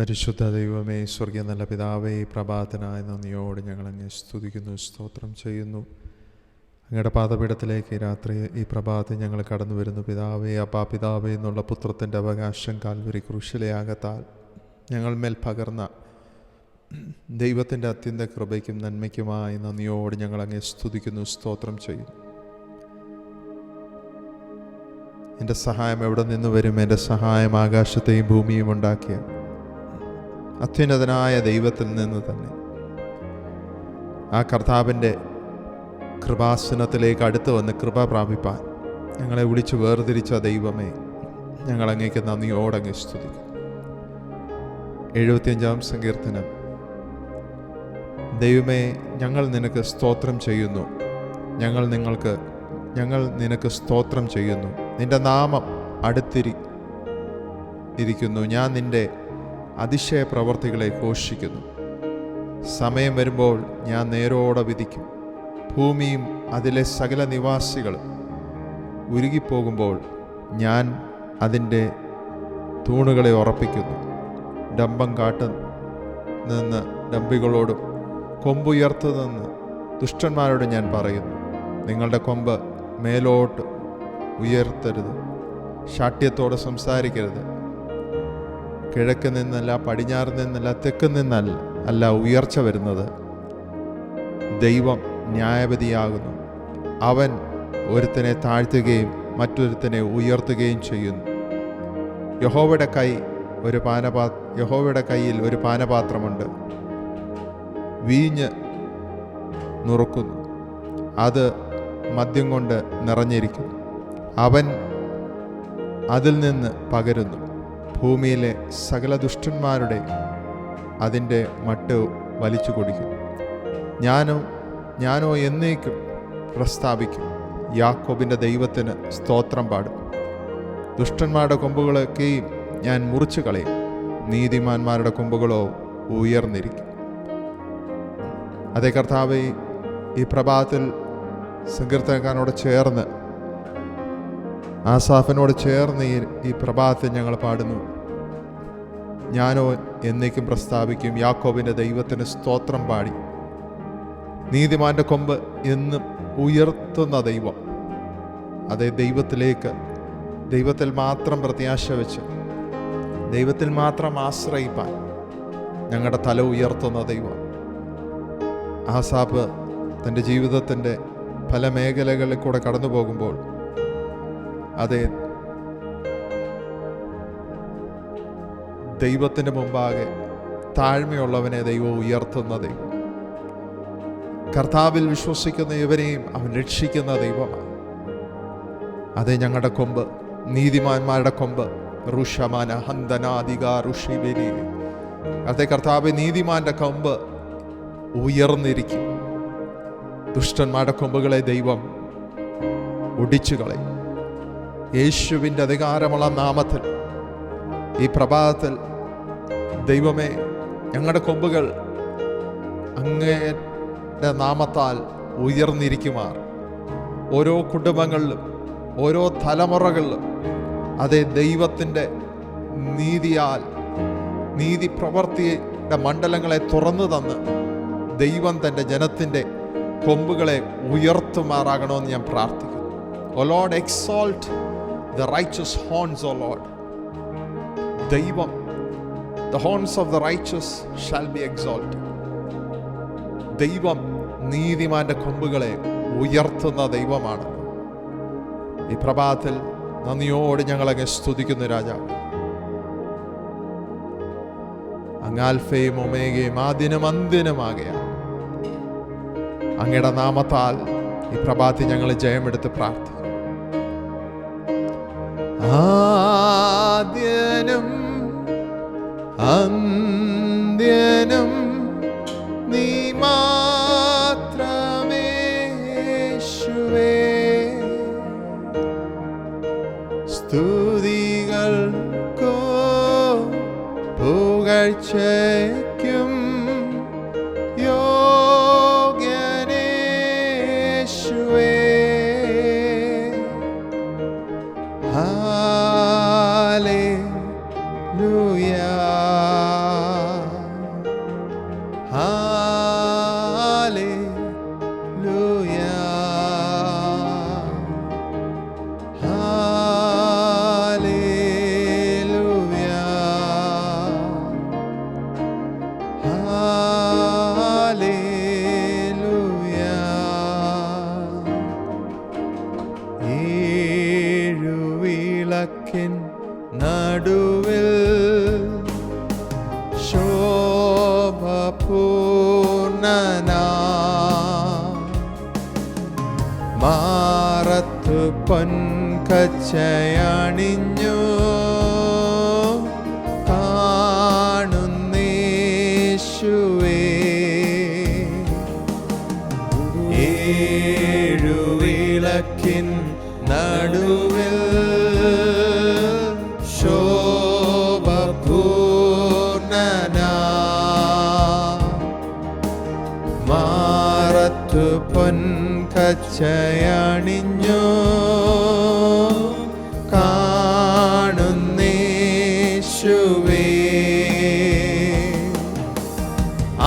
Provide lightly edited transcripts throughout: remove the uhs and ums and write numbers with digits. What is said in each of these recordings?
പരിശുദ്ധ ദൈവമേ, സ്വർഗീയ നല്ല പിതാവേ, പ്രഭാതനായ നന്ദിയോട് ഞങ്ങളങ്ങ് സ്തുതിക്കുന്നു, സ്തോത്രം ചെയ്യുന്നു. അങ്ങയുടെ പാദപീഠത്തിലേക്ക് രാത്രി ഈ പ്രഭാതം ഞങ്ങൾ കടന്നു വരുന്നു. പിതാവേ, അപ്പാ പിതാവേ എന്നുള്ള പുത്രത്തിൻ്റെ അവകാശം കാൽവരി ക്രൂശിലയാകത്താൽ ഞങ്ങൾ മേൽ പകർന്ന ദൈവത്തിൻ്റെ അത്യന്ത കൃപയ്ക്കും നന്മയ്ക്കുമായി നന്ദിയോട് ഞങ്ങളങ്ങ് സ്തുതിക്കുന്നു, സ്തോത്രം ചെയ്യുന്നു. എൻ്റെ സഹായം എവിടെ നിന്ന് വരും? എൻ്റെ സഹായം ആകാശത്തെയും ഭൂമിയും ഉണ്ടാക്കിയ അത്യുന്നതനായ ദൈവത്തിൽ നിന്ന് തന്നെ. ആ കർത്താവിൻ്റെ കൃപാസനത്തിലേക്ക് അടുത്ത് വന്ന് കൃപ പ്രാപിപ്പാൻ ഞങ്ങളെ വിളിച്ച് വേർതിരിച്ച ദൈവമേ, ഞങ്ങളങ്ങേക്ക് നന്ദിയോടങ്ങ് സ്തുതിക്കും. 75-ാം സങ്കീർത്തനം. ദൈവമേ, ഞങ്ങൾ നിനക്ക് സ്തോത്രം ചെയ്യുന്നു, ഞങ്ങൾ നിനക്ക് സ്തോത്രം ചെയ്യുന്നു. നിൻ്റെ നാമം അടുത്തിരിക്കുന്നു. ഞാൻ നിൻ്റെ അതിശയ പ്രവർത്തികളെ ഘോഷിക്കുന്നു. സമയം വരുമ്പോൾ ഞാൻ നേരോടെ വിധിക്കും. ഭൂമിയും അതിലെ സകല നിവാസികളും ഉരുകിപ്പോകുമ്പോൾ ഞാൻ അതിൻ്റെ തൂണുകളെ ഉറപ്പിക്കുന്നു. ഡംബം കാട്ടു നിന്ന് ഡംബികളോടും കൊമ്പുയർത്തു നിന്ന് ദുഷ്ടന്മാരോട് ഞാൻ പറയുന്നു, നിങ്ങളുടെ കൊമ്പ് മേലോട്ട് ഉയർത്തരുത്, ശാഠ്യത്തോടെ സംസാരിക്കരുത്. കിഴക്ക് നിന്നല്ല, പടിഞ്ഞാറ് നിന്നല്ല, തെക്ക് നിന്നല്ല ഉയർച്ച വരുന്നത്. ദൈവം ന്യായപതിയാകുന്നു. അവൻ ഒരുത്തനെ താഴ്ത്തുകയും മറ്റൊരുത്തനെ ഉയർത്തുകയും ചെയ്യുന്നു. യഹോവയുടെ കയ്യിൽ ഒരു പാനപാത്രമുണ്ട്. വീഞ്ഞ് നുറുക്കുന്നു, അത് മദ്യം കൊണ്ട് നിറഞ്ഞിരിക്കുന്നു. അവൻ അതിൽ നിന്ന് പകരുന്നു. ഭൂമിയിലെ സകല ദുഷ്ടന്മാരുടെ അതിൻ്റെ മട്ട് വലിച്ചു കുടിക്കുന്നു. ഞാനോ എന്നേക്കും പ്രസ്താവിക്കും. യാക്കോബിൻ്റെ ദൈവത്തിന് സ്തോത്രം പാടും. ദുഷ്ടന്മാരുടെ കൊമ്പുകളൊക്കെയും ഞാൻ മുറിച്ചു കളയും, നീതിമാന്മാരുടെ കൊമ്പുകളോ ഉയർന്നിരിക്കും. അതേ കർത്താവേ, ഈ പ്രഭാതത്തിൽ സങ്കീർത്തനക്കാരനോട് ചേർന്ന്, ആസാഫിനോട് ചേർന്ന് ഈ പ്രഭാതത്തിൽ ഞങ്ങൾ പാടുന്നു. ഞാനോ എന്നേക്കും പ്രസ്താവിക്കും, യാക്കോബിൻ്റെ ദൈവത്തിന് സ്തോത്രം പാടി. നീതിമാൻ്റെ കൊമ്പ് എന്നും ഉയർത്തുന്ന ദൈവം. അതേ ദൈവത്തിൽ മാത്രം പ്രത്യാശ വെച്ച്, ദൈവത്തിൽ മാത്രം ആശ്രയിപ്പാൻ ഞങ്ങളുടെ തല ഉയർത്തുന്ന ദൈവം. ആസാഫ് തൻ്റെ ജീവിതത്തിൻ്റെ പല മേഖലകളിൽ കൂടെ കടന്നു പോകുമ്പോൾ അതേ ദൈവത്തിന് മുമ്പാകെ താഴ്മയുള്ളവനെ ദൈവം ഉയർത്തുന്ന ദൈവം. കർത്താവിൽ വിശ്വസിക്കുന്ന ഇവരെയും അവൻ രക്ഷിക്കുന്ന ദൈവമാണ്. അതേ ഞങ്ങളുടെ കൊമ്പ്, നീതിമാന്മാരുടെ കൊമ്പ്. ഋഷമാന ഹന്തനാധിക ഋഷിബലി. അതേ കർത്താവ്, നീതിമാന്റെ കൊമ്പ് ഉയർന്നിരിക്കും. ദുഷ്ടന്മാരുടെ കൊമ്പുകളെ ദൈവം ഒടിച്ചു കളയും. യേശുവിൻ്റെ അധികാരമുള്ള നാമത്തിൽ ഈ പ്രഭാതത്തിൽ ദൈവമേ, ഞങ്ങളുടെ കൊമ്പുകൾ അങ്ങയുടെ നാമത്താൽ ഉയർന്നിരിക്കുമാർ. ഓരോ കുടുംബങ്ങളിലും ഓരോ തലമുറകളിലും അതേ ദൈവത്തിൻ്റെ നീതി പ്രവൃത്തിയുടെ മണ്ഡലങ്ങളെ തുറന്നു തന്ന് ദൈവം തൻ്റെ ജനത്തിൻ്റെ കൊമ്പുകളെ ഉയർത്തുമാറാകണമെന്ന് ഞാൻ പ്രാർത്ഥിക്കുന്നു. O Lord, exalt the righteous horns, O Lord. ദൈവം, the horns of the righteous shall be exalted. ദൈവം നീതിമാന്റെ കൊമ്പുകളെ ഉയർത്തുന്ന ദൈവമാണ്. ഈ പ്രഭാതത്തിൽ നന്ദിയോട് ഞങ്ങളങ്ങ് സ്തുതിക്കുന്നു രാജാവ്. അങ്ങ് ആൽഫയും ഒമേഗയും ആദ്യനും അന്ത്യനുമാകയാൽ അങ്ങയുടെ നാമത്താൽ ഈ പ്രഭാതത്തിൽ ഞങ്ങൾ ജയമെടുത്ത് പ്രാർത്ഥിക്കും. ആദ്യനും അന്ത്യനും നീ മാത്രമേ യേശുവേ. സ്തുതികൾക്കോ പുകഴ്ചയ്ക്കും യോഗ്യനേശുവേ. ഹല്ലേലൂയ. മാറത്തു പൊൻകച്ചയണിഞ്ഞു കാണുന്നേശുവേ. ഏഴുവിളക്കിൻ നടുവിൽ ശോഭപൂർണനാ മാറത്തു പൊൻകച്ചയണിഞ്ഞു കാണുന്നേശുവേ.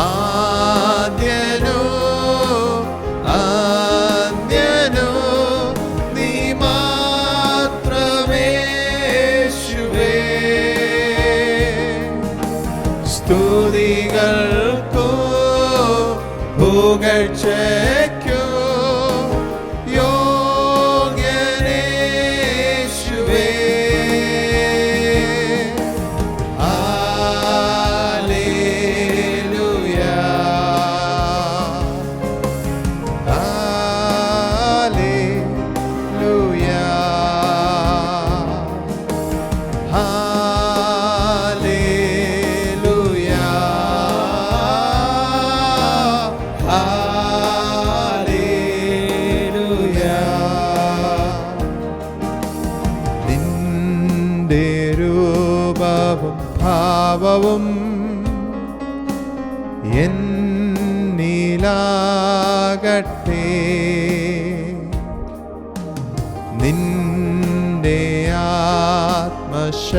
ആദ്യനോ ആദ്യനോ നീ മാത്രമേശുവേ. സ്തുതികൾക്കു പുകഴ്ചയ്ക്കു യോഗ്യനേശുവേ. ഹല്ലേലൂയ ഹല്ലേലൂയ ഹല്ലേലൂയ ഹല്ലേലൂയ. നിന്റെ രൂപവും ഭാവവും എന്നിലാകട്ടെ. നിന്റെ ആത്മശക്തിയും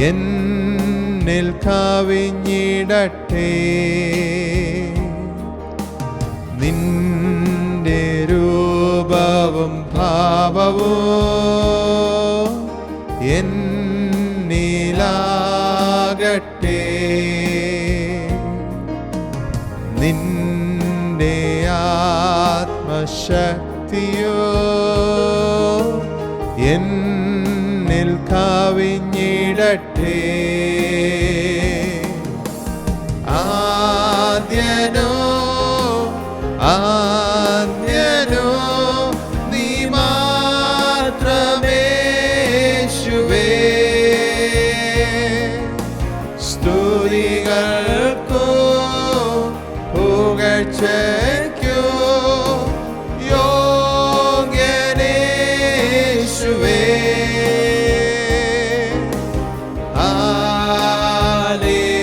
എന്നിൽ കവിഞ്ഞിടട്ടെ. നിന്റെ രൂപവും ഭാവവും എന്നിലാകട്ടെ. നിന്റെ ആത്മശക്തിയോ എന്നിൽ കവിഞ്ഞിടട്ടെ. ആദ്യനോ ആദ്യനോ നീ മാത്രമേശുവേ. സ്തുതികൾക്കു പുകഴ്ചയ്ക്കു യോഗ്യനേശുവേ.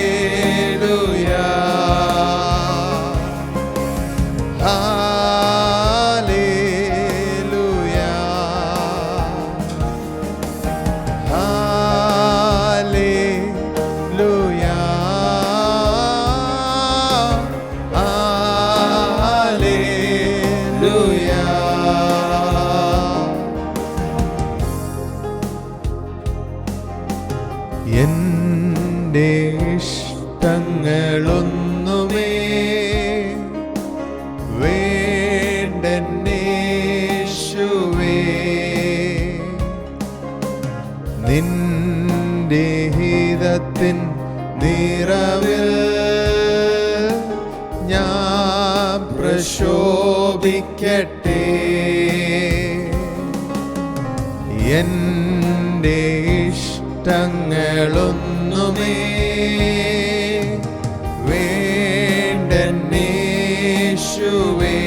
ഹല്ലേലൂയ ഹല്ലേലൂയ ഹല്ലേലൂയ ഹല്ലേലൂയ. എന്റെ ഇഷ്ടങ്ങളൊന്നുമേ വേണ്ടന്നേശുവേ. നിന്റെ ഹിതത്തിൻ നിറവിൽ ഞാൻ പ്രശോഭിക്കട്ടെ. എന്റെ ഇഷ്ടങ്ങളൊന്നുമേ വേണ്ടന്നേശുവേ.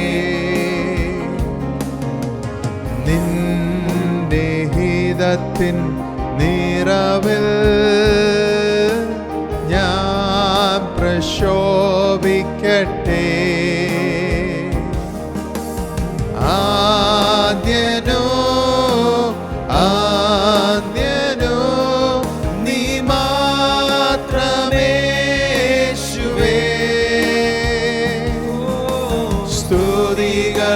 നിന്റെ ഹിതത്തിൻ നിറവിൽ ഞാൻ പ്രശോഭിക്കട്ടെ. ആദ്യനോ ആദ്യനോ നീ മാത്രമേശുവേ. സ്തുതികൾക്കു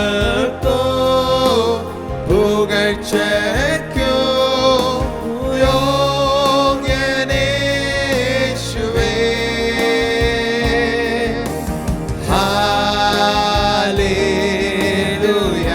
പുകഴ്ചയ്ക്കു യോഗ്യനേശുവേ. ഹല്ലേലൂയ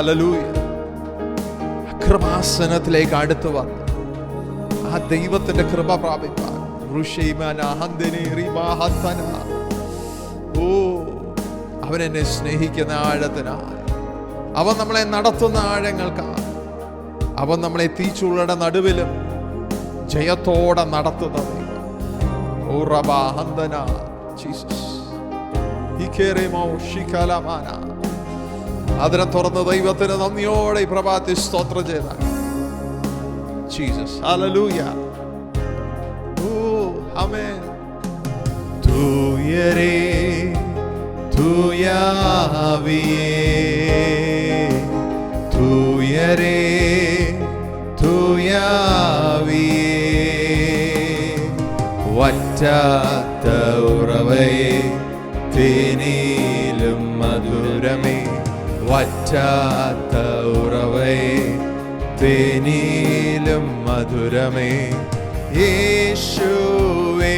ഹല്ലേലൂയ. കൃപാസനത്തിലേക്ക് അടുത്ത് വന്ന് ആ ദൈവത്തിന്റെ കൃപ പ്രാപിപ്പാൻ അവൻ എന്നെ സ്നേഹിക്കുന്ന ആഴത്തിനായി, അവൻ നമ്മളെ നടത്തുന്ന ആഴങ്ങൾക്കായി, അവൻ നമ്മളെ തീച്ചുള്ളയുടെ നടുവിലും ജയത്തോടെ നടത്തുന്ന അതിനെ തുറന്ന് ദൈവത്തിന് നന്ദിയോടെ ഈ പ്രഭാതത്തിൽ സ്തോത്രം ചെയ്ത ജീസസ്. ഹല്ലേലൂയ. ആമേൻ. തൂയരേ തൂയാവിയേ തൂയരേ തൂയാവിയേ വറ്റാത്ത ഉറവയെ തേനിലും മധുരമേ വറ്റാത്ത ഉറവയെ തേനിലും മധുരമേ യേശുവേ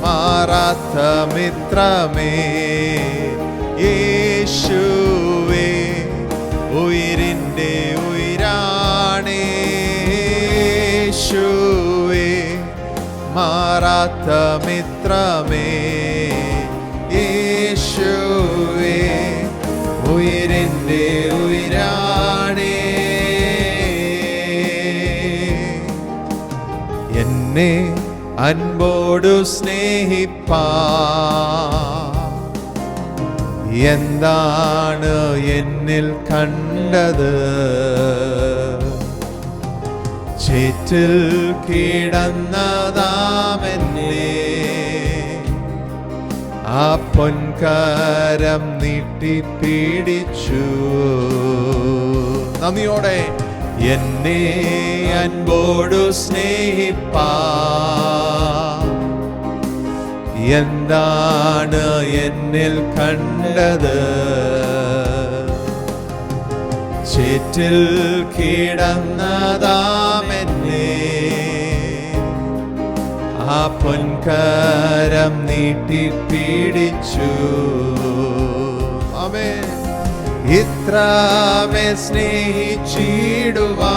മാറാത്ത മിത്രമേ യേശുവേ ഉയിരിൻ്റെ ഉയിരാണേ യേശുവേ മാറാത്ത മിത്രമേ യേശുവേ ഉയിരിൻ്റെ ഉയിരാണേ എന്നെ അൻപോടു സ്നേഹിപ്പാ എന്താണ് എന്നിൽ കണ്ടത് ചേറ്റിൽ കിടന്നതാമെന്നെ ആ പൊൻകരം നീട്ടിപ്പിടിച്ചു നന്ദിയോടെ എന്നെ അൻപോടു സ്നേഹിപ്പാ എന്താണ് എന്നിൽ കണ്ടത് ചേറ്റിൽ കിടന്നതാമെന്നെ ആ പൊൻകരം നീട്ടിപ്പിടിച്ചു ആമേൻ. ഇത്രമേ സ്നേഹിച്ചിടുവാ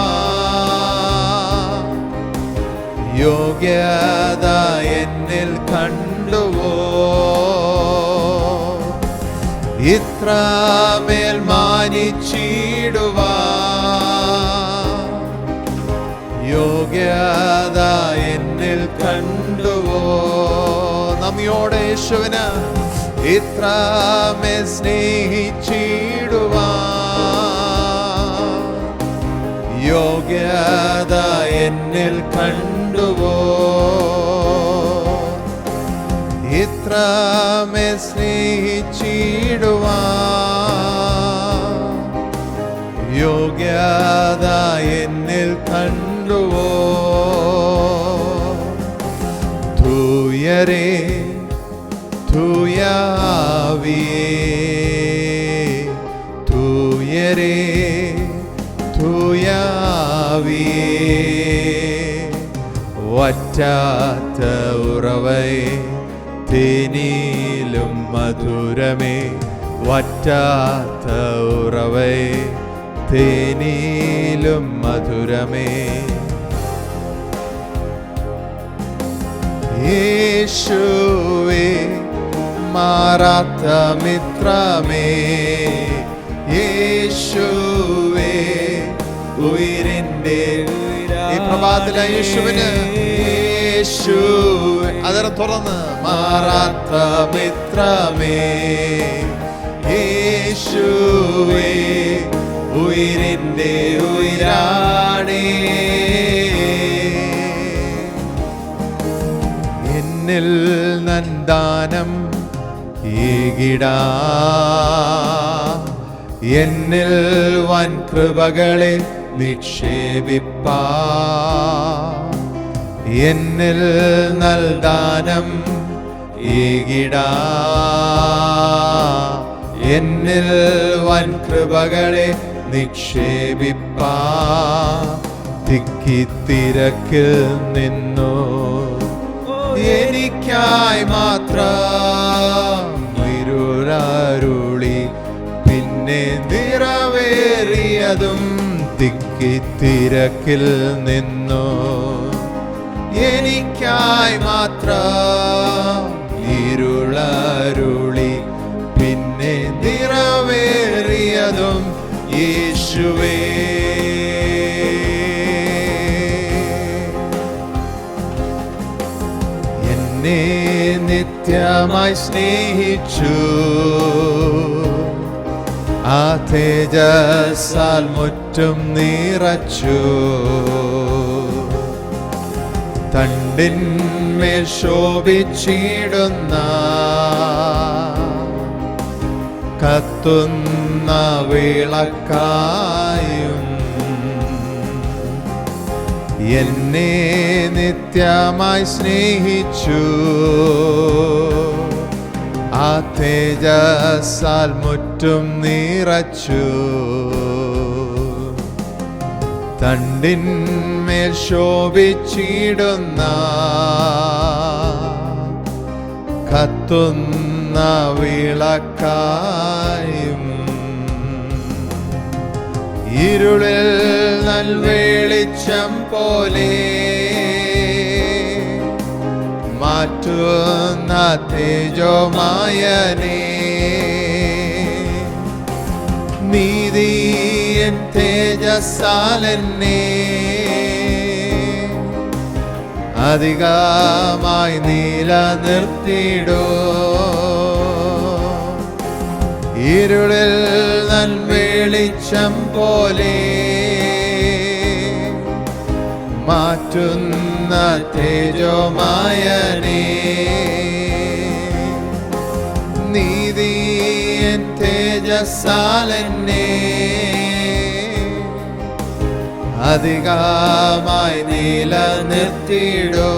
യോഗ്യത എന്നിൽ കണ്ടുവോ ഇത്രമേൽ മാനിച്ചിടുവാ യോഗ്യത എന്നിൽ കണ്ടുവോ നന്ദിയോടെ യേശുവിന് ഇത്രമേൽ സ്നേഹിച്ചിടുവാ യോഗ്യത എന്നിൽ കണ്ടുവോ ഇത്രമേ സ്നേഹിച്ചിടുവാ യോഗ്യത എന്നിൽ കണ്ടുവോ തൂയരേ തൂയാവിയേ തൂയരേ തൂയാവിയേ വറ്റാത്ത ഉറവയെ തേനിലും മധുരമേ വറ്റാത്ത ഉറവയെ തേനിലും മധുരമേ യേശുവേ മാറാത്ത മിത്രമേ യേശുവേ ഉയിരിൻ്റെ ഈ പ്രഭാതത്തിലെ യേശുവിന് യേശു അതിനെ തുറന്ന് മാറാത്ത മിത്രമേ യേശുവേ ഉയിരിൻ്റെ ഉയിരാണേ എന്നിൽ നന്ദാനം ഏകിടാ എന്നിൽ വൻ കൃപകളെ നിക്ഷേപിപ്പാ എന്നിൽ നൽദാനം ഏകിടാ എന്നിൽ വൻ കൃപകളെ നിക്ഷേപിപ്പാ തിക്കിത്തിരക്കിൽ നിന്നു എനിക്കായി മാത്രം ഇരുളരുളി പിന്നെ നിറവേറിടുവാൻ തിങ്ങിയതും തിക്കിത്തിരക്കിൽ നിന്നു എനിക്കായി മാത്രം ഇരുളരുളി പിന്നെ നിറവേറിയതും യേശുവേ. എന്നെ നിത്യമായി സ്നേഹിച്ചു ആ തേജസ്സാൽ മുറ്റും നിറച്ചു തണ്ടിന്മേൽ ശോഭിച്ചിടുന്ന കത്തുന്ന വിളക്കായും എന്നെ നിത്യമായി സ്നേഹിച്ചു ആ തേജസ്സാൽ മുറ്റും നിറച്ചു തണ്ടിന്മേൽ ശോഭിച്ചിടുന്ന കത്തുന്ന വിളക്കായും ഇരുളിൽ നൽവെളിച്ചം പോലെ മാറ്റുന്ന തേജോമയനേ നീതിയൻ തേജസ്സാലെന്നെ അധികമായി നിലനിർത്തിടോ ഇരുളിൽ നൽവെളിച്ചം പോലെ മാറ്റുന്ന തേജോമയനേ നീതിയൻ തേജസ്സാലെന്നെ അധികമായി നിലനിർത്തിടോ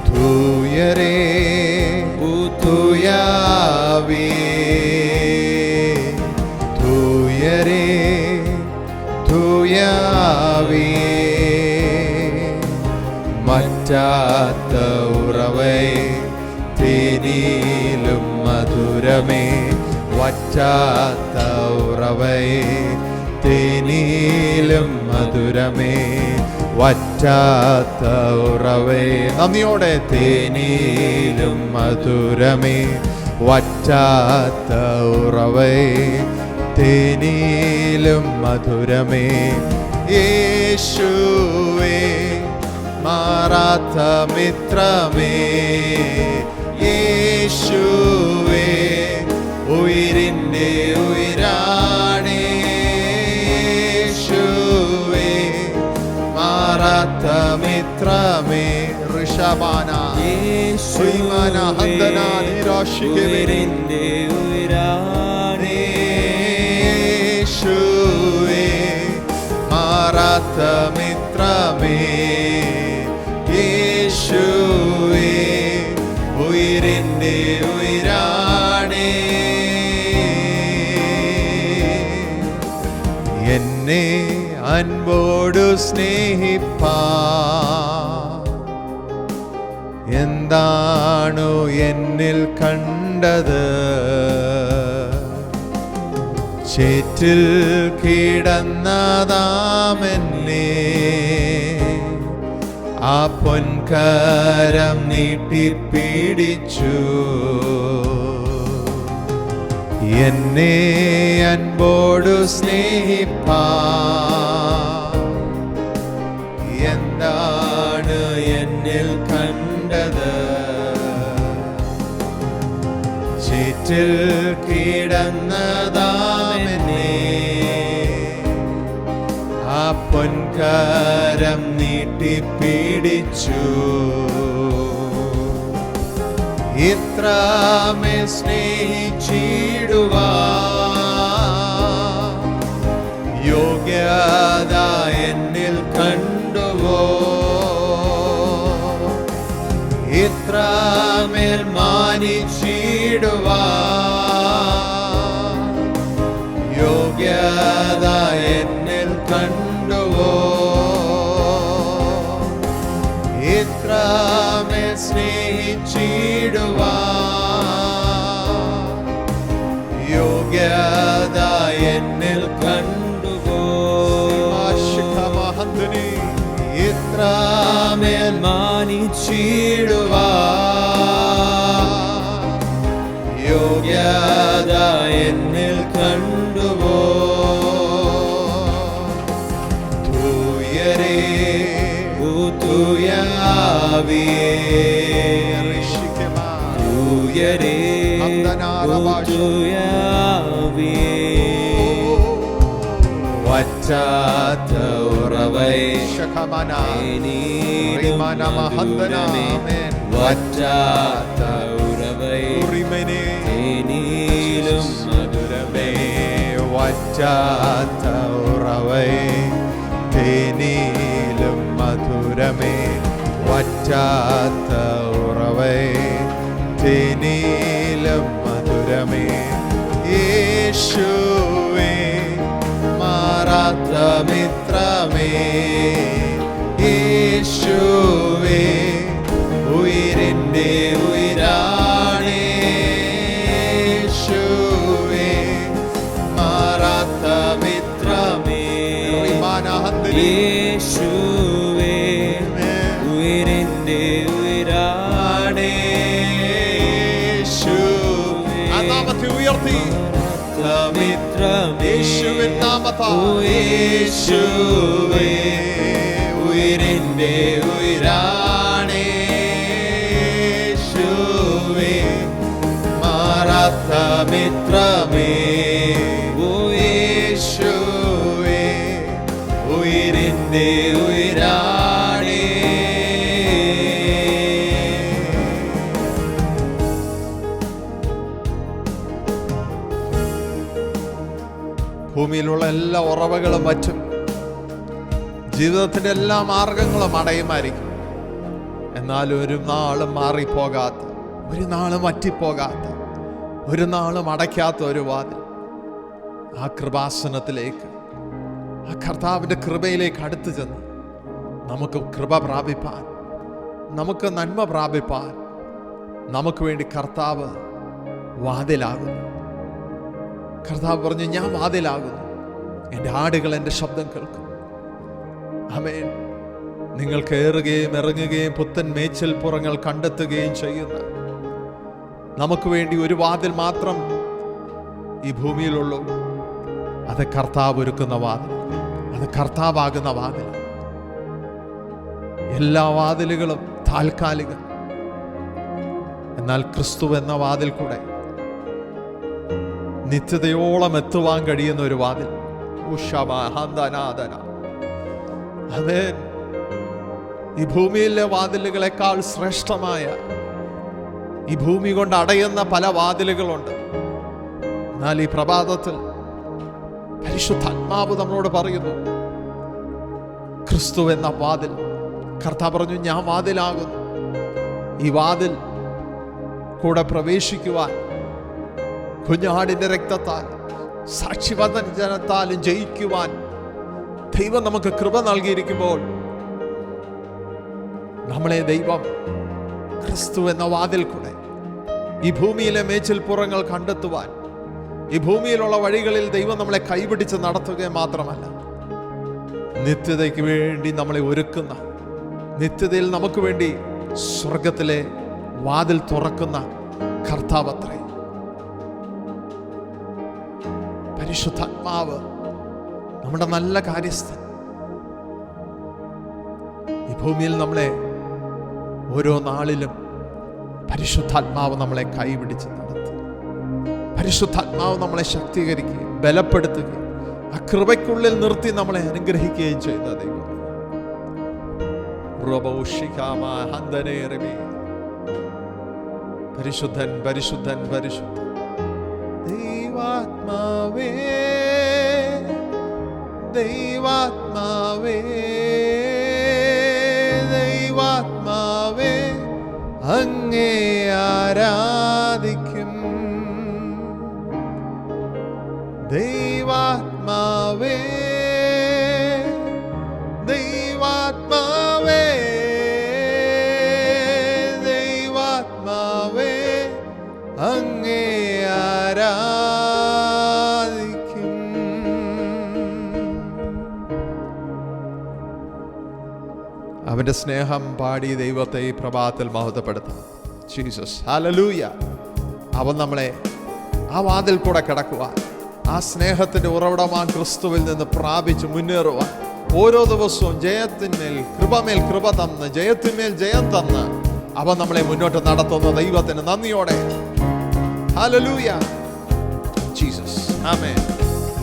തൂയരേ തൂയാവേ തൂയരേ തൂയാവേ മറ്റാത്ത ഉറവേ തേനിലും മധുരമേ വറ്റാത്ത ഉറവേ തേനിലും മധുരമേ വറ്റാത്ത ഉറവേ നന്ദിയോടെ തേനിലും മധുരമേ വറ്റാത്ത ഉറവേ തേനിലും മധുരമേ യേശുവേ മാറാത്ത മിത്രമേ യേശുവേ ഉയിരിൻ്റെ ഉയിരാണേ യേശുവേ മാറാത്ത മിത്രമേ ഋഷഭാന യേശുവിന ഹന്ദന നിരാശികേരിൻ്റെ ഉയിരാണേ യേശുവേ മാറാത്ത മിത്രമേ യേശുവേ ഉയിരിൻ്റെ ഉയിരാണേ എന്നെ അൻപോടു സ്നേഹിപ്പാൻ എന്താണു എന്നിൽ കണ്ടത് ചേറ്റിൽ കിടന്നതാമെന്നെ ആ പൊൻകരം നീട്ടിപ്പിടിച്ചു എന്നെ അൻപോടു സ്നേഹിപ്പാൻ എന്താണ് എന്നിൽ കണ്ടത് ചേറ്റിൽ കിടന്നതാമെന്നെ ആ പൊൻകരം നീട്ടിപ്പിടിച്ചു ഇത്രമേ സ്നേഹിച്ചിടുവാൻ യോഗ്യത എന്നിൽ കണ്ടുവോ ഇത്രമേൽ മാനിച്ചിടുവാൻ യോഗ്യത എന്നിൽ കണ്ടുവോ ഇത്രമേൽ സ്നേഹിച്ചിടുവാൻ യോഗ്യത ഇത്രമേൽ മാനിച്ചിടുവാൻ യോഗ്യത എന്നിൽ കണ്ടുവോ? തൂയരേ തൂയാവിയേ തൂയരേ തൂയാവിയേ വറ്റാത്ത ഉറവൈ വറ്റാത്ത ഉറവൈ തേനീലും മധുരമേ വറ്റാത്ത ഉറവൈ തേനീലും മധുരമേ വറ്റാത്ത ഉറവൈ തേനീലും മധുരമേ യേശുവേ മാറാത്ത മിത്രമേ യേശുവേ ഉയിരിൻ്റെ ഉയിരാണേ യേശുവേ മാറാത്ത മിത്രമേ യേശുവേ ഉയിരിൻ്റെ ഉയിരാണേ യേശുവേ ആ നാമത്തെ ഉയർത്തി യേശുവിൻ നാമത്താൽ യേശുവേ ഉയിരിൻ്റെ ഉയിരാണേ യേശുവേ മാറാത്ത മിത്രമേ യേശുവേ ഉയിരിൻ്റെ ഉയിരാണേ. ഭൂമിയിലുള്ള എല്ലാ ഉറവകളും വറ്റും, ജീവിതത്തിൻ്റെ എല്ലാ മാർഗങ്ങളും അടയുമായിരിക്കും. എന്നാൽ ഒരു നാളും മാറിപ്പോകാത്ത, ഒരു നാളും വറ്റിപ്പോകാത്ത, ഒരു നാളും അടയ്ക്കാത്ത ഒരു വാതിൽ, ആ കൃപാസനത്തിലേക്ക്, ആ കർത്താവിൻ്റെ കൃപയിലേക്ക് അടുത്തു ചെന്ന് നമുക്ക് കൃപ പ്രാപിപ്പാൻ, നമുക്ക് നന്മ പ്രാപിപ്പാൻ നമുക്ക് വേണ്ടി കർത്താവ് വാതിലാകുന്നു. കർത്താവ് പറഞ്ഞു, ഞാൻ വാതിലാകുന്നു, എൻ്റെ ആടുകൾ എൻ്റെ ശബ്ദം കേൾക്കും. ആമേൻ. നിങ്ങൾ കയറുകയും ഇറങ്ങുകയും പുത്തൻ മേച്ചിൽ പുറങ്ങൾ കണ്ടെത്തുകയും ചെയ്യുന്ന, നമുക്ക് വേണ്ടി ഒരു വാതിൽ മാത്രം ഈ ഭൂമിയിലുള്ളൂ. അത് കർത്താവ് ഒരുക്കുന്ന വാതിൽ, അത് കർത്താവാകുന്ന വാതിൽ. എല്ലാ വാതിലുകളും താൽക്കാലികം. എന്നാൽ ക്രിസ്തു എന്ന വാതിൽ കൂടെ നിത്യതയോളം എത്തുവാൻ കഴിയുന്ന ഒരു വാതിൽ. ആമേൻ. ഈ ഭൂമിയിലെ വാതിലുകളെക്കാൾ ശ്രേഷ്ഠമായ, ഈ ഭൂമി കൊണ്ട് അടയുന്ന പല വാതിലുകളുണ്ട്. എന്നാൽ ഈ പ്രഭാതത്തിൽ പരിശുദ്ധാത്മാവ് നമ്മളോട് പറയുന്നു, ക്രിസ്തു എന്ന വാതിൽ. കർത്താവ് പറഞ്ഞു, ഞാൻ വാതിലാകുന്നു. ഈ വാതിൽ കൂടെ പ്രവേശിക്കുവാൻ കുഞ്ഞാടിന്റെ രക്തത്താൽ, സാക്ഷിവചനത്താലും ജയിക്കുവാൻ ദൈവം നമുക്ക് കൃപ നൽകിയിരിക്കുമ്പോൾ, നമ്മളെ ദൈവം ക്രിസ്തു എന്ന വാതിൽ കൂടെ ഈ ഭൂമിയിലെ മേച്ചിൽപ്പുറങ്ങൾ കണ്ടെത്തുവാൻ, ഈ ഭൂമിയിലുള്ള വഴികളിൽ ദൈവം നമ്മളെ കൈപിടിച്ച് നടത്തുക മാത്രമല്ല, നിത്യതയ്ക്ക് വേണ്ടി നമ്മളെ ഒരുക്കുന്ന, നിത്യതയിൽ നമുക്ക് വേണ്ടി സ്വർഗത്തിലെ വാതിൽ തുറക്കുന്ന കർത്താവത്രേ. പരിശുദ്ധാത്മാവ് നമ്മുടെ നല്ല കാര്യസ്ഥൻ. ഈ ഭൂമിയിൽ നമ്മളെ ഓരോ നാളിലും പരിശുദ്ധാത്മാവ് നമ്മളെ കൈപിടിച്ച് നടത്തും. പരിശുദ്ധാത്മാവ് നമ്മളെ ശക്തീകരിക്കുകയും ബലപ്പെടുത്തുകയും ആ കൃപയ്ക്കുള്ളിൽ നിർത്തി നമ്മളെ അനുഗ്രഹിക്കുകയും ചെയ്യുന്ന ദൈവം. പരിശുദ്ധൻ പരിശുദ്ധൻ പരിശുദ്ധൻ ദൈവാത്മാവേ, ദൈവാത്മാവേ, ദൈവാത്മാവേ, അങ്ങേ ആരാധിക്കും. ദൈവാത്മാവേ, ദൈവാത്മാവേ, ദൈവാത്മാവേ, അങ്ങേ ആരാധിക്കും. അവൻ്റെ സ്നേഹം പാടി ദൈവത്തെ ഈ പ്രഭാതത്തിൽ മഹത്വപ്പെടുത്താം. Jesus, hallelujah. അവൻ നമ്മളെ ആ വാതിൽ കൂടെ കിടക്കുവാൻ, ആ സ്നേഹത്തിൻ്റെ ഉറവിടമാൻ ക്രിസ്തുവിൽ നിന്ന് പ്രാപിച്ച് മുന്നേറുവാൻ, ഓരോ ദിവസവും ജയത്തിന്മേൽ കൃപമേൽ കൃപ തന്ന്, ജയത്തിന്മേൽ ജയം തന്ന് അവൻ നമ്മളെ മുന്നോട്ട് നടത്തുന്ന ദൈവത്തിന് നന്ദിയോടെ ഹല്ലേലൂയ. ജീസസ്, ആമേൻ.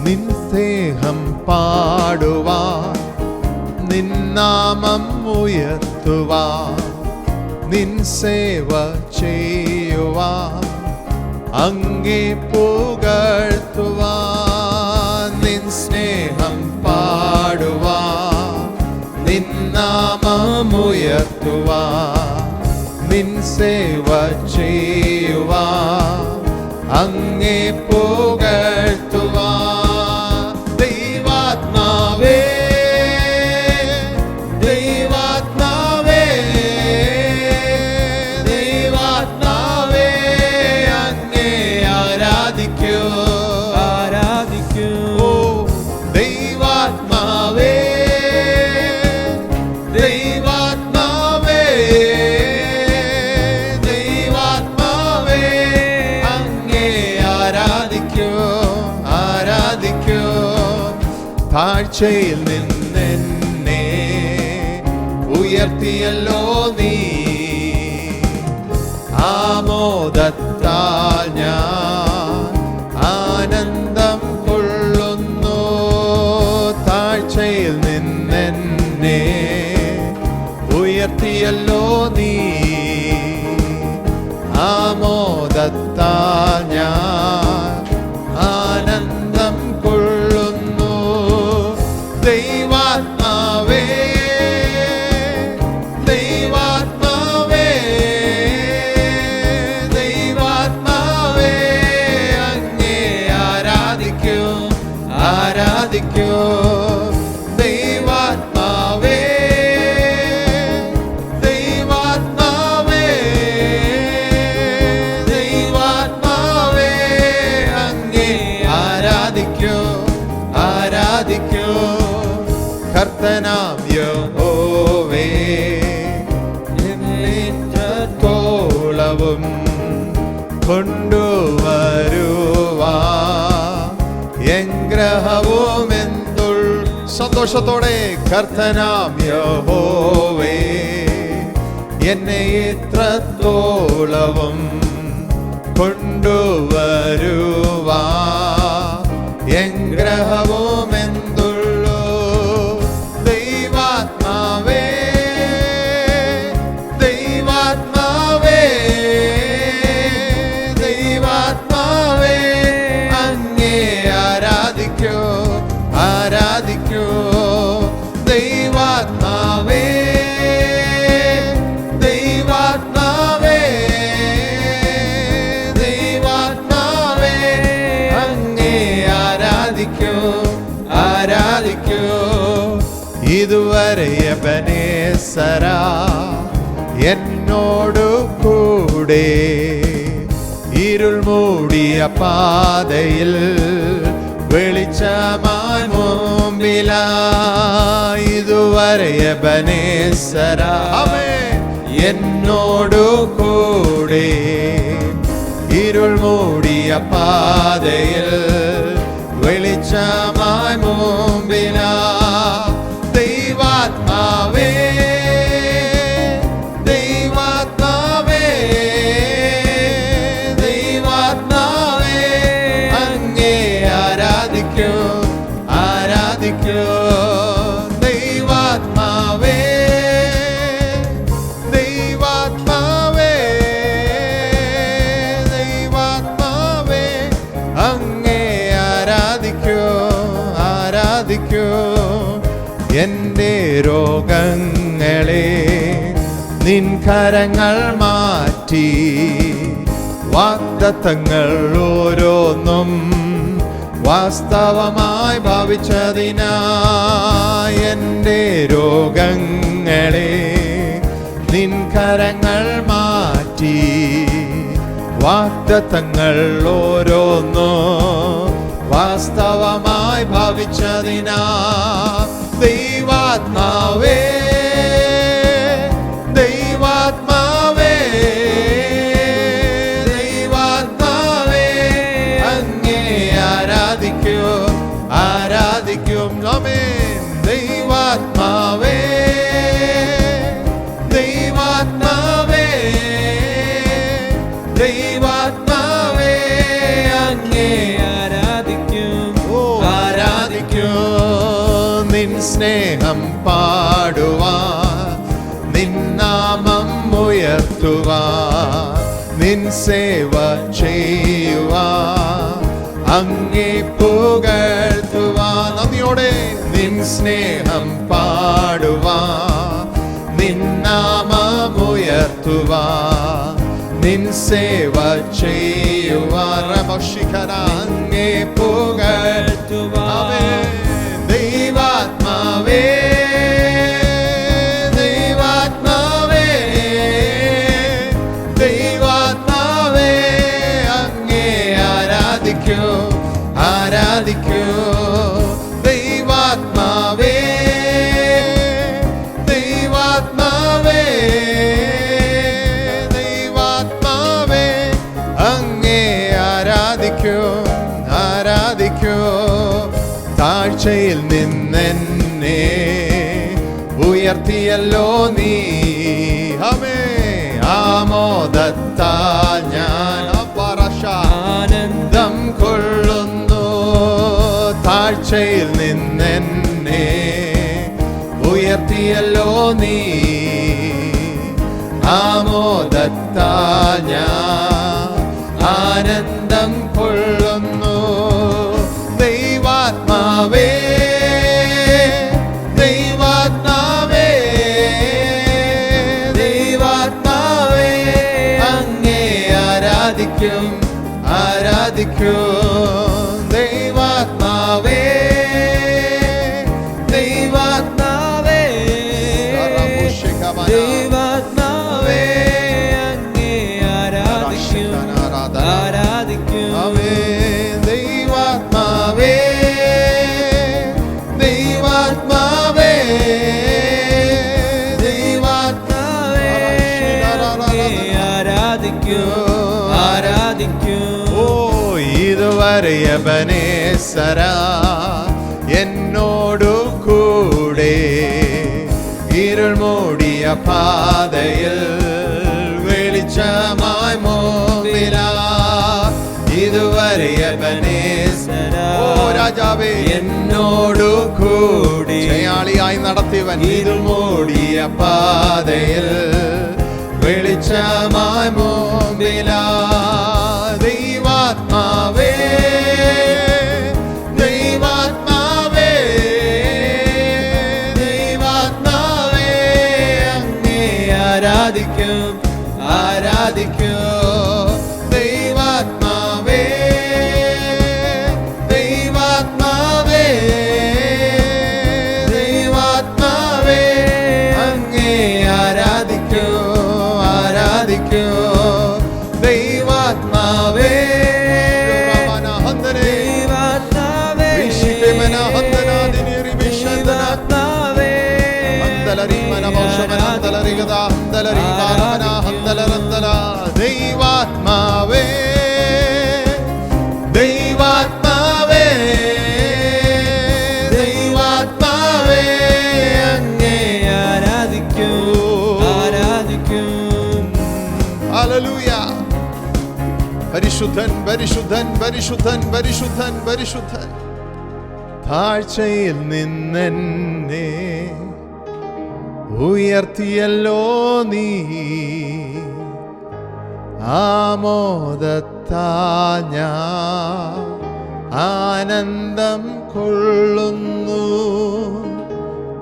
നിൻ സ്നേഹം പാടുവാൻ, നിൻ നാമം ഉയർത്തുവാൻ, നിൻ സേവ ചെയ്യുവാൻ, അങ്ങേ പുകഴ്ത്തുവാൻ. നിൻ സ്നേഹം പാടുവാൻ, നിൻ നാമം ഉയർത്തുവാൻ, നിൻ സേവ ചെയ്യുവാൻ, അങ്ങേ പുകഴ്ത്തുവാൻ. ദൈവാത്മാവേ, ദൈവാത്മാവേ, ദൈവാത്മാവേ, അങ്ങേ ആരാധിക്കൂ, ആരാധിക്കൂ. ഓ ദൈവാത്മാവേ, ദൈവാത്മാവേ, ദൈവാത്മാവേ, അങ്ങേ ആരാധിക്കൂ, ആരാധിക്കൂ. താഴ്ചയിൽ നിന്നെന്നെ ഉയർത്തിയല്ലോ നീ, ആമോദത്താൽ ഞാൻ ആനന്ദം കൊള്ളുന്നു. താഴ്ചയിൽ നിന്നെന്നെ ഉയർത്തിയല്ലോ നീ, ആമോദത്താൽ ഞാൻ ആനന്ദം കൊള്ളുന്നു. ദൈവാത്മാവേ, ദൈവാത്മാവേ, ദൈവാത്മാവേ, അങ്ങേ ആരാധിക്കൂ, ആരാധിക്കൂ. ദൈവാത്മാവേ, ദൈവാത്മാവേ, ദൈവാത്മാവേ, അങ്ങേ ആരാധിക്കൂ, ആരാധിക്കൂ. കർത്തനാം യഹോവേ, ത്തോളവും കൊണ്ടുവരുവാ എൻഗ്രഹവും എന്തുൾ. സന്തോഷത്തോടെ കർത്തനാം യഹോവേ, എന്നെ ഇത്രത്തോളവും കൊണ്ടുവരുവാ എൻഗ്രഹവും എന്തുള്ളൂ. ദൈവാത്മാവേ, ദൈവാത്മാവേ, ദൈവാത്മാവേ, അങ്ങേ ആരാധിക്കൂ, ആരാധിക്കൂ. ദൈവാത്മാവേ, ദൈവാത്മാവേ, ദൈവാത്മാവേ, അങ്ങേ ആരാധിക്കൂ, ആരാധിക്കൂ. ഇതുവരെ എബനേസരാ എന്നോടു കൂടെ, ഇരുൾ മൂടിയ പാതയിൽ വെളിച്ചമായി മുമ്പിലായി. ഇതുവരെ എബനേസരാ എന്നോടു കൂടെ, ഇരുൾ മൂടിയ പാതയിൽ വെളിച്ചമായി മുമ്പിലായി. ദൈവാത്മാവേ, ദൈവാത്മാവേ, ദൈവാത്മാവേ, അങ്ങേ ആരാധിക്കൂ, ആരാധിക്കൂ. ദൈവാത്മാവേ, ദൈവാത്മാവേ, ദൈവാത്മാവേ, അങ്ങേ ആരാധിക്കൂ, ആരാധിക്കൂ. എൻ്റെ രോഗങ്ങളെ നിൻ കരങ്ങൾ മാറ്റി, വാഗ്ദത്തങ്ങൾ ഓരോന്നും വാസ്തവമായി ഭവിച്ചതിനായി. എൻ്റെ രോഗങ്ങളെ നിൻ കരങ്ങൾ മാറ്റി, വാഗ്ദത്തങ്ങൾ ഓരോന്നും വാസ്തവമായി ഭവിച്ചതിനായി. ദൈവാത്മാവേ, പാടുവാൻ, നിൻ നാമം ഉയർത്തുവാൻ, നിൻ സേവ ചെയ്യുവാൻ, അങ്ങേ പുകഴ്ത്തുവാൻ. നന്ദിയോടെ നിൻ സ്നേഹം പാടുവാൻ, നിൻ നാമം ഉയർത്തുവാൻ, നിൻ സേവ ചെയ്യുവാൻ, അങ്ങേ പുകഴ്ത്തുവാൻ. ദൈവാത്മാവേ ദൈവാത്മാവേ ദൈവാത്മാവേ അങ്ങേ ആരാധിക്കൂ ആരാധിക്കൂ. ദൈവാത്മാവേ ദൈവാത്മാവേ ദൈവാത്മാവേ അങ്ങേ ആരാധിക്കൂ ആരാധിക്കൂ. താഴ്ചയിൽ നിന്നെന്നെ ഉയർത്തിയല്ലോ നീ, ഹമേ ആമോദത്താൽ ഞാൻ ആനന്ദം കൊള്ളുന്നു. താഴ്ചയിൽ നിന്നെന്നെ ഉയർത്തിയല്ലോ നീ, ആമോദത്താൽ ഞാൻ ആനന്ദം കൊള്ളുന്നു. ദൈവാത്മാവേ ദൈവാത്മാവേ ദൈവാത്മാവേ അങ്ങേ ആരാധിക്കും ആരാധിക്കും. ദൈവാത്മാവേ ദൈവാത്മാവേ ദൈവാത്മാവേ അങ്ങേ ആരാധിക്കും ആരാധിക്കും. ദൈവാത്മാവേ ദൈവാത്മാവേ ദൈവാത്മാവേ ആരാധിക്കൂ ആരാധിക്കൂ. ഓ ഇതുവരെ എബനേസര എന്നോടു കൂടെ, ഇരുൾ മൂടിയ പാതയിൽ വെളിച്ചമായി മോതിരാ. ഇതുവരെ എബനേസര ഓ രാജാവേ എന്നോടു കൂടി ജയാളിയായി നടത്തിയവൻ, ഇരുൾ മൂടിയ പാതയിൽ വെളിച്ചമായി മോതിരാ. ദൈവാത്മാവേ ദൈവാത്മാവേ ദൈവാത്മാവേ അങ്ങേ ആരാധിക്കും ആരാധിക്കും. ദൈവാത്മാവേ ദൈവാത്മാവേ ദൈവാത്മാവേ അങ്ങേ ആരാധിക്കൂ ആരാധിക്കൂ. ദൈവാത്മാവേ ദൈവാത്മാവേ ദൈവാത്മാവേ ദൈവാത്മാവേ ദൈവാത്മാവേ അങ്ങേ ആരാധിക്കൂ ആരാധിക്കൂ. ഹല്ലേലൂയ. പരിശുദ്ധൻ പരിശുദ്ധൻ പരിശുദ്ധൻ പരിശുദ്ധൻ പരിശുദ്ധൻ. താഴ്ചയിൽ നിന്നെന്നെ ഉയർത്തിയല്ലോ നീ, ആമോദത്താൽ ഞാൻ ആനന്ദം കൊള്ളുന്നു.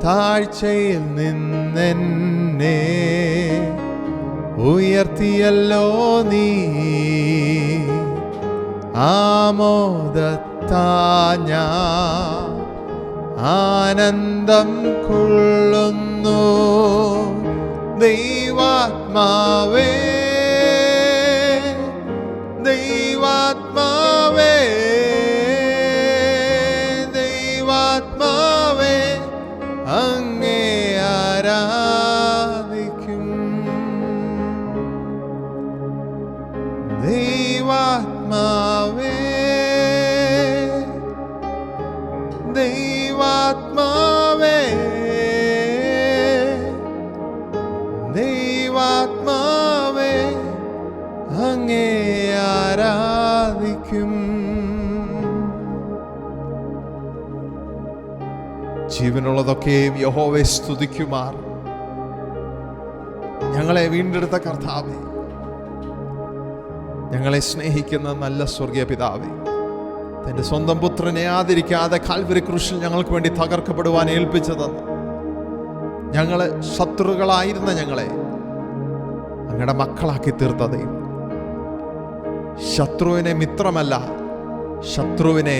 താഴ്ചയിൽ നിന്നെന്നെ ഉയർത്തിയല്ലോ നീ, ആമോദത്താൽ ഞാൻ ആനന്ദം കൊള്ളുന്നു. ദൈവാത്മാവേ ദൈവാത്മാവേ ദൈവാത്മാവേ അങ്ങേ ആരാധിക്കും. ദൈവാത്മാവേ ദൈവാത്മാവേ ദൈവാത്മാവേ അങ്ങേ ആരാധിക്കും. ജീവനുള്ളതൊക്കെയും യഹോവയെ സ്തുതിക്കുമാർ. ഞങ്ങളെ വീണ്ടെടുത്ത കർത്താവേ, ഞങ്ങളെ സ്നേഹിക്കുന്ന നല്ല സ്വർഗീയ പിതാവേ, തൻ്റെ സ്വന്തം പുത്രനെ ആദരിക്കാതെ കാൽവരി ക്രൂശിൽ ഞങ്ങൾക്ക് വേണ്ടി തകർക്കപ്പെടുവാൻ ഏൽപ്പിച്ചതെന്ന്, ഞങ്ങള് ശത്രുക്കളായിരുന്ന ഞങ്ങളെ അങ്ങയുടെ മക്കളാക്കി തീർത്ത ദൈവം, ശത്രുവിനെ മിത്രമല്ല ശത്രുവിനെ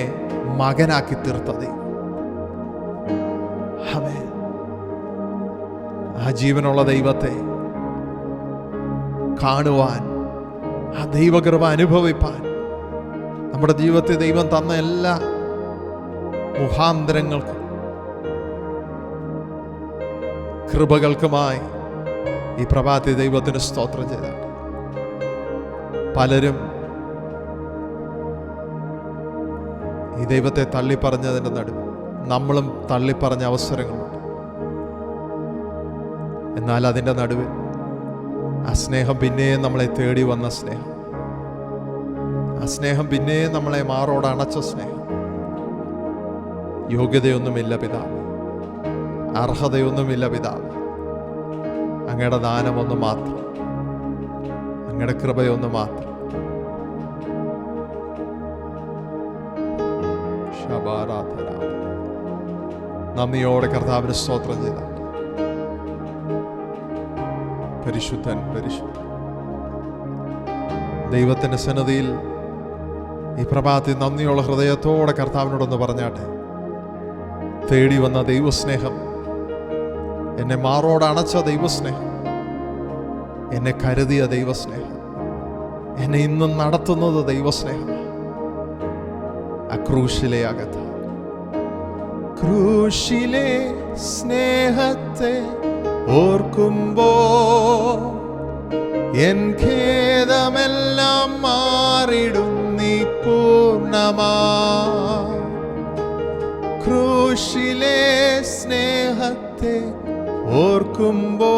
മകനാക്കി തീർത്ത ദൈവം. ആമേൻ. ആ ജീവനുള്ള ദൈവത്തെ കാണുവാൻ, ആ ദൈവകൃപ അനുഭവിപ്പാൻ, നമ്മുടെ ജീവിതത്തിൽ ദൈവം തന്ന എല്ലാ മുഖാന്തരങ്ങൾക്കും കൃപകൾക്കുമായി ഈ പ്രഭാതി ദൈവത്തിന് സ്തോത്രം ചെയ്താൽ. പലരും ഈ ദൈവത്തെ തള്ളിപ്പറഞ്ഞതിൻ്റെ നടുവ് നമ്മളും തള്ളിപ്പറഞ്ഞ അവസരങ്ങളുണ്ട്. എന്നാൽ അതിൻ്റെ നടുവിൽ ആ സ്നേഹം പിന്നെയും നമ്മളെ തേടി വന്ന സ്നേഹം, ആ സ്നേഹം പിന്നെയും നമ്മളെ മാറോട് അണച്ച സ്നേഹം. യോഗ്യതയൊന്നുമില്ല പിതാവ്, അർഹതയൊന്നുമില്ല പിതാവ്, അങ്ങയുടെ ദാനമൊന്നു മാത്രം, അങ്ങയുടെ കൃപയൊന്നു മാത്രം. നന്ദിയോടെ കർത്താവിന് സ്തോത്രം ചെയ്ത പരിശുദ്ധൻ പരിശുദ്ധൻ ദൈവത്തിന്റെ സന്നിധിയിൽ ഈ പ്രഭാതത്തിൽ നന്ദിയുള്ള ഹൃദയത്തോടെ കർത്താവിനോടൊന്ന് പറഞ്ഞാട്ടെ. തേടി വന്ന ദൈവസ്നേഹം, എന്നെ മാറോട് അണച്ച ദൈവസ്നേഹം, എന്നെ കരുതിയ ദൈവസ്നേഹം, എന്നെ ഇന്നും നടത്തുന്നത് ദൈവസ്നേഹം. ആ ക്രൂശിലെ അകത്ത്, ക്രൂശിലെ സ്നേഹത്തെ ഓർക്കുമ്പോ എൻ ഖേദമെല്ലാം മാറിടും നീ പൂർണ്ണമാ. ക്രൂശിലെ സ്നേഹത്തെ ഓർക്കുമ്പോ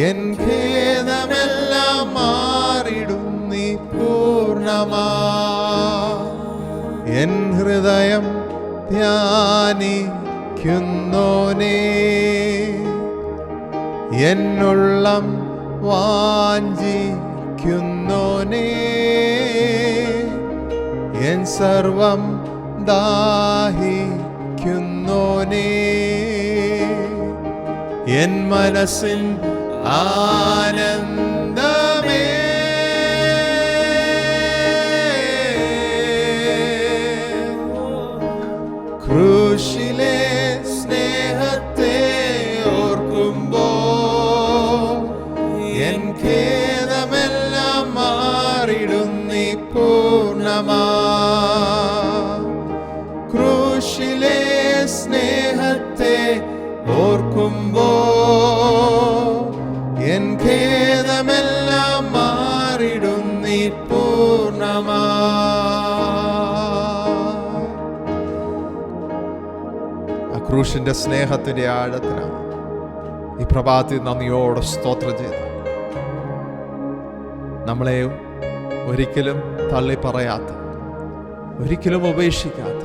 എൻ ഖേദമെല്ലാം മാറിടും നീ പൂർണ്ണമാ. എൻ ഹൃദയം ധ്യാനിക്കുന്നോനേ, എന്നുള്ളം വാഞ്ചിക്കുന്നോനേ, എൻ സർവം ദാഹിക്കുന്നോനേ, എൻ മനസ്സിൻ ആനന്ദമേ. ക്രൂശിലെ സ്നേഹത്തെ ഓർക്കുമ്പോ എൻ ഖേദമെല്ലാം മാറിടും നീ പൂർണ്ണമാ. ക്രൂശിലെ സ്നേഹത്തെ ഓർക്കുമ്പോ എൻ ഖേദമെല്ലാം മാറിടും നീ പൂർണ്ണമാ. ക്രൂശിന്റെ സ്നേഹത്തിന്റെ ആഴത്തിനാണ് ഈ പ്രഭാതത്തിൽ നന്ദിയോടെ സ്തോത്രം ചെയ്ത, നമ്മളെ ഒരിക്കലും തള്ളി പറയാത്ത, ഒരിക്കലും ഉപേക്ഷിക്കാത്ത,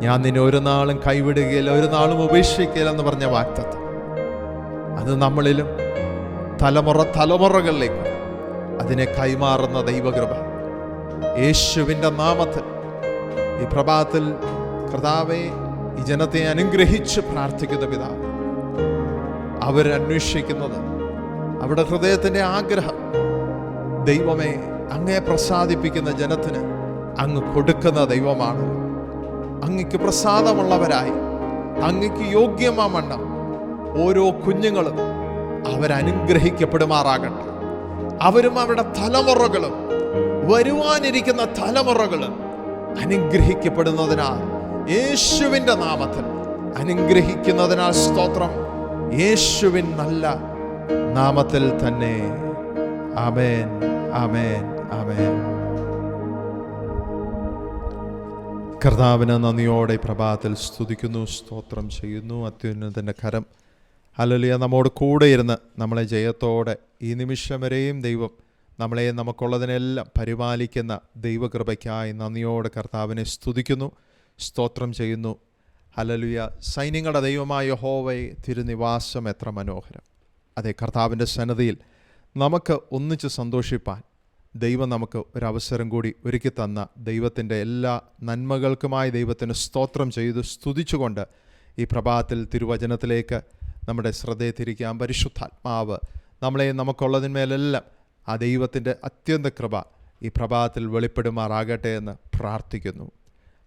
ഞാൻ നിന്നെ ഒരു നാളും കൈവിടുകയില്ല, ഒരു നാളും ഉപേക്ഷിക്കുകയില്ല എന്ന് പറഞ്ഞ വാഗ്ദത്തം, അത് നമ്മളിലും തലമുറകളിലേക്ക് അതിനെ കൈമാറുന്ന ദൈവകൃപ യേശുവിൻ്റെ നാമത്തിൽ ഈ പ്രഭാതത്തിൽ കർത്താവേ, ഈ ജനത്തെ അനുഗ്രഹിച്ച് പ്രാർത്ഥിക്കുന്ന പിതാവ്, അവരന്വേഷിക്കുന്നത്, അവരുടെ ഹൃദയത്തിൻ്റെ ആഗ്രഹം, ദൈവമേ അങ്ങയെ പ്രസാദിപ്പിക്കുന്ന ജനത്തിന് അങ്ങ് കൊടുക്കുന്ന ദൈവമാണ്. അങ്ങയ്ക്ക് പ്രസാദമുള്ളവരായി, അങ്ങയ്ക്ക് യോഗ്യമാവണ്ണം ഓരോ കുഞ്ഞുങ്ങളും അവരനുഗ്രഹിക്കപ്പെടുമാറാകട്ടെ. അവരും അവരുടെ തലമുറകളും വരുവാനിരിക്കുന്ന തലമുറകളും അനുഗ്രഹിക്കപ്പെടുന്നതിനാൽ, യേശുവിൻ്റെ നാമത്തിൽ അനുഗ്രഹിക്കുന്നതിനാൽ സ്തോത്രം. യേശുവിൻ നല്ല നാമത്തിൽ തന്നെ. ആമേൻ, ആമേൻ, ആമേൻ. കർത്താവിന് നന്ദിയോടെ പ്രഭാതത്തിൽ സ്തുതിക്കുന്നു, സ്തോത്രം ചെയ്യുന്നു. അത്യുന്നതൻ്റെ കരം ഹല്ലേലൂയ നമ്മോട് കൂടെ ഇരുന്ന് നമ്മളെ ജയത്തോടെ ഈ നിമിഷം വരെയും ദൈവം നമ്മളെ നമുക്കുള്ളതിനെല്ലാം പരിപാലിക്കുന്ന ദൈവകൃപയ്ക്കായി നന്ദിയോടെ കർത്താവിനെ സ്തുതിക്കുന്നു, സ്തോത്രം ചെയ്യുന്നു. ഹല്ലേലൂയ. സൈന്യങ്ങളുടെ ദൈവമായ യഹോവയെ തിരുനിവാസം എത്ര മനോഹരം. അതെ, കർത്താവിൻ്റെ സന്നിധിയിൽ നമുക്ക് ഒന്നിച്ച് സന്തോഷിപ്പാൻ ദൈവം നമുക്ക് ഒരവസരം കൂടി ഒരുക്കി തന്ന ദൈവത്തിൻ്റെ എല്ലാ നന്മകൾക്കുമായി ദൈവത്തിന് സ്തോത്രം ചെയ്ത് സ്തുതിച്ചുകൊണ്ട് ഈ പ്രഭാതത്തിൽ തിരുവചനത്തിലേക്ക് നമ്മുടെ ശ്രദ്ധയെ തിരിക്കാം. പരിശുദ്ധാത്മാവ് നമ്മളെ നമുക്കുള്ളതിന്മേലെല്ലാം ആ ദൈവത്തിൻ്റെ അത്യന്ത കൃപ ഈ പ്രഭാതത്തിൽ വെളിപ്പെടുമാറാകട്ടെ എന്ന് പ്രാർത്ഥിക്കുന്നു.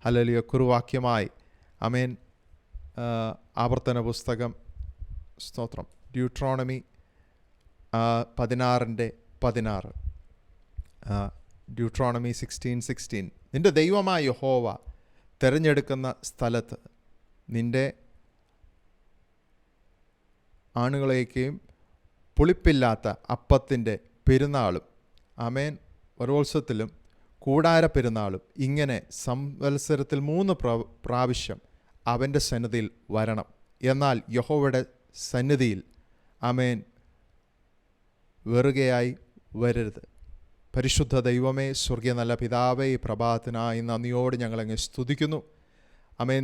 ഹല്ലേലൂയ. കുറുവാക്യമായി ആമേൻ. ആവർത്തന പുസ്തകം, സ്തോത്രം, ഡ്യൂട്രോണമി 16:16, ഡ്യൂട്രോണമി 16:16. നിൻ്റെ ദൈവമായ യഹോവ തിരഞ്ഞെടുക്കുന്ന സ്ഥലത്ത് നിൻ്റെ ആണുകളേക്കും പുളിപ്പില്ലാത്ത അപ്പത്തിൻ്റെ പെരുന്നാളും ആമേൻ വരോത്സവത്തിലും കൂടാര പെരുന്നാളും ഇങ്ങനെ സംവത്സരത്തിൽ 3 പ്രാവശ്യം അവൻ്റെ സന്നിധിയിൽ വരണം. എന്നാൽ യഹോവയുടെ സന്നിധിയിൽ ആമേൻ വെറുകയായി വരരുത്. പരിശുദ്ധ ദൈവമേ, സ്വർഗീയ നല്ല പിതാവേ, ഈ പ്രഭാതത്തിനായി നന്ദിയോട് ഞങ്ങളങ്ങ് സ്തുതിക്കുന്നു. ആമേൻ.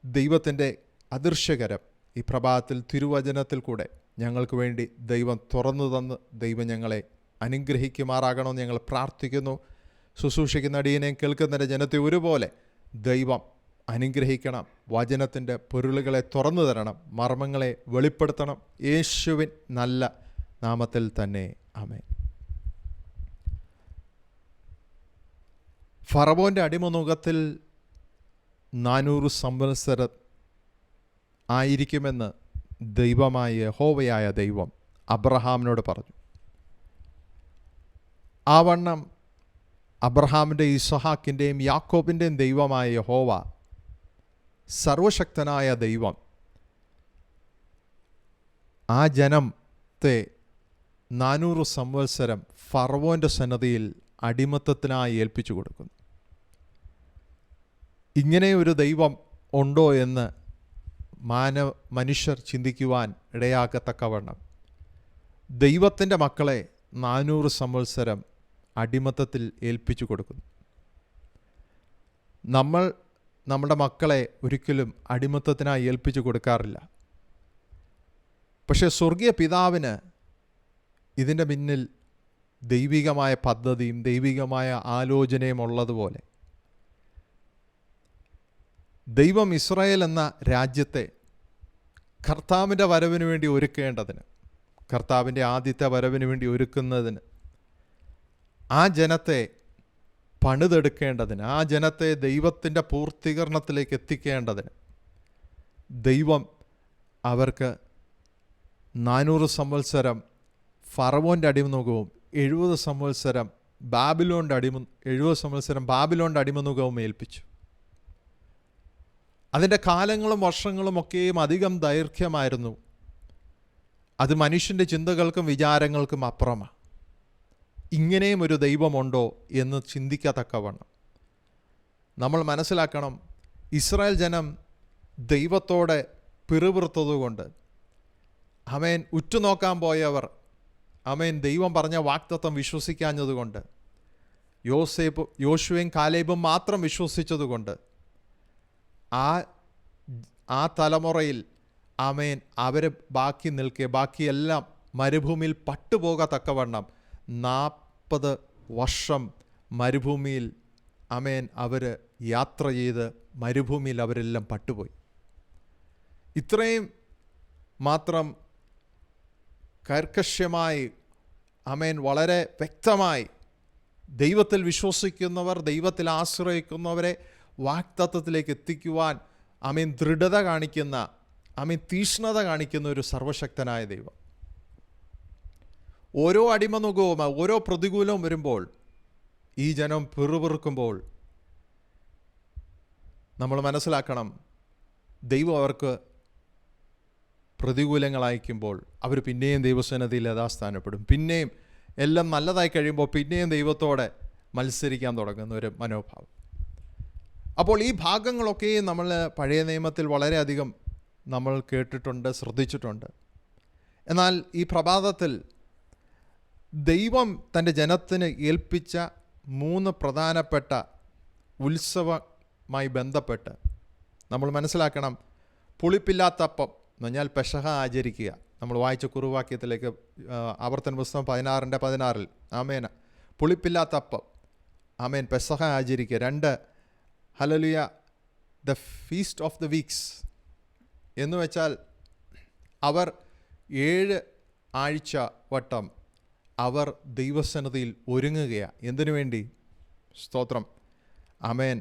ദൈവത്തിൻ്റെ അദൃശ്യകരം ഈ പ്രഭാതത്തിൽ തിരുവചനത്തിൽ കൂടെ ഞങ്ങൾക്ക് വേണ്ടി ദൈവം തുറന്നു തന്ന് ദൈവം ഞങ്ങളെ അനുഗ്രഹിക്കുമാറാകണമെന്ന് ഞങ്ങൾ പ്രാർത്ഥിക്കുന്നു. ശുശ്രൂഷിക്കുന്ന അടിയനെയും കേൾക്കുന്നതിൻ്റെ ജനത്തെ ഒരുപോലെ ദൈവം അനുഗ്രഹിക്കണം. വചനത്തിൻ്റെ പൊരുളുകളെ തുറന്നു തരണം, മർമ്മങ്ങളെ വെളിപ്പെടുത്തണം. യേശുവിൻ നല്ല നാമത്തിൽ തന്നെ ആമേൻ. ഫറവോൻ്റെ അടിമനുഖത്തിൽ 400 സംവത്സരം ആയിരിക്കുമെന്ന് ദൈവമായ യഹോവയായ ദൈവം അബ്രഹാമിനോട് പറഞ്ഞു. ആ വണ്ണം അബ്രഹാമിൻ്റെ, ഇസ്ഹാക്കിൻ്റെയും യാക്കോബിൻ്റെയും ദൈവമായ യഹോവ, സർവശക്തനായ ദൈവം ആ ജനത്തെ 400 സംവത്സരം ഫറവോൻ്റെ സന്നദ്ധിയിൽ അടിമത്തത്തിനായി ഏൽപ്പിച്ചു കൊടുക്കുന്നു. ഇങ്ങനെ ഒരു ദൈവം ഉണ്ടോ എന്ന് മനുഷ്യർ ചിന്തിക്കുവാൻ ഇടയാക്കത്തക്കവണ്ണം ദൈവത്തിൻ്റെ മക്കളെ 400 സംവത്സരം അടിമത്തത്തിൽ ഏൽപ്പിച്ചു കൊടുക്കുന്നു. നമ്മൾ നമ്മുടെ മക്കളെ ഒരിക്കലും അടിമത്തത്തിനായി ഏൽപ്പിച്ചു കൊടുക്കാറില്ല. പക്ഷേ സ്വർഗീയ പിതാവിന് ഇതിൻ്റെ പിന്നിൽ ദൈവികമായ പദ്ധതിയും ദൈവികമായ ആലോചനയും ഉള്ളതുപോലെ ദൈവം ഇസ്രായേൽ എന്ന രാജ്യത്തെ കർത്താവിൻ്റെ വരവിന് വേണ്ടി ഒരുക്കേണ്ടതിന്, കർത്താവിൻ്റെ ആദ്യത്തെ വരവിന് വേണ്ടി ഒരുക്കുന്നതിന്, ആ ജനത്തെ പണിതെടുക്കേണ്ടതിന്, ആ ജനത്തെ ദൈവത്തിൻ്റെ പൂർത്തീകരണത്തിലേക്ക് എത്തിക്കേണ്ടതിന് ദൈവം അവർക്ക് 400 സംവത്സരം ഫറവോൻ്റെ അടിമനുഖവും 70 സംവത്സരം ബാബിലോണിൻ്റെ അടിമനുഖവും ഏൽപ്പിച്ചു. അതിൻ്റെ കാലങ്ങളും വർഷങ്ങളും ഒക്കെയും അധികം ദൈർഘ്യമായിരുന്നു. അത് മനുഷ്യൻ്റെ ചിന്തകൾക്കും വിചാരങ്ങൾക്കും അപ്പുറമാണ്. ഇങ്ങനെയും ഒരു ദൈവമുണ്ടോ എന്ന് ചിന്തിക്കത്തക്കവണ്ണം നമ്മൾ മനസ്സിലാക്കണം. ഇസ്രായേൽ ജനം ദൈവത്തോടെ പിറുപിറുത്തതുകൊണ്ട്, ആമേൻ, ഉറ്റുനോക്കാൻ പോയവർ, ആമേൻ, ദൈവം പറഞ്ഞ വാഗ്ദത്തം വിശ്വസിക്കാഞ്ഞതുകൊണ്ട്, യോശുവയും കാലേബും മാത്രം വിശ്വസിച്ചതുകൊണ്ട് ആ തലമുറയിൽ ആമേൻ അവരെ ബാക്കിയെല്ലാം മരുഭൂമിയിൽ പട്ടുപോകത്തക്കവണ്ണം 40 വർഷം മരുഭൂമിയിൽ ആമേൻ അവർ യാത്ര ചെയ്ത് മരുഭൂമിയിൽ അവരെല്ലാം പട്ടുപോയി. ഇത്രയും മാത്രം കർക്കശ്യമായി ആമേൻ വളരെ വ്യക്തമായി ദൈവത്തിൽ വിശ്വസിക്കുന്നവർ, ദൈവത്തിൽ ആശ്രയിക്കുന്നവരെ വാഗ്ദത്തത്തിലേക്ക് എത്തിക്കുവാൻ ആമേൻ ദൃഢത കാണിക്കുന്ന, ആമേൻ തീക്ഷ്ണത കാണിക്കുന്ന ഒരു സർവശക്തനായ ദൈവം. ഓരോ അടിമനുഖവും ഓരോ പ്രതികൂലവും വരുമ്പോൾ, ഈ ജനം പിറുപിറുക്കുമ്പോൾ നമ്മൾ മനസ്സിലാക്കണം, ദൈവം അവർക്ക് പ്രതികൂലങ്ങൾ അയക്കുമ്പോൾ അവർ പിന്നെയും ദൈവസന്നിധിയിൽ യഥാസ്ഥാനപ്പെടും. പിന്നെയും എല്ലാം നല്ലതായി കഴിയുമ്പോൾ പിന്നെയും ദൈവത്തോടെ മത്സരിക്കാൻ തുടങ്ങുന്ന ഒരു മനോഭാവം. അപ്പോൾ ഈ ഭാഗങ്ങളൊക്കെ നമ്മൾ പഴയ നിയമത്തിൽ വളരെയധികം നമ്മൾ കേട്ടിട്ടുണ്ട്, ശ്രദ്ധിച്ചിട്ടുണ്ട്. എന്നാൽ ഈ പ്രഭാതത്തിൽ ദൈവം തൻ്റെ ജനത്തിന് ഏൽപ്പിച്ച 3 പ്രധാനപ്പെട്ട ഉത്സവമായി ബന്ധപ്പെട്ട് നമ്മൾ മനസ്സിലാക്കണം, പുളിപ്പില്ലാത്തപ്പം എന്ന് പറഞ്ഞാൽ പെസഹ ആചരിക്കുക. നമ്മൾ വായിച്ച കുറുവാക്യത്തിലേക്ക് ആവർത്തന പുസ്തകം 16:16 ആമേൻ. പുളിപ്പില്ലാത്തപ്പം, ആമേൻ, പെസഹ ആചരിക്കുക. 2 hallelujah the feast of the weeks എന്ന് വെച്ചാൽ അവർ 7 ആഴ്ച വട്ടം അവർ ദൈവസന്നിധിയിൽ ഒരുങ്ങുകയാണ്. എന്തിനു വേണ്ടി? സ്തോത്രം, ആമേൻ,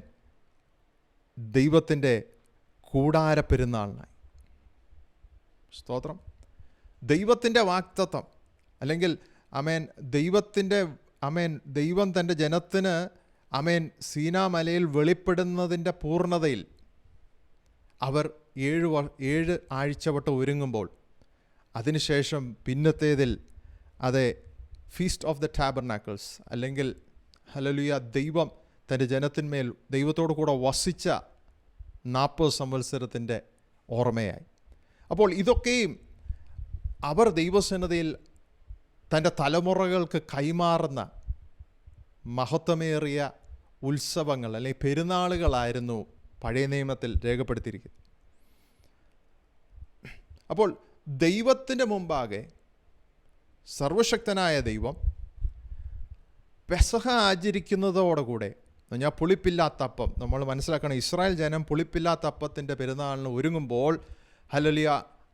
ദൈവത്തിൻ്റെ കൂടാര പെരുന്നാളിനായി. സ്തോത്രം, ദൈവത്തിൻ്റെ വാഗ്ദത്തം അല്ലെങ്കിൽ ആമേൻ ദൈവത്തിൻ്റെ ദൈവം തൻ്റെ ജനത്തിന് ആമേൻ സീനാമലയിൽ വെളിപ്പെടുന്നതിൻ്റെ പൂർണ്ണതയിൽ അവർ 7 ആഴ്ച വട്ടം ഒരുങ്ങുമ്പോൾ അതിനുശേഷം പിന്നത്തേതിൽ അതെ ഫീസ്റ്റ് ഓഫ് ദ ടാബർനാക്കിൾസ് അല്ലെങ്കിൽ ഹല്ലേലൂയ ദൈവം തൻ്റെ ജനത്തിന്മേൽ ദൈവത്തോടു കൂടെ വസിച്ച 40 സംവത്സരത്തിൻ്റെ ഓർമ്മയായി. അപ്പോൾ ഇതൊക്കെയും അവർ ദൈവസന്നിധിയിൽ തൻ്റെ തലമുറകൾക്ക് കൈമാറുന്ന മഹത്വമേറിയ ഉത്സവങ്ങൾ അല്ലെങ്കിൽ പെരുന്നാളുകളായിരുന്നു പഴയ നിയമത്തിൽ രേഖപ്പെടുത്തിയിരിക്കുന്നത്. അപ്പോൾ ദൈവത്തിൻ്റെ മുമ്പാകെ സർവശക്തനായ ദൈവം പെസഹ ആചരിക്കുന്നതോടുകൂടെ ഞാൻ പുളിപ്പില്ലാത്ത അപ്പം, നമ്മൾ മനസ്സിലാക്കണം, ഇസ്രായേൽ ജനം പുളിപ്പില്ലാത്ത അപ്പത്തിൻ്റെ പെരുന്നാളിന് ഒരുങ്ങുമ്പോൾ ഹല്ലേലൂയ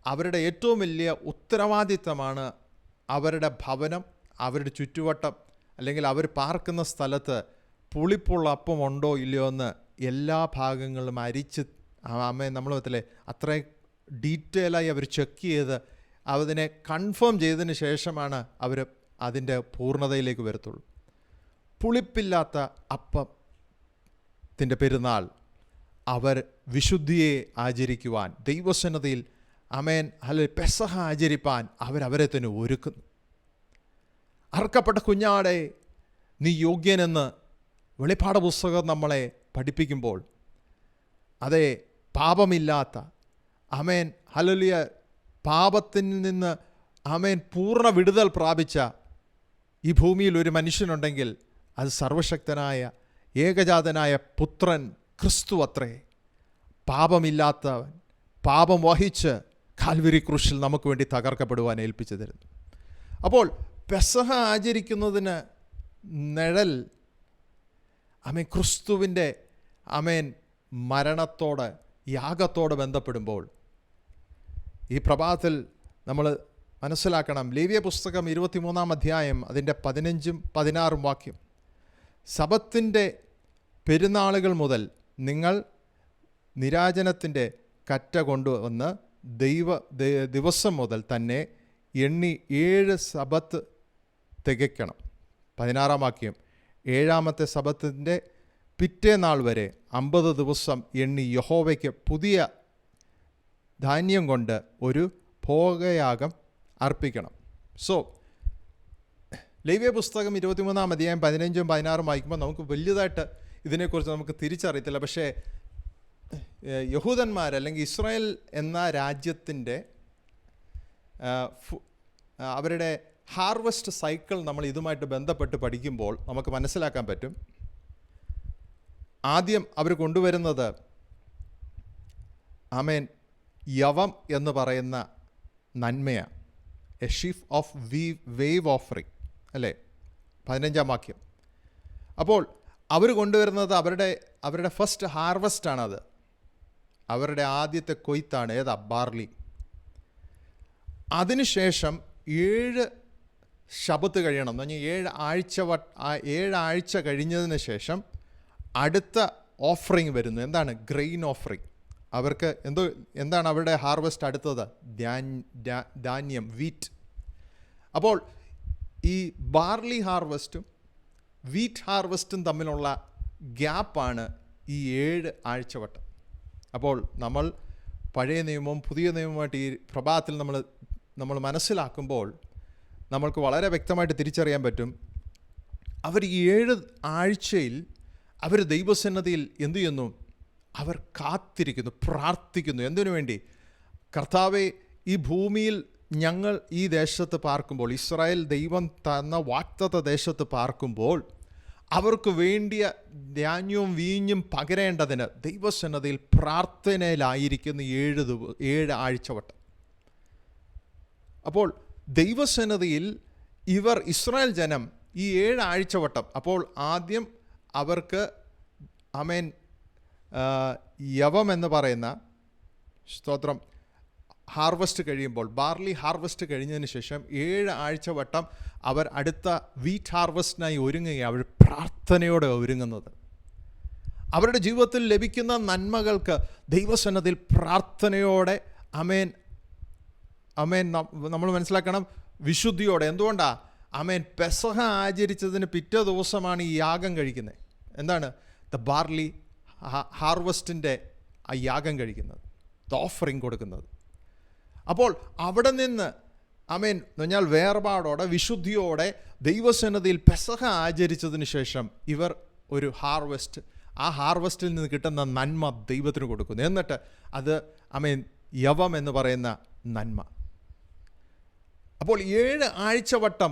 അവരുടെ ഏറ്റവും വലിയ ഉത്തരവാദിത്തമാണ് അവരുടെ ഭവനം, അവരുടെ ചുറ്റുവട്ടം അല്ലെങ്കിൽ അവർ പാർക്കുന്ന സ്ഥലത്ത് പുളിപ്പുള്ള അപ്പം ഉണ്ടോ ഇല്ലയോ എന്ന് എല്ലാ ഭാഗങ്ങളും അരിച്ച് നമ്മൾ പറ്റില്ലേ അത്രയും ഡീറ്റെയിലായി അവർ ചെക്ക് ചെയ്ത് അതിനെ കൺഫേം ചെയ്തതിന് ശേഷമാണ് അവർ അതിൻ്റെ പൂർണ്ണതയിലേക്ക് വരത്തുള്ളൂ. പുളിപ്പില്ലാത്ത അപ്പത്തിൻ്റെ പെരുന്നാൾ അവർ വിശുദ്ധിയെ ആചരിക്കുവാൻ ദൈവസന്നിധിയിൽ ആമേൻ അല്ലെങ്കിൽ പെസഹ ആചരിപ്പാൻ അവരവരെ തന്നെ ഒരുക്കുന്നു. അർക്കപ്പെട്ട കുഞ്ഞാടെ നീ യോഗ്യനെന്ന് വെളിപ്പാട് പുസ്തകം നമ്മളെ പഠിപ്പിക്കുമ്പോൾ അതേ പാപമില്ലാത്ത ആമേൻ ഹല്ലേലൂയ പാപത്തിൽ നിന്ന് ആമേൻ പൂർണ്ണ വിടുതൽ പ്രാപിച്ച ഈ ഭൂമിയിൽ ഒരു മനുഷ്യനുണ്ടെങ്കിൽ അത് സർവശക്തനായ ഏകജാതനായ പുത്രൻ ക്രിസ്തു അത്രേ. പാപമില്ലാത്തവൻ പാപം വഹിച്ച് കാൽവരി ക്രൂശിൽ നമുക്ക് വേണ്ടി തകർക്കപ്പെടുവാൻ ഏൽപ്പിച്ചു തരുന്നു. അപ്പോൾ പെസഹ ആചരിക്കുന്നതിന് നിഴൽ ആമേൻ ക്രിസ്തുവിൻ്റെ ആമേൻ മരണത്തോട് യാഗത്തോട് ബന്ധപ്പെടുമ്പോൾ ഈ പ്രഭാതത്തിൽ നമ്മൾ മനസ്സിലാക്കണം, ലേവ്യ പുസ്തകം 23-ാം അധ്യായം അതിൻ്റെ 15-16 വാക്യം, സബത്തിൻ്റെ പെരുന്നാളുകൾ മുതൽ നിങ്ങൾ നിരാജനത്തിൻ്റെ കറ്റ കൊണ്ടുവന്ന് ദിവസം മുതൽ തന്നെ എണ്ണി 7 സബത്ത് തികയ്ക്കണം. 16-ാം വാക്യം, 7-ാമത്തെ സബത്തിൻ്റെ പിറ്റേനാൾ വരെ 50 ദിവസം എണ്ണി യഹോവയ്ക്ക് പുതിയ ധാന്യം കൊണ്ട് ഒരു ഭോഗയാഗം അർപ്പിക്കണം. സോ ലേവ്യ പുസ്തകം 23-ാം അധ്യായം 15-16 വായിക്കുമ്പോൾ നമുക്ക് വലിയതായിട്ട് ഇതിനെക്കുറിച്ച് നമുക്ക് തിരിച്ചറിയത്തില്ല. പക്ഷേ യഹൂദന്മാർ അല്ലെങ്കിൽ ഇസ്രായേൽ എന്ന രാജ്യത്തിൻ്റെ അവരുടെ ഹാർവസ്റ്റ് സൈക്കിൾ നമ്മൾ ഇതുമായിട്ട് ബന്ധപ്പെട്ട് പഠിക്കുമ്പോൾ നമുക്ക് മനസ്സിലാക്കാൻ പറ്റും. ആദ്യം അവർ കൊണ്ടുവരുന്നത് ആമേൻ യവം എന്ന് പറയുന്ന നന്മയാണ്, എ ഷീഫ് ഓഫ് വേവ് ഓഫറിങ് അല്ലേ, 15-ാം വാക്യം. അപ്പോൾ അവർ കൊണ്ടുവരുന്നത് അവരുടെ ഫസ്റ്റ് ഹാർവസ്റ്റാണത്, അവരുടെ ആദ്യത്തെ കൊയ്ത്താണ്. ഏതാ? ബാർലി. അതിനുശേഷം 7 ശബത്ത് കഴിയണം എന്ന് പറഞ്ഞാൽ 7 ആഴ്ച കഴിഞ്ഞതിന് ശേഷം അടുത്ത ഓഫറിങ് വരുന്നു. എന്താണ്? Grain offering. അവർക്ക് എന്താണ് അവരുടെ ഹാർവസ്റ്റ് അടുത്തത്? ധാന്യം, വീറ്റ്. അപ്പോൾ ഈ ബാർലി ഹാർവസ്റ്റും വീറ്റ് ഹാർവസ്റ്റും തമ്മിലുള്ള ഗ്യാപ്പാണ് ഈ 7 ആഴ്ചവട്ടം. അപ്പോൾ നമ്മൾ പഴയ നിയമവും പുതിയ നിയമവുമായിട്ട് ഈ പ്രഭാതത്തിൽ നമ്മൾ മനസ്സിലാക്കുമ്പോൾ നമ്മൾക്ക് വളരെ വ്യക്തമായിട്ട് തിരിച്ചറിയാൻ പറ്റും, അവർ ഈ 7 ആഴ്ചയിൽ അവർ ദൈവസന്നിധിയിൽ എന്തു ചെയ്യുന്നു? അവർ കാത്തിരിക്കുന്നു, പ്രാർത്ഥിക്കുന്നു. എന്തിനു വേണ്ടി? കർത്താവെ, ഈ ഭൂമിയിൽ ഞങ്ങൾ ഈ ദേശത്ത് പാർക്കുമ്പോൾ, ഇസ്രായേൽ ദൈവം തന്ന വാഗ്ദത്ത ദേശത്ത് പാർക്കുമ്പോൾ അവർക്ക് വേണ്ടിയ ധാന്യവും വീഞ്ഞും പകരേണ്ടതിന് ദൈവസന്നദ്ധയിൽ പ്രാർത്ഥനയിലായിരിക്കുന്ന 7 ആഴ്ചവട്ടം. അപ്പോൾ ദൈവസന്നദ്ധയിൽ ഇസ്രായേൽ ജനം ഈ 7 ആഴ്ചവട്ടം, അപ്പോൾ ആദ്യം അവർക്ക് യവം എന്ന് പറയുന്ന സ്തോത്രം ഹാർവസ്റ്റ് കഴിയുമ്പോൾ, ബാർലി ഹാർവസ്റ്റ് കഴിഞ്ഞതിന് ശേഷം 7 ആഴ്ചവട്ടം അവർ അടുത്ത വീറ്റ് ഹാർവസ്റ്റിനായി ഒരുങ്ങുകയാണ്. അവർ പ്രാർത്ഥനയോടെ ഒരുങ്ങുന്നത്. അവരുടെ ജീവിതത്തിൽ ലഭിക്കുന്ന നന്മകൾക്ക് ദൈവസന്നദ്ധയിൽ പ്രാർത്ഥനയോടെ നമ്മൾ മനസ്സിലാക്കണം, വിശുദ്ധിയോടെ. എന്തുകൊണ്ടാണ് പെസഹ ആചരിച്ചതിന് പിറ്റേ ദിവസമാണ് ഈ യാഗം കഴിക്കുന്നത്. എന്താണ്? ദ ബാർലി ഹാർവസ്റ്റിൻ്റെ ആ യാഗം കഴിക്കുന്നത്, ദ ഓഫറിങ് കൊടുക്കുന്നത്. അപ്പോൾ അവിടെ നിന്ന് എന്ന് പറഞ്ഞാൽ വേർപാടോടെ വിശുദ്ധിയോടെ ദൈവസന്നദ്ധയിൽ പെസഹ ആചരിച്ചതിന് ശേഷം ഇവർ ഒരു ആ ഹാർവസ്റ്റിൽ നിന്ന് കിട്ടുന്ന നന്മ ദൈവത്തിന് കൊടുക്കുന്നു. എന്നിട്ട് അത് യവം എന്ന് പറയുന്ന നന്മ. അപ്പോൾ 7 ആഴ്ചവട്ടം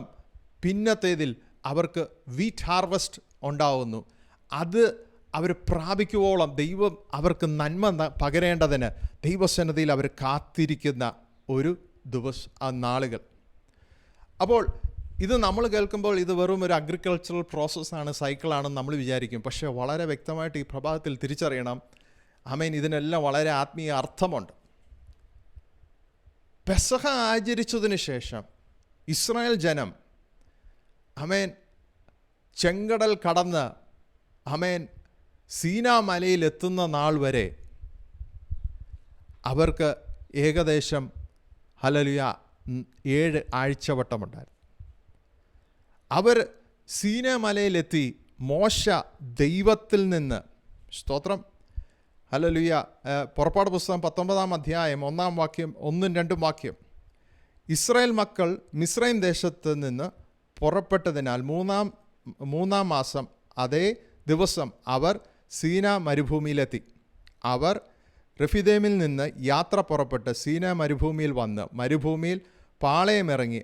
പിന്നത്തേതിൽ അവർക്ക് വീറ്റ് ഹാർവസ്റ്റ് ഉണ്ടാവുന്നു. അത് അവർ പ്രാപിക്കുവോളം ദൈവം അവർക്ക് നന്മ പകരേണ്ടതിന് ദൈവസന്നദ്ധയിൽ അവർ കാത്തിരിക്കുന്ന ഒരു നാളുകൾ. അപ്പോൾ ഇത് നമ്മൾ കേൾക്കുമ്പോൾ ഇത് വെറും ഒരു അഗ്രികൾച്ചറൽ പ്രോസസ്സാണ്, സൈക്കിളാണെന്ന് നമ്മൾ വിചാരിക്കും. പക്ഷേ വളരെ വ്യക്തമായിട്ട് ഈ പ്രഭാതത്തിൽ തിരിച്ചറിയണം, ഇതിനെല്ലാം വളരെ ആത്മീയ അർത്ഥമുണ്ട്. പെസഹ ആചരിച്ചതിന് ശേഷം ഇസ്രായേൽ ജനം ചെങ്കടൽ കടന്ന് സീനാ മലയിലെത്തുന്ന നാൾ വരെ അവർക്ക് ഏകദേശം 7 ആഴ്ചവട്ടമുണ്ടായിരുന്നു. അവർ സീനാ മലയിലെത്തി. മോശ ദൈവത്തിൽ നിന്ന് സ്തോത്രം പുറപ്പാട് പുസ്തകം 19-ാം അധ്യായം 1-ാം വാക്യം 1-2 വാക്യം. ഇസ്രായേൽ മക്കൾ മിസ്രൈം ദേശത്ത് നിന്ന് പുറപ്പെട്ടതിനാൽ മൂന്നാം മാസം അതേ ദിവസം അവർ സീനാ മരുഭൂമിയിലെത്തി. അവർ റഫീദേമിൽ നിന്ന് യാത്ര പുറപ്പെട്ട് സീനാ മരുഭൂമിയിൽ വന്ന് മരുഭൂമിയിൽ പാളയമിറങ്ങി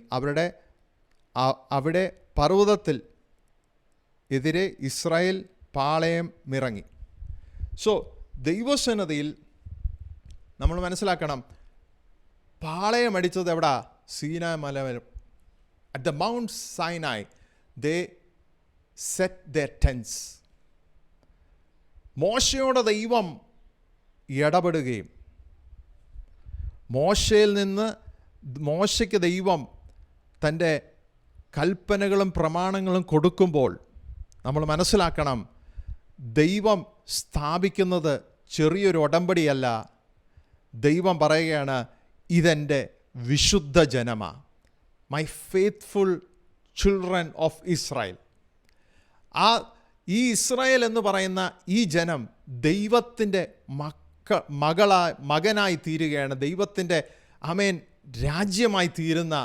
അവിടെ പർവ്വതത്തിൽ എതിരെ ഇസ്രായേൽ പാളയമിറങ്ങി. സോ ദൈവസന്നദ്ധയിൽ നമ്മൾ മനസ്സിലാക്കണം, പാളയമടിച്ചത് എവിടാ? സീനാ മല. At the mount Sinai they set there tents. മോശയോടെ ദൈവം ഇടപെടുകയും മോശയ്ക്ക് ദൈവം തൻ്റെ കൽപ്പനകളും പ്രമാണങ്ങളും കൊടുക്കുമ്പോൾ നമ്മൾ മനസ്സിലാക്കണം, ദൈവം സ്ഥാപിക്കുന്നത് ചെറിയൊരു ഉടമ്പടിയല്ല. ദൈവം പറയുകയാണ്, ഇതെൻ്റെ വിശുദ്ധ ജനമാണ്, my faithful children of Israel. ഈ ഇസ്രായേൽ എന്ന് പറയുന്ന ഈ ജനം ദൈവത്തിൻ്റെ മകനായി തീരുകയാണ്. ദൈവത്തിൻ്റെ രാജ്യമായി തീരുന്ന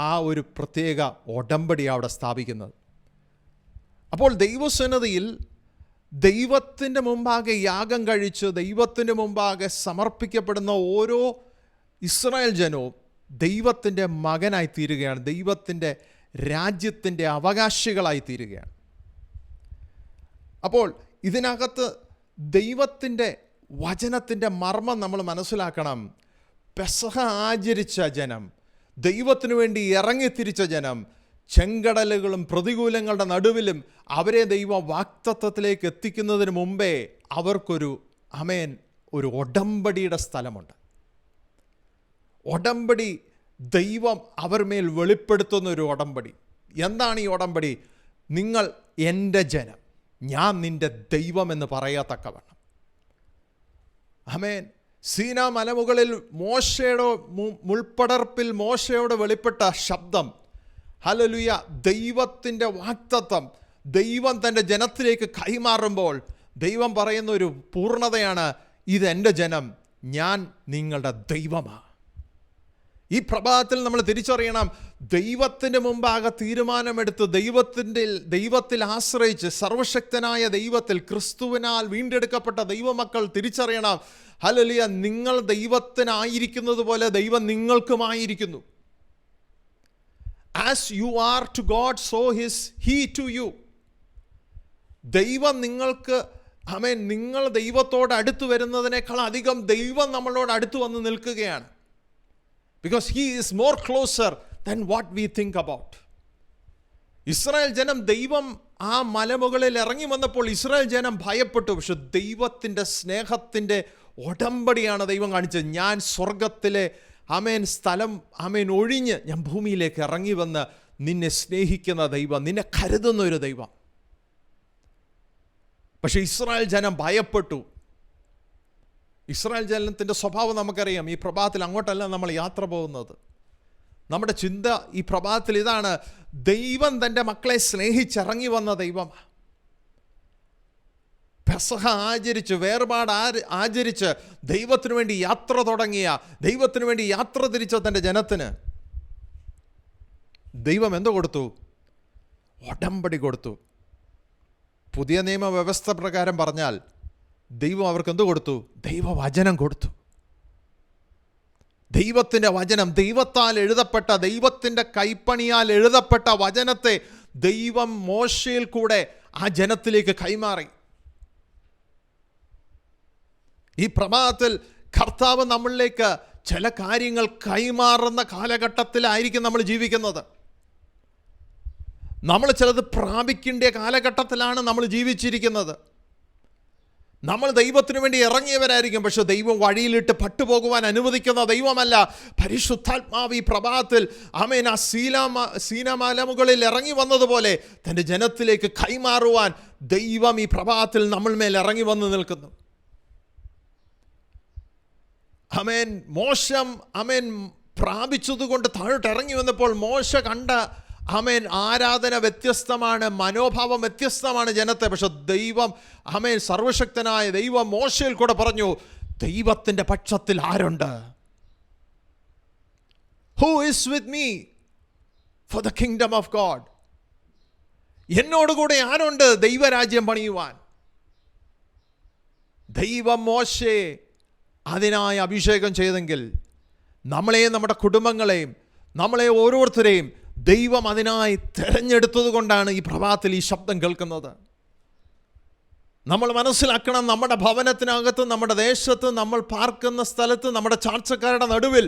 ആ ഒരു പ്രത്യേക ഉടമ്പടി അവിടെ സ്ഥാപിക്കുന്നത്. അപ്പോൾ ദൈവസന്നദ്ധയിൽ ദൈവത്തിൻ്റെ മുമ്പാകെ യാഗം കഴിച്ച് ദൈവത്തിൻ്റെ മുമ്പാകെ സമർപ്പിക്കപ്പെടുന്ന ഓരോ ഇസ്രായേൽ ജനവും ദൈവത്തിൻ്റെ മകനായി തീരുകയാണ്, ദൈവത്തിൻ്റെ രാജ്യത്തിൻ്റെ അവകാശികളായി തീരുകയാണ്. അപ്പോൾ ഇതിനകത്ത് ദൈവത്തിൻ്റെ വചനത്തിൻ്റെ മർമ്മം നമ്മൾ മനസ്സിലാക്കണം. പെസഹ ആചരിച്ച ജനം, ദൈവത്തിനു വേണ്ടി ഇറങ്ങിത്തിരിച്ച ജനം, ചെങ്കടലുകളും പ്രതികൂലങ്ങളുടെ നടുവിലും അവരെ ദൈവം വാഗ്ദത്തത്തിലേക്ക് എത്തിക്കുന്നതിന് മുമ്പേ അവർക്കൊരു ഒരു ഉടമ്പടിയുടെ സ്ഥലമുണ്ട്. ഉടമ്പടി ദൈവം അവരുടെ വെളിപ്പെടുത്തുന്ന ഒരു ഉടമ്പടി. എന്താണ് ഈ ഉടമ്പടി? നിങ്ങൾ എൻ്റെ ജനം, ഞാൻ നിൻ്റെ ദൈവമെന്ന് പറയത്തക്കവണ്ണം. സീനാ മലമുകളിൽ മോശയുടെ മുൾപ്പടർപ്പിൽ മോശയോട് വെളിപ്പെട്ട ശബ്ദം, ഹല്ലേലൂയ, ദൈവത്തിൻ്റെ വാഗ്ദത്തം ദൈവം തൻ്റെ ജനത്തിലേക്ക് കൈമാറുമ്പോൾ ദൈവം പറയുന്ന ഒരു പൂർണ്ണതയാണ്, ഇതെൻ്റെ ജനം, ഞാൻ നിങ്ങളുടെ ദൈവമാണ്. ഈ പ്രഭാതത്തിൽ നമ്മൾ തിരിച്ചറിയണം, ദൈവത്തിൻ്റെ മുമ്പാകെ തീരുമാനമെടുത്ത് ദൈവത്തിൽ ആശ്രയിച്ച് സർവശക്തനായ ദൈവത്തിൽ ക്രിസ്തുവിനാൽ വീണ്ടെടുക്കപ്പെട്ട ദൈവമക്കൾ തിരിച്ചറിയണം, ഹല്ലേലൂയ, നിങ്ങൾ ദൈവത്തിനായിരിക്കുന്നത് പോലെ ദൈവം നിങ്ങൾക്കുമായിരിക്കുന്നു. As you are to God, so is He to you. ദൈവം നിങ്ങൾക്ക് നിങ്ങൾ ദൈവത്തോട് അടുത്ത് വരുന്നതിനേക്കാൾ അധികം ദൈവം നമ്മളോട് അടുത്ത് വന്ന് നിൽക്കുകയാണ്. Because he is more closer than what we think about. Israel ജനം, ദൈവം ആ മലമുകളിൽ ഇറങ്ങി വന്നപ്പോൾ ഇസ്രായേൽ ജനം ഭയപ്പെട്ടു. പക്ഷെ ദൈവത്തിൻ്റെ സ്നേഹത്തിൻ്റെ ഉടമ്പടിയാണ് ദൈവം കാണിച്ചത്. ഞാൻ സ്വർഗത്തിലെ സ്ഥലം ഒഴിഞ്ഞ് ഞാൻ ഭൂമിയിലേക്ക് ഇറങ്ങി വന്ന് നിന്നെ സ്നേഹിക്കുന്ന ദൈവം, നിന്നെ കരുതുന്ന ഒരു ദൈവം. പക്ഷെ ഇസ്രായേൽ ജനം ഭയപ്പെട്ടു. ഇസ്രായേൽ ജനത്തിൻ്റെ സ്വഭാവം നമുക്കറിയാം. ഈ പ്രഭാതത്തിൽ അങ്ങോട്ടല്ല നമ്മൾ യാത്ര പോകുന്നത്. നമ്മുടെ ചിന്ത ഈ പ്രഭാതത്തിൽ ഇതാണ്: ദൈവം തൻ്റെ മക്കളെ സ്നേഹിച്ചിറങ്ങി വന്ന ദൈവമാണ്. പെസഹ ആചരിച്ച്, വേർപാട് ആചരിച്ച് ദൈവത്തിനു വേണ്ടി യാത്ര തുടങ്ങിയ, ദൈവത്തിനു വേണ്ടി യാത്ര തിരിച്ച തൻ്റെ ജനത്തിന് ദൈവം എന്തോ കൊടുത്തു? ഉടമ്പടി കൊടുത്തു. പുതിയ നിയമ വ്യവസ്ഥ പ്രകാരം പറഞ്ഞാൽ ദൈവം അവർക്ക് എന്ത് കൊടുത്തു? ദൈവവചനം കൊടുത്തു. ദൈവത്തിൻ്റെ വചനം, ദൈവത്താൽ എഴുതപ്പെട്ട, ദൈവത്തിൻ്റെ കൈപ്പണിയാൽ എഴുതപ്പെട്ട വചനത്തെ ദൈവം മോശയിൽ കൂടെ ആ ജനത്തിലേക്ക് കൈമാറി. ഈ പ്രഭാതത്തിൽ കർത്താവ് നമ്മളിലേക്ക് ചില കാര്യങ്ങൾ കൈമാറുന്ന കാലഘട്ടത്തിലായിരിക്കും നമ്മൾ ജീവിക്കുന്നത്. നമ്മൾ ചിലത് പ്രാപിക്കേണ്ട കാലഘട്ടത്തിലാണ് നമ്മൾ ജീവിച്ചിരിക്കുന്നത്. നമ്മൾ ദൈവത്തിനു വേണ്ടി ഇറങ്ങിയവരായിരിക്കും. പക്ഷെ ദൈവം വഴിയിലിട്ട് പട്ടുപോകുവാൻ അനുവദിക്കുന്ന ദൈവമല്ല. പരിശുദ്ധാത്മാവ് ഈ പ്രഭാതത്തിൽ ആ സീനാമലമുകളിൽ ഇറങ്ങി വന്നതുപോലെ തൻ്റെ ജനത്തിലേക്ക് കൈമാറുവാൻ ദൈവം ഈ പ്രഭാതത്തിൽ നമ്മൾ മേൽ ഇറങ്ങി വന്ന് നിൽക്കുന്നു. മോശം പ്രാപിച്ചതുകൊണ്ട് താഴോട്ട് ഇറങ്ങി വന്നപ്പോൾ മോശ കണ്ട ആരാധന വ്യത്യസ്തമാണ്, മനോഭാവം വ്യത്യസ്തമാണ് ജനത്തെ. പക്ഷെ ദൈവം സർവശക്തനായ ദൈവം മോശയിൽ കൂടെ പറഞ്ഞു, ദൈവത്തിൻ്റെ പക്ഷത്തിൽ ആരുണ്ട്? Who is with me for the kingdom of God? എന്നോടുകൂടെ ആരുണ്ട് ദൈവരാജ്യം പണിയുവാൻ? ദൈവം മോശയെ അതിനായി അഭിഷേകം ചെയ്തെങ്കിൽ നമ്മളെയും നമ്മുടെ കുടുംബങ്ങളെയും നമ്മളെ ഓരോരുത്തരെയും ദൈവം അതിനായി തിരഞ്ഞെടുത്തത് കൊണ്ടാണ് ഈ പ്രഭാതത്തിൽ ഈ ശബ്ദം കേൾക്കുന്നത്. നമ്മൾ മനസ്സിലാക്കണം, നമ്മുടെ ഭവനത്തിനകത്ത്, നമ്മുടെ ദേശത്ത്, നമ്മൾ പാർക്കുന്ന സ്ഥലത്ത്, നമ്മുടെ ചാർച്ചക്കാരുടെ നടുവിൽ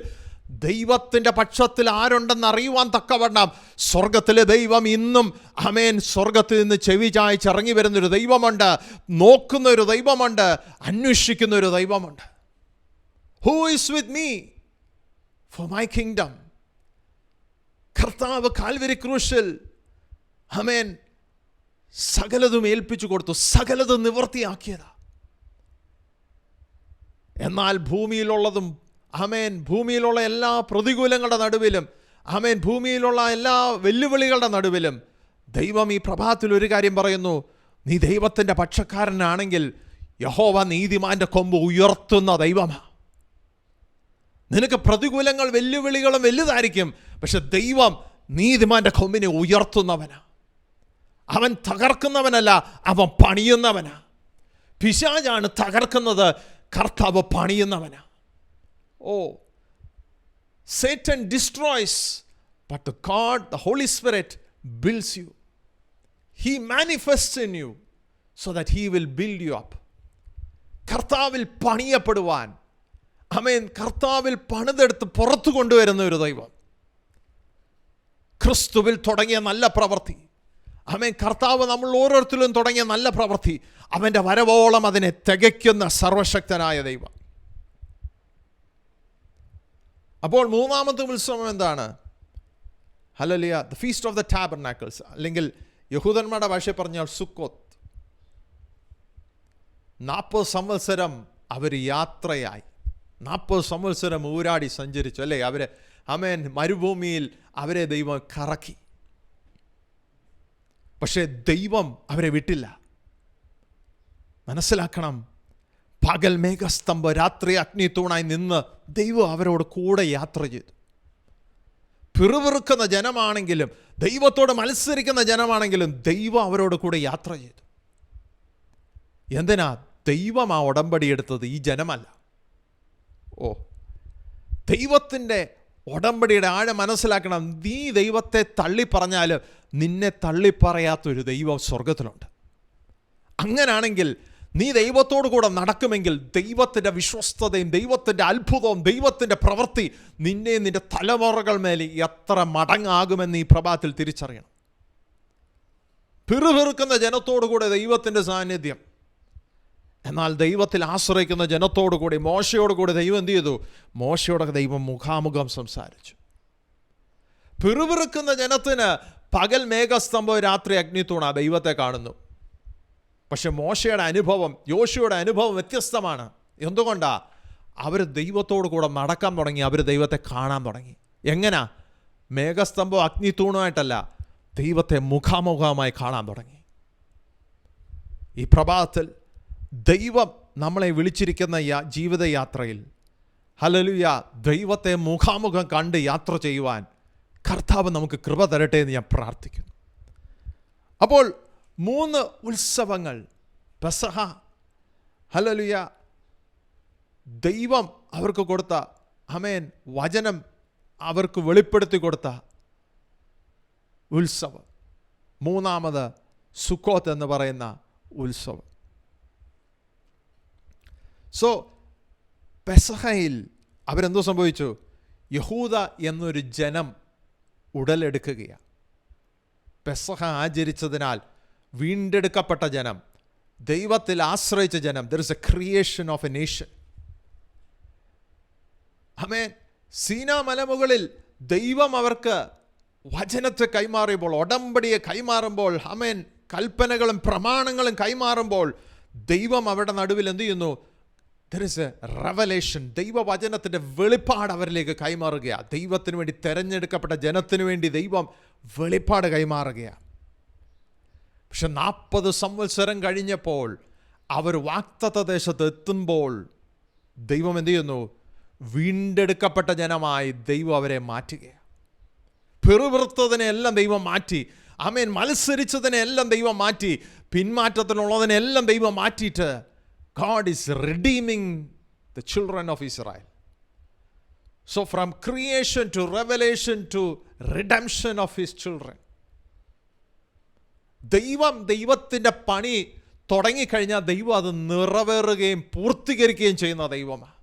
ദൈവത്തിൻ്റെ പക്ഷത്തിൽ ആരുണ്ടെന്ന് അറിയുവാൻ തക്കവണ്ണം സ്വർഗത്തിലെ ദൈവം ഇന്നും സ്വർഗത്തിൽ നിന്ന് ചെവി ചായച്ചിറങ്ങി വരുന്നൊരു ദൈവമുണ്ട്, നോക്കുന്ന ഒരു ദൈവമുണ്ട്, അന്വേഷിക്കുന്ന ഒരു ദൈവമുണ്ട്. Who is with me for my kingdom? കർത്താവ് കാൽവരി ക്രൂശിൽ സകലതും ഏൽപ്പിച്ചു കൊടുത്തു, സകലതും നിവർത്തിയാക്കിയതാ. എന്നാൽ ഭൂമിയിലുള്ളതും ഭൂമിയിലുള്ള എല്ലാ പ്രതികൂലങ്ങളുടെ നടുവിലും ഭൂമിയിലുള്ള എല്ലാ വെല്ലുവിളികളുടെ നടുവിലും ദൈവം ഈ പ്രഭാതത്തിൽ ഒരു കാര്യം പറയുന്നു: നീ ദൈവത്തിൻ്റെ പക്ഷക്കാരനാണെങ്കിൽ യഹോവ നീതിമാന്റെ കൊമ്പ് ഉയർത്തുന്ന ദൈവമാണ്. നിനക്ക് പ്രതികൂലങ്ങൾ, വെല്ലുവിളികളും വലുതായിരിക്കും, പക്ഷെ ദൈവം നീതിമാന്റെ കൊമ്പിനെ ഉയർത്തുന്നവനാ. അവൻ തകർക്കുന്നവനല്ല, അവൻ പണിയുന്നവനാ. പിശാചാണ് തകർക്കുന്നത്, കർത്താവ് പണിയുന്നവനാ. Satan destroys, but the God, the Holy Spirit builds you. He manifests in you so that he will build you up. കർത്താവിൽ പണിയപ്പെടുവാൻ, കർത്താവിൽ പണിതെടുത്ത് പുറത്തു കൊണ്ടുവരുന്ന ഒരു ദൈവം. ക്രിസ്തുവിൽ തുടങ്ങിയ നല്ല പ്രവൃത്തി, കർത്താവ് നമ്മൾ ഓരോരുത്തരും തുടങ്ങിയ നല്ല പ്രവൃത്തി അവൻ്റെ വരവോളം അതിനെ തികയ്ക്കുന്ന സർവശക്തനായ ദൈവം. അപ്പോൾ മൂന്നാമത്തെ ഉത്സവം എന്താണ്? ഹല്ലേലൂയ, the feast of the tabernacles, അല്ലെങ്കിൽ യഹൂദന്മാരുടെ ഭാഷയിൽ പറഞ്ഞാൽ സുക്കോത്ത്. 40 സംവത്സരം അവർ യാത്രയായി, 40 സംവത്സരം ഊരാടി സഞ്ചരിച്ചു, അല്ലേ? അവരെ മരുഭൂമിയിൽ അവരെ ദൈവം കറക്കി. പക്ഷേ ദൈവം അവരെ വിട്ടില്ല. മനസ്സിലാക്കണം, പകൽ മേഘസ്തംഭം, രാത്രി അഗ്നി തൂണായി നിന്ന് ദൈവം അവരോട് കൂടെ യാത്ര ചെയ്തു. പിറുപിറുക്കുന്ന ജനമാണെങ്കിലും, ദൈവത്തോട് മത്സരിക്കുന്ന ജനമാണെങ്കിലും ദൈവം അവരോട് കൂടെ യാത്ര ചെയ്തു. എന്തിനാ? ദൈവം ആ ഉടമ്പടി എടുത്തത്, ഈ ജനമല്ല. ദൈവത്തിൻ്റെ ഉടമ്പടിയുടെ ആഴം മനസ്സിലാക്കണം. നീ ദൈവത്തെ തള്ളിപ്പറഞ്ഞാൽ നിന്നെ തള്ളിപ്പറയാത്തൊരു ദൈവം സ്വർഗത്തിലുണ്ട്. അങ്ങനാണെങ്കിൽ നീ ദൈവത്തോടു കൂടെ നടക്കുമെങ്കിൽ ദൈവത്തിൻ്റെ വിശ്വസ്തതയും ദൈവത്തിൻ്റെ അത്ഭുതവും ദൈവത്തിൻ്റെ പ്രവൃത്തി നിന്നെ നിൻ്റെ തലമുറകൾ മേലെ എത്ര മടങ്ങാകുമെന്ന് ഈ പ്രഭാതത്തിൽ തിരിച്ചറിയണം. പിറുപിറുക്കുന്ന ജനത്തോടു കൂടെ ദൈവത്തിൻ്റെ സാന്നിധ്യം, എന്നാൽ ദൈവത്തിൽ ആശ്രയിക്കുന്ന ജനത്തോടു കൂടി മോശയോട് കൂടി ദൈവം എന്ത് ചെയ്തു? മോശയോടെ ദൈവം മുഖാമുഖം സംസാരിച്ചു. പിറുപിറുക്കുന്ന ജനത്തിന് പകൽ മേഘസ്തംഭം, രാത്രി അഗ്നിത്തൂണ, ദൈവത്തെ കാണുന്നു. പക്ഷെ മോശയുടെ അനുഭവം, യോശുവയുടെ അനുഭവം വ്യത്യസ്തമാണ്. എന്തുകൊണ്ടാ? അവർ ദൈവത്തോടു കൂടെ നടക്കാൻ തുടങ്ങി, അവർ ദൈവത്തെ കാണാൻ തുടങ്ങി. എങ്ങനാ? മേഘസ്തംഭം അഗ്നിത്തൂണുമായിട്ടല്ല, ദൈവത്തെ മുഖാമുഖമായി കാണാൻ തുടങ്ങി. ഈ പ്രഭാതത്തിൽ ദൈവം നമ്മളെ വിളിച്ചിരിക്കുന്ന ജീവിതയാത്രയിൽ ഹല്ലേലൂയ ദൈവത്തെ മുഖാമുഖം കണ്ട് യാത്ര ചെയ്യുവാൻ കർത്താവ് നമുക്ക് കൃപ തരട്ടെ എന്ന് ഞാൻ പ്രാർത്ഥിക്കുന്നു. അപ്പോൾ 3 ഉത്സവങ്ങൾ, പെസഹ, ഹല്ലേലൂയ, ദൈവം അവർക്ക് കൊടുത്ത ആമേൻ വചനം അവർക്ക് വെളിപ്പെടുത്തി കൊടുത്ത ഉത്സവം, 3ാമത് സുക്കോത്ത് എന്ന് പറയുന്ന ഉത്സവം. സോ പെസഹയിൽ അവരെന്തോ സംഭവിച്ചു? യഹൂദ എന്നൊരു ജനം ഉടലെടുക്കുകയാണ്. പെസഹ ആചരിച്ചതിനാൽ വീണ്ടെടുക്കപ്പെട്ട ജനം, ദൈവത്തിൽ ആശ്രയിച്ച ജനം. There is a creation of a nation. ആമേൻ. സീനാ മലമുകളിൽ ദൈവം അവർക്ക് വചനത്തെ കൈമാറിയപ്പോൾ, ഉടമ്പടിയെ കൈമാറുമ്പോൾ, ആമേൻ, കൽപ്പനകളും പ്രമാണങ്ങളും കൈമാറുമ്പോൾ ദൈവം അവരുടെ നടുവിൽ എന്ത് ചെയ്യുന്നു? There is a revelation. ദൈവവചനത്തിൻ്റെ വെളിപ്പാട് അവരിലേക്ക് കൈമാറുകയാണ്. ദൈവത്തിന് വേണ്ടി തിരഞ്ഞെടുക്കപ്പെട്ട ജനത്തിന് വേണ്ടി ദൈവം വെളിപ്പാട് കൈമാറുകയാണ്. പക്ഷെ 40 സംവത്സരം കഴിഞ്ഞപ്പോൾ അവർ വാഗ്ദത്ത ദേശത്ത് എത്തുമ്പോൾ ദൈവം എന്ത് ചെയ്യുന്നു? വീണ്ടെടുക്കപ്പെട്ട ജനമായി ദൈവം അവരെ മാറ്റുകയാണ്. പിറുപിറുത്തതിനെല്ലാം ദൈവം മാറ്റി. ആമേൻ. മത്സരിച്ചതിനെല്ലാം ദൈവം മാറ്റി. പിന്മാറ്റത്തിനുള്ളതിനെല്ലാം ദൈവം മാറ്റിയിട്ട് God is redeeming the children of Israel. So from creation to revelation to redemption of his children. ദൈവത്തിൻ്റെ പണി തുടങ്ങിക്കഴിഞ്ഞാൽ ദൈവം അത് നിറവേറുകയും പൂർത്തീകരിക്കുകയും ചെയ്യുന്ന ദൈവമാണ്.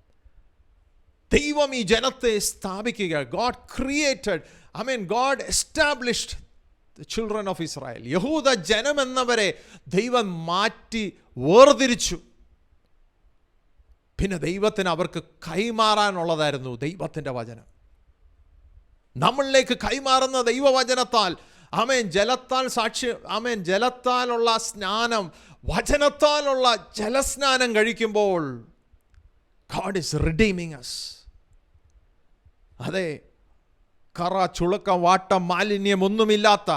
ദൈവം ഈ ജനത്തെ സ്ഥാപിക്കുക. God created, God established the children of Israel. യഹൂദ ജനമെന്നവരെ ദൈവം മാറ്റി വേർതിരിച്ചു. പിന്നെ ദൈവത്തിന് അവർക്ക് കൈമാറാനുള്ളതായിരുന്നു ദൈവത്തിൻ്റെ വചനം. നമ്മളിലേക്ക് കൈമാറുന്ന ദൈവവചനത്താൽ, ആമേൻ, ജലത്താൽ സാക്ഷി, ആമേൻ, ജലത്താലുള്ള സ്നാനം, വചനത്താലുള്ള ജലസ്നാനം കഴിക്കുമ്പോൾ God is redeeming us. അതെ, കറ, ചുളുക്കം, വാട്ടം, മാലിന്യം ഒന്നുമില്ലാത്ത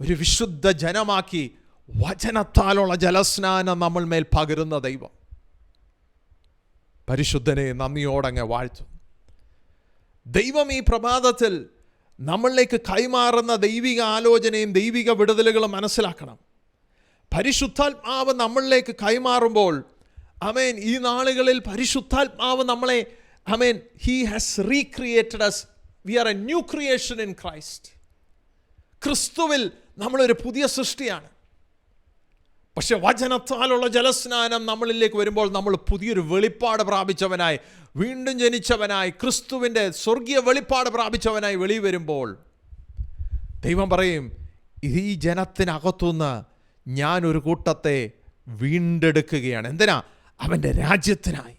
ഒരു വിശുദ്ധ ജനമാക്കി വചനത്താലുള്ള ജലസ്നാനം നമ്മൾ മേൽ പകരുന്ന ദൈവം. പരിശുദ്ധനെ നന്ദിയോടങ്ങ് വാഴ്ത്തും. ദൈവം ഈ പ്രഭാതത്തിൽ നമ്മളിലേക്ക് കൈമാറുന്ന ദൈവിക ആലോചനയും ദൈവിക വിടുതലുകളും മനസ്സിലാക്കണം. പരിശുദ്ധാത്മാവ് നമ്മളിലേക്ക് കൈമാറുമ്പോൾ, ആമേൻ, ഈ നാളുകളിൽ പരിശുദ്ധാത്മാവ് നമ്മളെ, ആമേൻ, he has recreated us. We are a new creation in Christ. ക്രിസ്തുവിൽ നമ്മളൊരു പുതിയ സൃഷ്ടിയാണ്. പക്ഷെ വചനത്താലുള്ള ജലസ്നാനം നമ്മളിലേക്ക് വരുമ്പോൾ നമ്മൾ പുതിയൊരു വെളിപ്പാട് പ്രാപിച്ചവനായി, വീണ്ടും ജനിച്ചവനായി, ക്രിസ്തുവിൻ്റെ സ്വർഗീയ വെളിപ്പാട് പ്രാപിച്ചവനായി വെളിയിൽ വരുമ്പോൾ ദൈവം പറയും, ഈ ജനത്തിനകത്തുനിന്ന് ഞാനൊരു കൂട്ടത്തെ വീണ്ടെടുക്കുകയാണ്. എന്തിനാ? അവൻ്റെ രാജ്യത്തിനായി.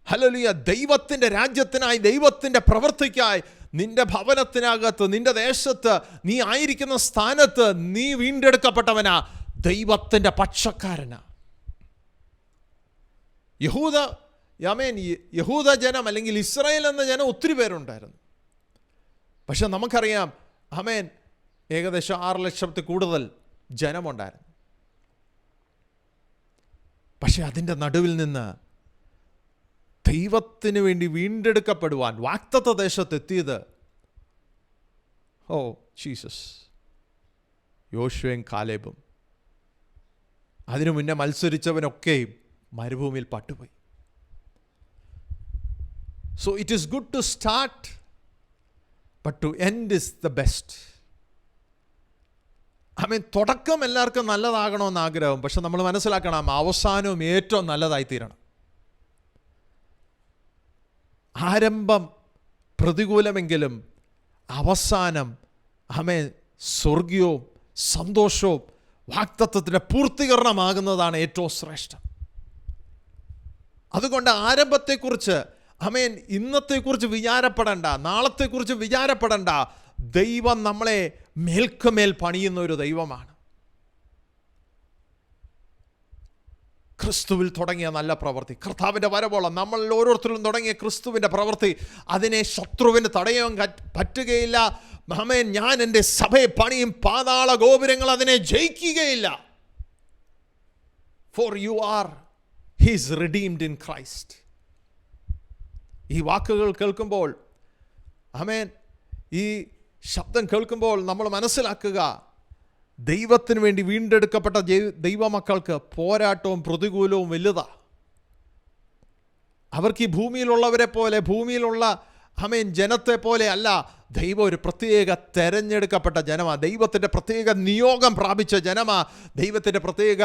ഹല്ലേലൂയ. ദൈവത്തിൻ്റെ രാജ്യത്തിനായി, ദൈവത്തിൻ്റെ പ്രവൃത്തിക്കായി. നിന്റെ ഭവനത്തിനകത്ത്, നിന്റെ ദേശത്ത്, നീ ആയിരിക്കുന്ന സ്ഥാനത്ത് നീ വീണ്ടെടുക്കപ്പെട്ടവനാ, ദൈവത്തിൻ്റെ പക്ഷക്കാരനാ. യഹൂദ ജനം അല്ലെങ്കിൽ ഇസ്രായേൽ എന്ന ജനം ഒത്തിരി പേരുണ്ടായിരുന്നു. പക്ഷെ നമുക്കറിയാം, ആമേൻ, ഏകദേശം 6 ലക്ഷത്തിൽ കൂടുതൽ ജനമുണ്ടായിരുന്നു. പക്ഷെ അതിൻ്റെ നടുവിൽ നിന്ന് ദൈവത്തിന് വേണ്ടി വീണ്ടെടുക്കപ്പെടുവാൻ വാഗ്ദത്ത ദേശത്തെത്തിയത്, ജീസസ്, യോശുവയും കാലേബും. അതിനു മുന്നേ മത്സരിച്ചവനൊക്കെയും മരുഭൂമിയിൽ പട്ടുപോയി. So it is good to start, but to end is the best. തുടക്കം എല്ലാവർക്കും നല്ലതാകണമെന്ന് ആഗ്രഹം, പക്ഷെ നമ്മൾ മനസ്സിലാക്കണം അവസാനവും ഏറ്റവും നല്ലതായിത്തീരണം. ആരംഭം പ്രതികൂലമെങ്കിലും അവസാനം സ്വർഗീയവും സന്തോഷവും വാഗ്ദത്തത്തിൻ്റെ പൂർത്തീകരണമാകുന്നതാണ് ഏറ്റവും ശ്രേഷ്ഠം. അതുകൊണ്ട് ആരംഭത്തെക്കുറിച്ച് ഇന്നത്തെക്കുറിച്ച് വിചാരപ്പെടേണ്ട, നാളത്തെക്കുറിച്ച് വിചാരപ്പെടേണ്ട. ദൈവം നമ്മളെ മേൽക്കുമേൽ പണിയുന്ന ഒരു ദൈവമാണ്. ക്രിസ്തുവിൽ തുടങ്ങിയ നല്ല പ്രവൃത്തി കർത്താവിൻ്റെ വരവോളം നമ്മളിൽ ഓരോരുത്തരും തുടങ്ങിയ ക്രിസ്തുവിൻ്റെ പ്രവൃത്തി അതിനെ ശത്രുവിന് തടയാൻ പറ്റുകയില്ല. ഞാൻ എൻ്റെ സഭയെ പണിയും, പാതാള ഗോപുരങ്ങൾ അതിനെ ജയിക്കുകയില്ല. For you are his redeemed in Christ. ഈ വാക്കുകൾ കേൾക്കുമ്പോൾ, ഈ ശബ്ദം കേൾക്കുമ്പോൾ നമ്മൾ മനസ്സിലാക്കുക, ദൈവത്തിന് വേണ്ടി വീണ്ടെടുക്കപ്പെട്ട ദൈവമക്കൾക്ക് പോരാട്ടവും പ്രതികൂലവും വലുതാ. അവർക്ക് ഈ ഭൂമിയിലുള്ളവരെ പോലെ, ഭൂമിയിലുള്ള ജനത്തെ പോലെ അല്ല. ദൈവം ഒരു പ്രത്യേക തെരഞ്ഞെടുക്കപ്പെട്ട ജനമാണ്. ദൈവത്തിൻ്റെ പ്രത്യേക നിയോഗം പ്രാപിച്ച ജനമാണ്. ദൈവത്തിൻ്റെ പ്രത്യേക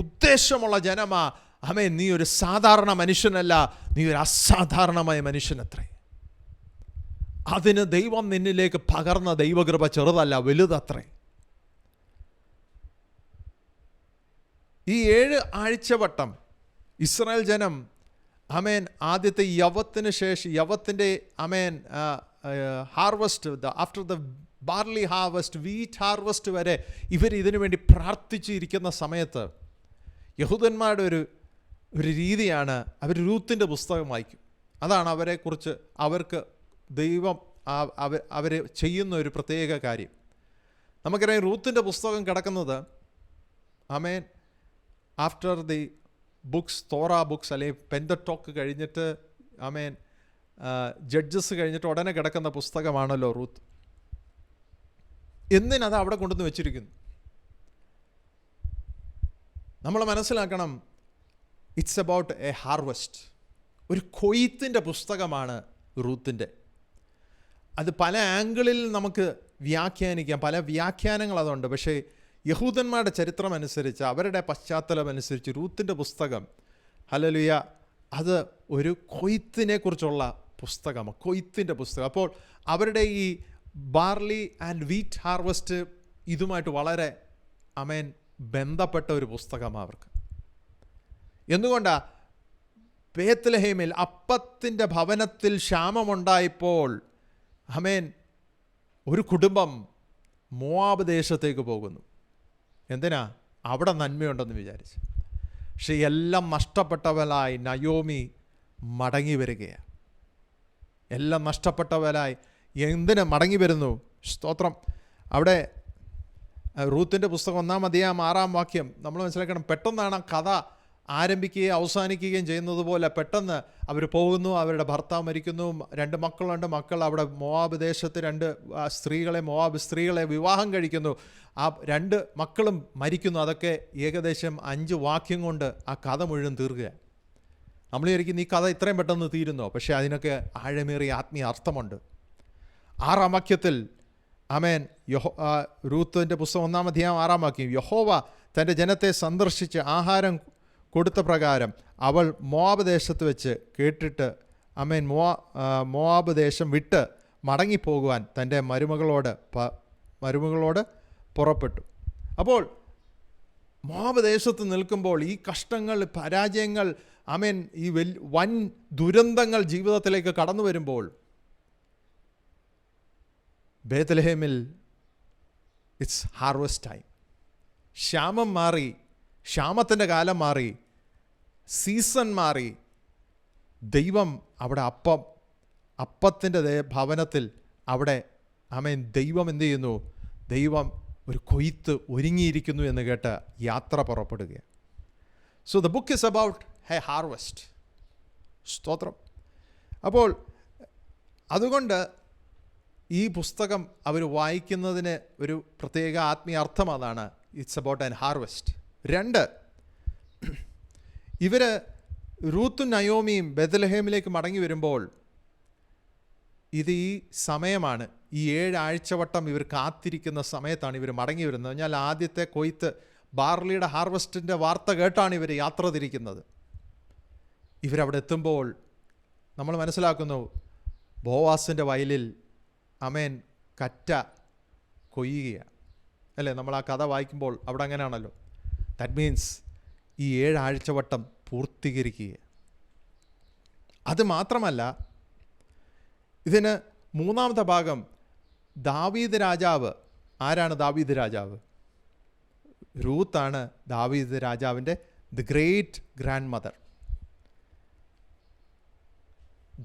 ഉദ്ദേശമുള്ള ജനമാണ്. നീ ഒരു സാധാരണ മനുഷ്യനല്ല, നീ ഒരു അസാധാരണമായ മനുഷ്യനത്രേ. അതിന് ദൈവം നിന്നിലേക്ക് പകർന്ന ദൈവകൃപ ചെറുതല്ല, വലുതത്രേ. ഈ 7 ആഴ്ചവട്ടം ഇസ്രായേൽ ജനം ആദ്യത്തെ യവത്തിന് ശേഷം, യവത്തിൻ്റെ harvest, after the barley harvest, wheat harvest വരെ ഇവർ ഇതിനു വേണ്ടി പ്രാർത്ഥിച്ചിരിക്കുന്ന സമയത്ത് യഹൂദന്മാരുടെ ഒരു രീതിയാണ്, അവർ രൂത്തിൻ്റെ പുസ്തകം വായിക്കും. അതാണ് അവരെക്കുറിച്ച് അവർക്ക് ദൈവം അവർ ചെയ്യുന്ന ഒരു പ്രത്യേക കാര്യം. നമുക്കറിയാം റൂത്തിൻ്റെ പുസ്തകം കിടക്കുന്നത് after the books, Torah books അല്ലെങ്കിൽ പെന്തട്ടോക്ക് കഴിഞ്ഞിട്ട് ജഡ്ജസ് കഴിഞ്ഞിട്ട് ഉടനെ കിടക്കുന്ന പുസ്തകമാണല്ലോ റൂത്ത്. എന്തിനത് അവിടെ കൊണ്ടുവന്ന് വെച്ചിരിക്കുന്നു? നമ്മൾ മനസ്സിലാക്കണം, ഇറ്റ്സ് അബൌട്ട് എ ഹാർവസ്റ്റ്. ഒരു കൊയ്ത്തിൻ്റെ പുസ്തകമാണ് റൂത്തിൻ്റെ. അത് പല ആംഗിളിൽ നമുക്ക് വ്യാഖ്യാനിക്കാം, പല വ്യാഖ്യാനങ്ങൾ അതുണ്ട്. പക്ഷേ യഹൂദന്മാരുടെ ചരിത്രം അനുസരിച്ച്, അവരുടെ പശ്ചാത്തലം അനുസരിച്ച് റൂത്തിൻ്റെ പുസ്തകം, ഹല്ലേലൂയ, അത് ഒരു കൊയ്ത്തിനെ കുറിച്ചുള്ള പുസ്തകമാണ്, കൊയ്ത്തിൻ്റെ പുസ്തകം. അപ്പോൾ അവരുടെ ഈ ബാർലി ആൻഡ് വീറ്റ് ഹാർവസ്റ്റ് ഇതുമായിട്ട് വളരെ ബന്ധപ്പെട്ട ഒരു പുസ്തകമാണ് അവർക്ക്. എന്തുകൊണ്ടാണ്? ബേത്ലഹേമിൽ അപ്പത്തിൻ്റെ ഭവനത്തിൽ ക്ഷാമമുണ്ടായപ്പോൾ ഒരു കുടുംബം മോവാബ് ദേശത്തേക്ക് പോകുന്നു. എന്തിനാ? അവിടെ നന്മയുണ്ടെന്ന് വിചാരിച്ച്. പക്ഷെ എല്ലാം നഷ്ടപ്പെട്ടവരായി നയോമി മടങ്ങി വരികയാണ്. എല്ലാം നഷ്ടപ്പെട്ടവരായി എന്തിന് മടങ്ങി വരുന്നു? സ്തോത്രം. അവിടെ റൂത്തിൻ്റെ പുസ്തകം 1-ാം അധ്യായം 6-ാം വാക്യം നമ്മൾ മനസ്സിലാക്കണം. പെട്ടെന്നാണ് കഥ ആരംഭിക്കുകയും അവസാനിക്കുകയും ചെയ്യുന്നത് പോലെ പെട്ടെന്ന് അവർ പോകുന്നു. അവരുടെ ഭർത്താവ് മരിക്കുന്നു, 2 മക്കളുണ്ട്. മക്കൾ അവിടെ മോവാബ് ദേശത്ത് 2 സ്ത്രീകളെ, മോവാബ് സ്ത്രീകളെ വിവാഹം കഴിക്കുന്നു. ആ 2 മക്കളും മരിക്കുന്നു. അതൊക്കെ ഏകദേശം 5 വാക്യം കൊണ്ട് ആ കഥ മുഴുവൻ തീർക്കുകയാണ്. നമ്മൾ വിചാരിക്കും ഈ കഥ ഇത്രയും പെട്ടെന്ന് തീരുന്നോ? പക്ഷേ അതിനൊക്കെ ആഴമേറിയ ആത്മീയ അർത്ഥമുണ്ട്. 6-ാം വാക്യത്തിൽ റൂത്തിൻ്റെ പുസ്തകം 1-ാം അധ്യായം 6-ാം വാക്യം, യഹോവ തൻ്റെ ജനത്തെ സന്ദർശിച്ച് ആഹാരം കൊടുത്ത പ്രകാരം അവൾ മോവാബ് ദേശത്ത് വെച്ച് കേട്ടിട്ട് മോവാബ് ദേശം വിട്ട് മടങ്ങിപ്പോകുവാൻ തൻ്റെ മരുമകളോട് പുറപ്പെട്ടു. അപ്പോൾ മോവാബ് ദേശത്ത് നിൽക്കുമ്പോൾ ഈ കഷ്ടങ്ങൾ, പരാജയങ്ങൾ, ഈ വൻ ദുരന്തങ്ങൾ ജീവിതത്തിലേക്ക് കടന്നു വരുമ്പോൾ ബേത്ലഹേമിൽ ഇറ്റ്സ് ഹാർവസ്റ്റ് ടൈം. ക്ഷാമം മാറി, ക്ഷാമത്തിൻ്റെ കാലം മാറി, സീസൺ മാറി. ദൈവം അവിടെ അപ്പത്തിൻ്റെ ഭവനത്തിൽ അവിടെ ദൈവം എന്ത് ചെയ്യുന്നു? ദൈവം ഒരു കൊയ്ത്ത് ഒരുങ്ങിയിരിക്കുന്നു എന്ന് കേട്ട് യാത്ര പുറപ്പെടുകയാണ്. So the book is about a harvest. സ്തോത്രം. അപ്പോൾ അതുകൊണ്ട് ഈ പുസ്തകം അവർ വായിക്കുന്നതിന് ഒരു പ്രത്യേക ആത്മീയ അർത്ഥം അതാണ്. It's about an harvest. 2, ഇവർ റൂത്തും നയോമിയും ബേത്ലഹേമിലേക്ക് മടങ്ങി വരുമ്പോൾ ഇത് ഈ സമയമാണ്, ഈ 7 ആഴ്ചവട്ടം ഇവർ കാത്തിരിക്കുന്ന സമയത്താണ് ഇവർ മടങ്ങി വരുന്നത്. എന്നാൽ ആദ്യത്തെ കൊയ്ത്ത്, ബാർലിയുടെ ഹാർവസ്റ്റിൻ്റെ വാർത്ത കേട്ടാണ് ഇവർ യാത്ര തിരിക്കുന്നത്. ഇവരവിടെ എത്തുമ്പോൾ നമ്മൾ മനസ്സിലാക്കുന്നു, ബോവാസിൻ്റെ വയലിൽ ആമേൻ കറ്റ കൊയ്യുകയാണ് അല്ലേ? നമ്മൾ ആ കഥ വായിക്കുമ്പോൾ അവിടെ അങ്ങനെയാണല്ലോ. ദാറ്റ് മീൻസ് ഈ 7 ആഴ്ചവട്ടം പൂർത്തീകരിക്കുക. അത് മാത്രമല്ല, ഇതിന് മൂന്നാമത്തെ ഭാഗം ദാവീദ് രാജാവ്. ആരാണ് ദാവീദ് രാജാവ്? രൂത്താണ് ദാവീദ് രാജാവിൻ്റെ ദി ഗ്രേറ്റ് ഗ്രാൻഡ് മദർ.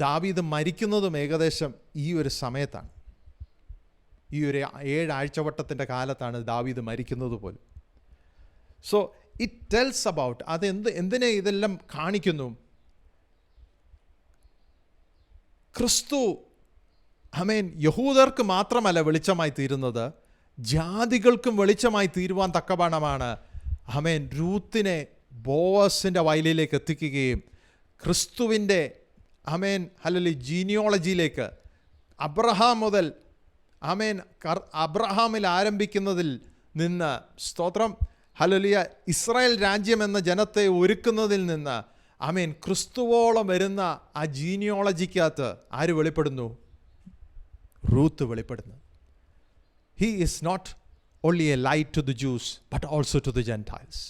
ദാവീദ് മരിക്കുന്നതും ഏകദേശം ഈ ഒരു സമയത്താണ്. ഈ ഒരു 7 ആഴ്ചവട്ടത്തിൻ്റെ കാലത്താണ് ദാവീദ് മരിക്കുന്നത് പോലും. സോ ഇറ്റ് ടെൽസ് അബൌട്ട്, അത് എന്തിനെ ഇതെല്ലാം കാണിക്കുന്നു? ക്രിസ്തു ആമേൻ യഹൂദർക്ക് മാത്രമല്ല വെളിച്ചമായി തീരുന്നത്, ജാതികൾക്കും വെളിച്ചമായി തീരുവാൻ തക്കവണ്ണമാണ് ആമേൻ രൂത്തിനെ ബോവസിൻ്റെ വയലിലേക്ക് എത്തിക്കുകയും ക്രിസ്തുവിൻ്റെ ആമേൻ ഹല്ലേലൂയ ജീനിയോളജിയിലേക്ക്, അബ്രഹാം മുതൽ ആമേൻ അബ്രഹാമിൽ ആരംഭിക്കുന്നതിൽ നിന്ന്, സ്തോത്രം ഹല്ലേലൂയ, ഇസ്രായേൽ രാജ്യം എന്ന ജനത്തെ ഒരുക്കുന്നതിൽ നിന്ന് ആമേൻ ക്രിസ്തുവോളം വരുന്ന ആ ജീനിയോളജിക്കകത്ത് ആര് വെളിപ്പെടുന്നു? റൂത്ത് വെളിപ്പെടുന്നു. He is not only a light to the Jews but also to the gentiles.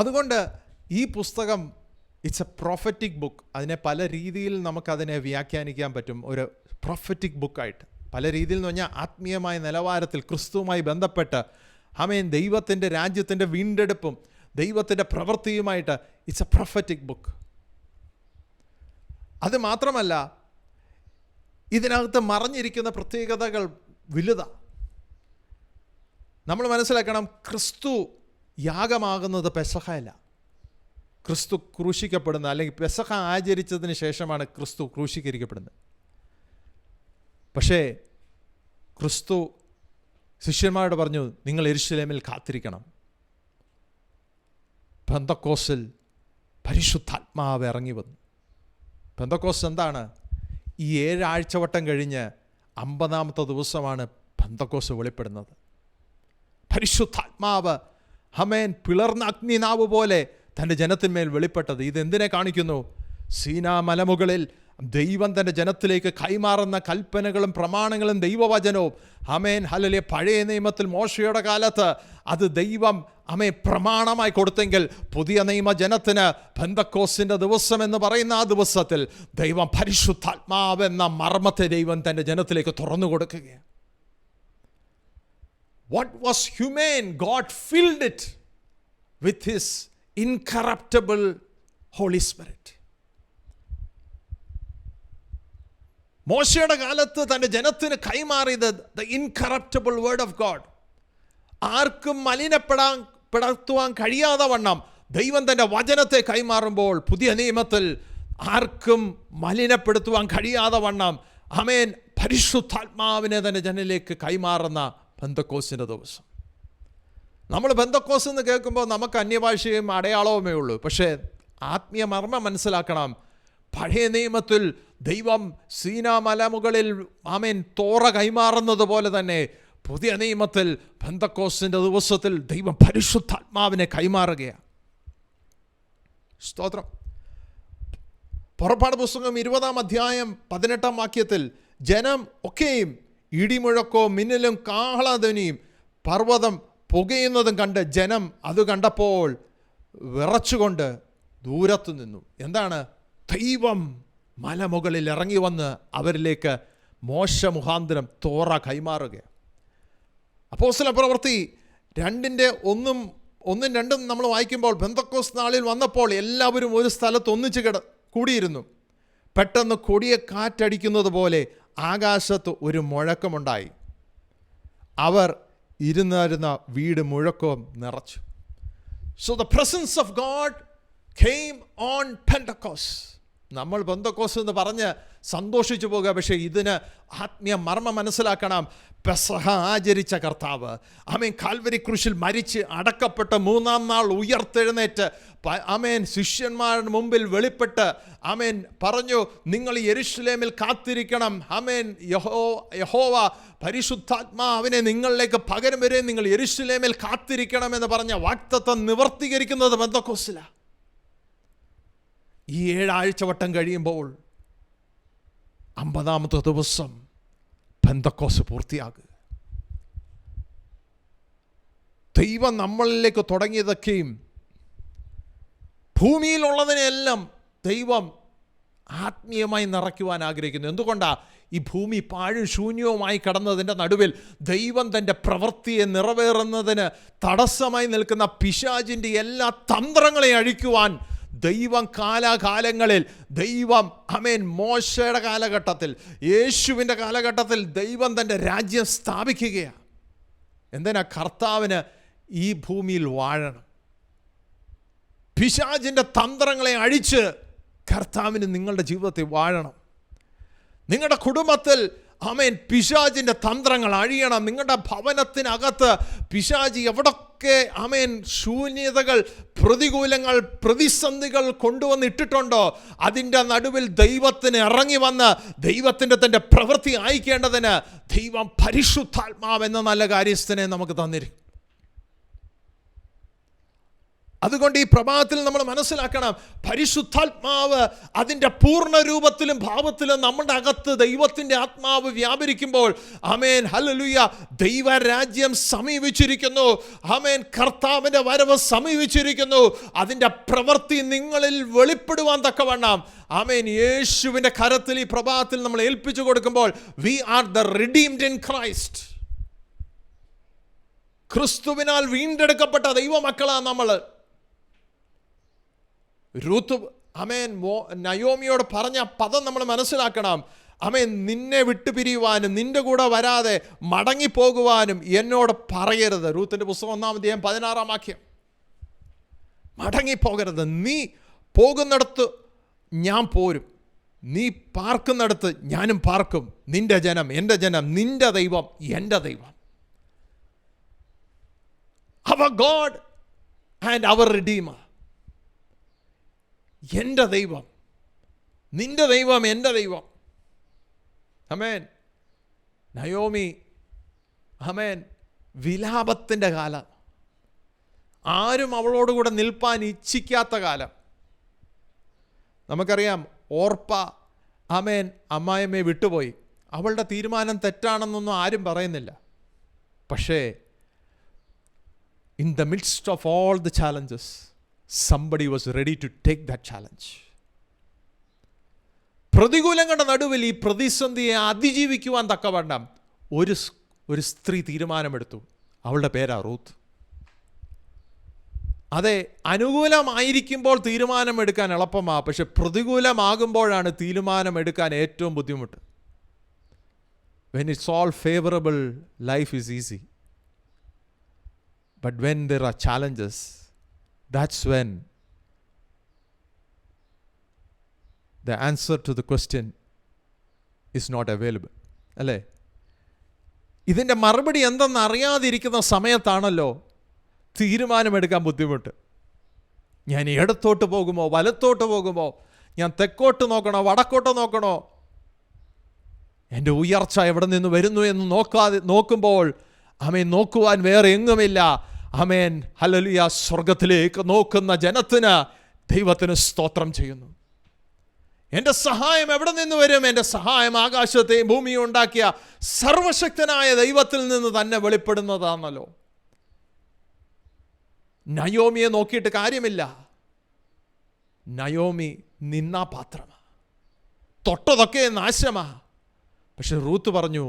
അതുകൊണ്ട് ഈ പുസ്തകം ഇറ്റ്സ് എ പ്രൊഫറ്റിക് ബുക്ക്. അതിനെ പല രീതിയിൽ നമുക്കതിനെ വ്യാഖ്യാനിക്കാൻ പറ്റും. ഒരു പ്രൊഫറ്റിക് ബുക്കായിട്ട് പല രീതിയിൽ എന്ന് പറഞ്ഞാൽ ആത്മീയമായ നിലവാരത്തിൽ ക്രിസ്തുവുമായി ബന്ധപ്പെട്ട് ആമേൻ ദൈവത്തിൻ്റെ രാജ്യത്തിൻ്റെ വീണ്ടെടുപ്പും ദൈവത്തിൻ്റെ പ്രവൃത്തിയുമായിട്ട് ഇറ്റ്സ് എ പ്രൊഫറ്റിക് ബുക്ക്. അത് മാത്രമല്ല, ഇതിനകത്ത് മറഞ്ഞിരിക്കുന്ന പ്രത്യേകതകൾ വലുതാണ്. നമ്മൾ മനസ്സിലാക്കണം, ക്രിസ്തു യാഗമാകുന്നത് പെസഹയല്ല. ക്രിസ്തു ക്രൂശിക്കപ്പെടുന്ന, അല്ലെങ്കിൽ പെസഹ ആചരിച്ചതിന് ശേഷമാണ് ക്രിസ്തു ക്രൂശീകരിക്കപ്പെടുന്നത്. പക്ഷേ ക്രിസ്തു ശിഷ്യന്മാരോട് പറഞ്ഞു, നിങ്ങൾ യെരൂശലേമിൽ കാത്തിരിക്കണം. പെന്തക്കോസ്തിൽ പരിശുദ്ധാത്മാവ് ഇറങ്ങി വന്നു. പെന്തക്കോസ്ത് എന്താണ്? ഈ 7 ആഴ്ചവട്ടം കഴിഞ്ഞ് 50-ാമത്തെ ദിവസമാണ് പെന്തക്കോസ്ത് വെളിപ്പെടുന്നത്. പരിശുദ്ധാത്മാവ് ആമേൻ പിളർന്ന അഗ്നിനാവ് പോലെ തൻ്റെ ജനത്തിന്മേൽ വെളിപ്പെട്ടത്. ഇതെന്തിനെ കാണിക്കുന്നു? സീനാ മലമുകളിൽ ദൈവം തൻ്റെ ജനത്തിലേക്ക് കൈമാറുന്ന കൽപ്പനകളും പ്രമാണങ്ങളും ദൈവവചനവും ആമേൻ ഹല്ലേലൂയ, പഴയ നിയമത്തിൽ മോശയുടെ കാലത്ത് അത് ദൈവം ആമേൻ പ്രമാണമായി കൊടുത്തെങ്കിൽ, പുതിയ നിയമ ജനത്തിന് പെന്തക്കോസ്തിൻ്റെ ദിവസം എന്ന് പറയുന്ന ആ ദിവസത്തിൽ ദൈവം പരിശുദ്ധാത്മാവ് എന്ന മർമ്മത്തെ ദൈവം തൻ്റെ ജനത്തിലേക്ക് തുറന്നു കൊടുക്കുകയാണ്. What was humane, God filled it with His incorruptible Holy Spirit. മോശയുടെ കാലത്ത് തൻ്റെ ജനത്തിന് കൈമാറിയത് the incorruptible word of God. ആർക്കും മലിനപ്പെടുത്തുവാൻ കഴിയാതെ വണ്ണം ദൈവം തൻ്റെ വചനത്തെ കൈമാറുമ്പോൾ, പുതിയ നിയമത്തിൽ ആർക്കും മലിനപ്പെടുത്തുവാൻ കഴിയാതെ വണ്ണം ആമേൻ പരിശുദ്ധാത്മാവിനെ തൻ്റെ ജനത്തിലേക്ക് കൈമാറുന്ന പെന്തക്കോസ്തിൻ്റെ ദിവസം. നമ്മൾ പെന്തക്കോസ്ത് എന്ന് കേൾക്കുമ്പോൾ നമുക്ക് അന്യഭാഷയും അടയാളവുമേ ഉള്ളൂ. പക്ഷേ ആത്മീയ മർമ്മം മനസ്സിലാക്കണം. പഴയ നിയമത്തിൽ ദൈവം സീനാ മലമുകളിൽ ആമേൻ തോറ കൈമാറുന്നത് പോലെ തന്നെ പുതിയ നിയമത്തിൽ പെന്തക്കോസ്തിൻ്റെ ദിവസത്തിൽ ദൈവം പരിശുദ്ധാത്മാവിനെ കൈമാറുകയാണ്. സ്തോത്രം. പുറപ്പാട് പുസ്തകം 20-ാം അധ്യായം 18-ാം വാക്യത്തിൽ ജനം ഒക്കെയും ഇടിമുഴക്കവും മിന്നലും കാഹളധ്വനിയും പർവ്വതം പുകയുന്നതും കണ്ട് ജനം അത് കണ്ടപ്പോൾ വിറച്ചുകൊണ്ട് ദൂരത്തു നിന്നു. എന്താണ്? ദൈവം മലമുകളിൽ ഇറങ്ങി വന്ന് അവരിലേക്ക് മോശ മുഖാന്തരം തോറ കൈമാറുകയാണ്. അപ്പോസ്തല പ്രവൃത്തി 2:1-2 നമ്മൾ വായിക്കുമ്പോൾ, പെന്തക്കോസ്ത് നാളിൽ വന്നപ്പോൾ എല്ലാവരും ഒരു സ്ഥലത്ത് ഒന്നിച്ച് കൂടിയിരുന്നു. പെട്ടെന്ന് കൊടിയ കാറ്റടിക്കുന്നത് പോലെ ആകാശത്ത് ഒരു മുഴക്കമുണ്ടായി. അവർ ഇരുന്നിരുന്ന വീട് മുഴക്കവും നിറച്ചു. So the presence of God came on Pentecost. നമ്മൾ പെന്തക്കോസ്ത് എന്ന് പറഞ്ഞ് സന്തോഷിച്ചു പോകുക. പക്ഷേ ഇതിന് ആത്മീയ മർമ്മം മനസ്സിലാക്കണം. പെസഹ ആചരിച്ച കർത്താവ്, ആമേൻ, കാൽവരി ക്രൂശിൽ മരിച്ച് അടക്കപ്പെട്ട് 3-ാം നാൾ ഉയർത്തെഴുന്നേറ്റ്, ആമേൻ, ശിഷ്യന്മാരുടെ മുമ്പിൽ വെളിപ്പെട്ട്, ആമേൻ, പറഞ്ഞു, നിങ്ങൾ യെരൂശലേമിൽ കാത്തിരിക്കണം. ആമേൻ, യഹോവ പരിശുദ്ധാത്മാവിനെ നിങ്ങളിലേക്ക് പകരം വരെ നിങ്ങൾ യെരൂശലേമിൽ കാത്തിരിക്കണമെന്ന് പറഞ്ഞ വാഗ്ദത്തം നിവർത്തീകരിക്കുന്നത് പെന്തക്കോസ്തിലാണ്. ഈ 7 ആഴ്ചവട്ടം കഴിയുമ്പോൾ 50-ാമത്തെ ദിവസം പെന്തക്കോസ്ത് പൂർത്തിയാകുക. ദൈവം നമ്മളിലേക്ക് തുടങ്ങിയതൊക്കെയും ഭൂമിയിലുള്ളതിനെല്ലാം ദൈവം ആത്മീയമായി നിറയ്ക്കുവാൻ ആഗ്രഹിക്കുന്നു. എന്തുകൊണ്ടാണ്? ഈ ഭൂമി പാഴും ശൂന്യവുമായി കടന്നതിൻ്റെ നടുവിൽ ദൈവം തൻ്റെ പ്രവൃത്തിയെ നിറവേറുന്നതിന് തടസ്സമായി നിൽക്കുന്ന പിശാചിൻ്റെ എല്ലാ തന്ത്രങ്ങളെയും അഴിക്കുവാൻ ദൈവം കാലാകാലങ്ങളിൽ ദൈവം, ആമേൻ, മോശയുടെ കാലഘട്ടത്തിൽ, യേശുവിൻ്റെ കാലഘട്ടത്തിൽ ദൈവം തൻ്റെ രാജ്യം സ്ഥാപിക്കുകയാണ്. എന്തിനാ? കർത്താവിന് ഈ ഭൂമിയിൽ വാഴണം. പിശാചിൻ്റെ തന്ത്രങ്ങളെ അഴിച്ച് കർത്താവിന് നിങ്ങളുടെ ജീവിതത്തിൽ വാഴണം. നിങ്ങളുടെ കുടുംബത്തിൽ, ആമേൻ, പിശാചിൻ്റെ തന്ത്രങ്ങൾ അഴിയണം. നിങ്ങളുടെ ഭവനത്തിനകത്ത് പിശാചി എവിടൊക്കെ, ആമേൻ, ശൂന്യതകൾ, പ്രതികൂലങ്ങൾ, പ്രതിസന്ധികൾ കൊണ്ടുവന്നിട്ടിട്ടുണ്ടോ, അതിൻ്റെ നടുവിൽ ദൈവത്തിന് ഇറങ്ങി വന്ന് ദൈവത്തിൻ്റെ തൻ്റെ പ്രവൃത്തി അയക്കേണ്ടതിന് ദൈവം പരിശുദ്ധാത്മാവെന്ന നല്ല കാര്യസ്ഥനെ നമുക്ക് തന്നിരിക്കും. അതുകൊണ്ട് ഈ പ്രഭാതത്തിൽ നമ്മൾ മനസ്സിലാക്കണം, പരിശുദ്ധാത്മാവ് അതിൻ്റെ പൂർണ്ണ രൂപത്തിലും ഭാവത്തിലും നമ്മുടെ അകത്ത് ദൈവത്തിൻ്റെ ആത്മാവ് വ്യാപരിക്കുമ്പോൾ, ആമേൻ, ഹല്ലേലൂയ, ദൈവരാജ്യം സമീപിച്ചിരിക്കുന്നു. ആമേൻ, കർത്താവിൻ്റെ വരവ് സമീപിച്ചിരിക്കുന്നു. അതിൻ്റെ പ്രവൃത്തി നിങ്ങളിൽ വെളിപ്പെടുവാൻ തക്കവണ്ണം, ആമേൻ, യേശുവിൻ്റെ കരത്തിൽ ഈ പ്രഭാതത്തിൽ നമ്മൾ ഏൽപ്പിച്ചു കൊടുക്കുമ്പോൾ, we are the redeemed in Christ. ക്രിസ്തുവിനാൽ വീണ്ടെടുക്കപ്പെട്ട ദൈവമക്കളാണ് നമ്മൾ. രൂത്ത്, ആമേൻ, നയോമിയോട് പറഞ്ഞ പദം നമ്മൾ മനസ്സിലാക്കണം. ആമേൻ, നിന്നെ വിട്ടുപിരിയുവാനും നിന്റെ കൂടെ വരാതെ മടങ്ങിപ്പോകുവാനും എന്നോട് പറയരുത്. രൂത്തിൻ്റെ പുസ്തകം 1-ാം അധ്യായം 16-ാം വാക്യം. മടങ്ങിപ്പോകരുത്. നീ പോകുന്നിടത്ത് ഞാൻ പോരും, നീ പാർക്കുന്നിടത്ത് ഞാനും പാർക്കും. നിന്റെ ജനം എൻ്റെ ജനം, നിന്റെ ദൈവം എൻ്റെ ദൈവം. അവർ ഗോഡ് ആൻഡ് അവർ റിഡീമർ. എൻ്റെ ദൈവം, നിന്റെ ദൈവം എൻ്റെ ദൈവം. ആമേൻ. നയോമി, ആമേൻ, വിലാപത്തിൻ്റെ കാലം, ആരും അവളോടുകൂടെ നിൽപ്പാൻ ഇച്ഛിക്കാത്ത കാലം. നമുക്കറിയാം, ഓർപ്പ, ആമേൻ, അമ്മായിയമ്മയെ വിട്ടുപോയി. അവളുടെ തീരുമാനം തെറ്റാണെന്നൊന്നും ആരും പറയുന്നില്ല. പക്ഷേ in the midst of all the challenges, somebody was ready to take that challenge. പ്രതികൂലങ്ങളുടെ നടുവിൽ ഈ പ്രതിസന്ധിയെ അതിജീവിക്കുവാൻ തക്കവണ്ണം ഒരു സ്ത്രീ തീരുമാനമെടുത്തു. അവളുടെ പേരാ റൂത്ത്. അതെ, അനുകൂലമായിരിക്കുമ്പോൾ തീരുമാനമെടുക്കാൻ എളുപ്പമാണ്, പക്ഷെ പ്രതികൂലമാകുമ്പോഴാണ് തീരുമാനമെടുക്കാൻ ഏറ്റവും ബുദ്ധിമുട്ട്. when it's all favorable, life is easy. But when there are challenges, that's when the answer to the question is not available. അല്ലേ? ഇതിൻ്റെ മറുപടി എന്തെന്ന് അറിയാതിരിക്കുന്ന സമയത്താണല്ലോ തീരുമാനമെടുക്കാൻ ബുദ്ധിമുട്ട്. ഞാൻ ഇടത്തോട്ട് പോകുമോ വലത്തോട്ട് പോകുമോ, ഞാൻ തെക്കോട്ട് നോക്കണോ വടക്കോട്ട് നോക്കണോ, എൻ്റെ ഉയർച്ച എവിടെ നിന്ന് വരുന്നു എന്ന് നോക്കുമ്പോൾ, ആമേൻ, നോക്കുവാൻ വേറെ എങ്ങുമില്ല. ആമേൻ, ഹല്ലേലൂയ. സ്വർഗത്തിലേക്ക് നോക്കുന്ന ജനത്തിന് ദൈവത്തിന് സ്തോത്രം ചെയ്യുന്നു. എൻ്റെ സഹായം എവിടെ നിന്ന് വരും? എൻ്റെ സഹായം ആകാശത്തെയും ഭൂമിയും ഉണ്ടാക്കിയ സർവശക്തനായ ദൈവത്തിൽ നിന്ന് തന്നെ വെളിപ്പെടുന്നതാണല്ലോ. നയോമിയെ നോക്കിയിട്ട് കാര്യമില്ല. നയോമി നിന്നാപാത്രമാണ്, തൊട്ടതൊക്കെ നാശമാ. പക്ഷെ റൂത്ത് പറഞ്ഞു,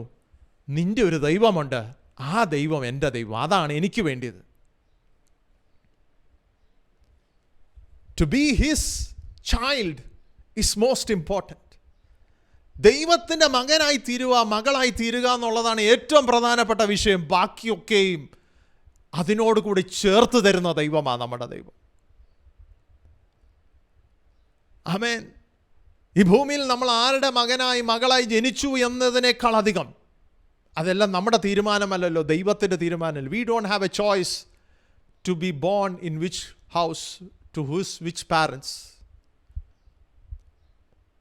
നിന്റെ ഒരു ദൈവമുണ്ട്, ആ ദൈവം എൻ്റെ ദൈവം, അതാണ് എനിക്ക് വേണ്ടിയത്. To be his child is most important. ദൈവത്തിൻ്റെ മകനായി തീരുക, മകളായി തീരുക എന്നുള്ളതാണ് ഏറ്റവും പ്രധാനപ്പെട്ട വിഷയം. ബാക്കിയൊക്കെയും അതിനോടുകൂടി ചേർത്ത് തരുന്ന ദൈവമാണ് നമ്മുടെ ദൈവം. ആമേൻ. ഈ ഭൂമിയിൽ നമ്മൾ ആരുടെ മകനായി മകളായി ജനിച്ചു എന്നതിനേക്കാൾ അധികം അതെല്ലാം നമ്മുടെ തീരുമാനമല്ലല്ലോ, ദൈവത്തിൻ്റെ തീരുമാനമല്ല. We don't have a choice to be born in which house, to which parents.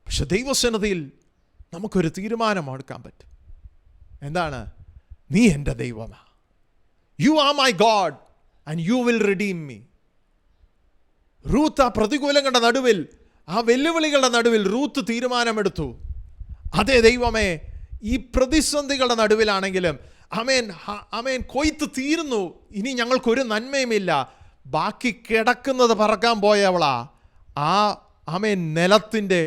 പക്ഷെ ദൈവസന്നിധിയിൽ നമുക്കൊരു തീരുമാനം എടുക്കാൻ പറ്റും. എന്താണ്? നീ എൻ്റെ ദൈവമാ. You are my God and you will redeem me. Ruth ആ പ്രതികൂലങ്ങളുടെ നടുവിൽ, ആ വെല്ലുവിളികളുടെ നടുവിൽ റൂത്ത് തീരുമാനമെടുത്തു. അതേ ദൈവമേ, ഈ പ്രതിസന്ധികളുടെ നടുവിലാണെങ്കിലും ആമേൻ കൊയ്ത്ത് തീരുന്നു, ഇനി ഞങ്ങൾക്കൊരു നന്മയുമില്ല, ബാക്കി കിടക്കുന്നത് പറക്കാൻ പോയവളാ ആമേൻ നിലത്തിൻ്റെ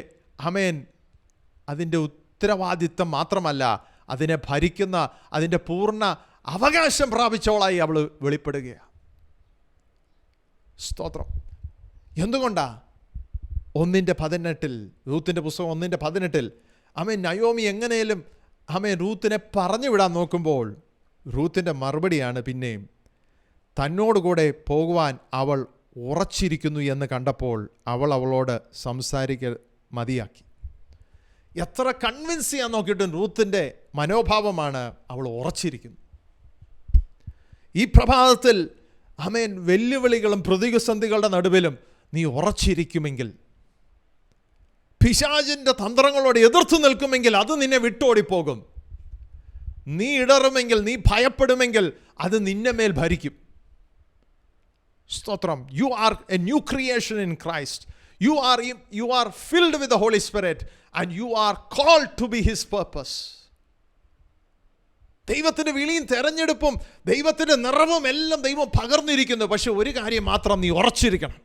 അതിൻ്റെ ഉത്തരവാദിത്തം മാത്രമല്ല, അതിനെ ഭരിക്കുന്ന അതിൻ്റെ പൂർണ്ണ അവകാശം പ്രാപിച്ചവളായി അവൾ വെളിപ്പെടുകയാണ്. സ്തോത്രം. എന്തുകൊണ്ടാ? 1:18 റൂത്തിൻ്റെ പുസ്തകം 1:18 നയോമി എങ്ങനെയും റൂത്തിനെ പറഞ്ഞു വിടാൻ നോക്കുമ്പോൾ റൂത്തിൻ്റെ മറുപടിയാണ് പിന്നെയും തന്നോടുകൂടെ പോകുവാൻ അവൾ ഉറച്ചിരിക്കുന്നു എന്ന് കണ്ടപ്പോൾ അവൾ അവളോട് മതിയാക്കി. എത്ര കൺവിൻസ് ചെയ്യാൻ നോക്കിയിട്ടും റൂത്തിൻ്റെ മനോഭാവമാണ് അവൾ ഉറച്ചിരിക്കുന്നു. ഈ പ്രഭാതത്തിൽ വെല്ലുവിളികളും പ്രതിസന്ധികളുടെ നടുവിലും നീ ഉറച്ചിരിക്കുമെങ്കിൽ, പിശാചിൻ്റെ തന്ത്രങ്ങളോട് എതിർത്ത് നിൽക്കുമെങ്കിൽ അത് നിന്നെ വിട്ടോടിപ്പോകും. നീ ഇടറുമെങ്കിൽ, നീ ഭയപ്പെടുമെങ്കിൽ അത് നിന്നെ മേൽ ഭരിക്കും. സ്തോത്രം. You are a new creation in Christ. You are filled with the Holy Spirit and you are called to be His purpose. ദൈവത്തിൻ്റെ വിളിയും തെരഞ്ഞെടുപ്പും ദൈവത്തിൻ്റെ നിറവും എല്ലാം ദൈവം പകർന്നിരിക്കുന്നു. പക്ഷെ ഒരു കാര്യം മാത്രം നീ ഉറച്ചിരിക്കണം.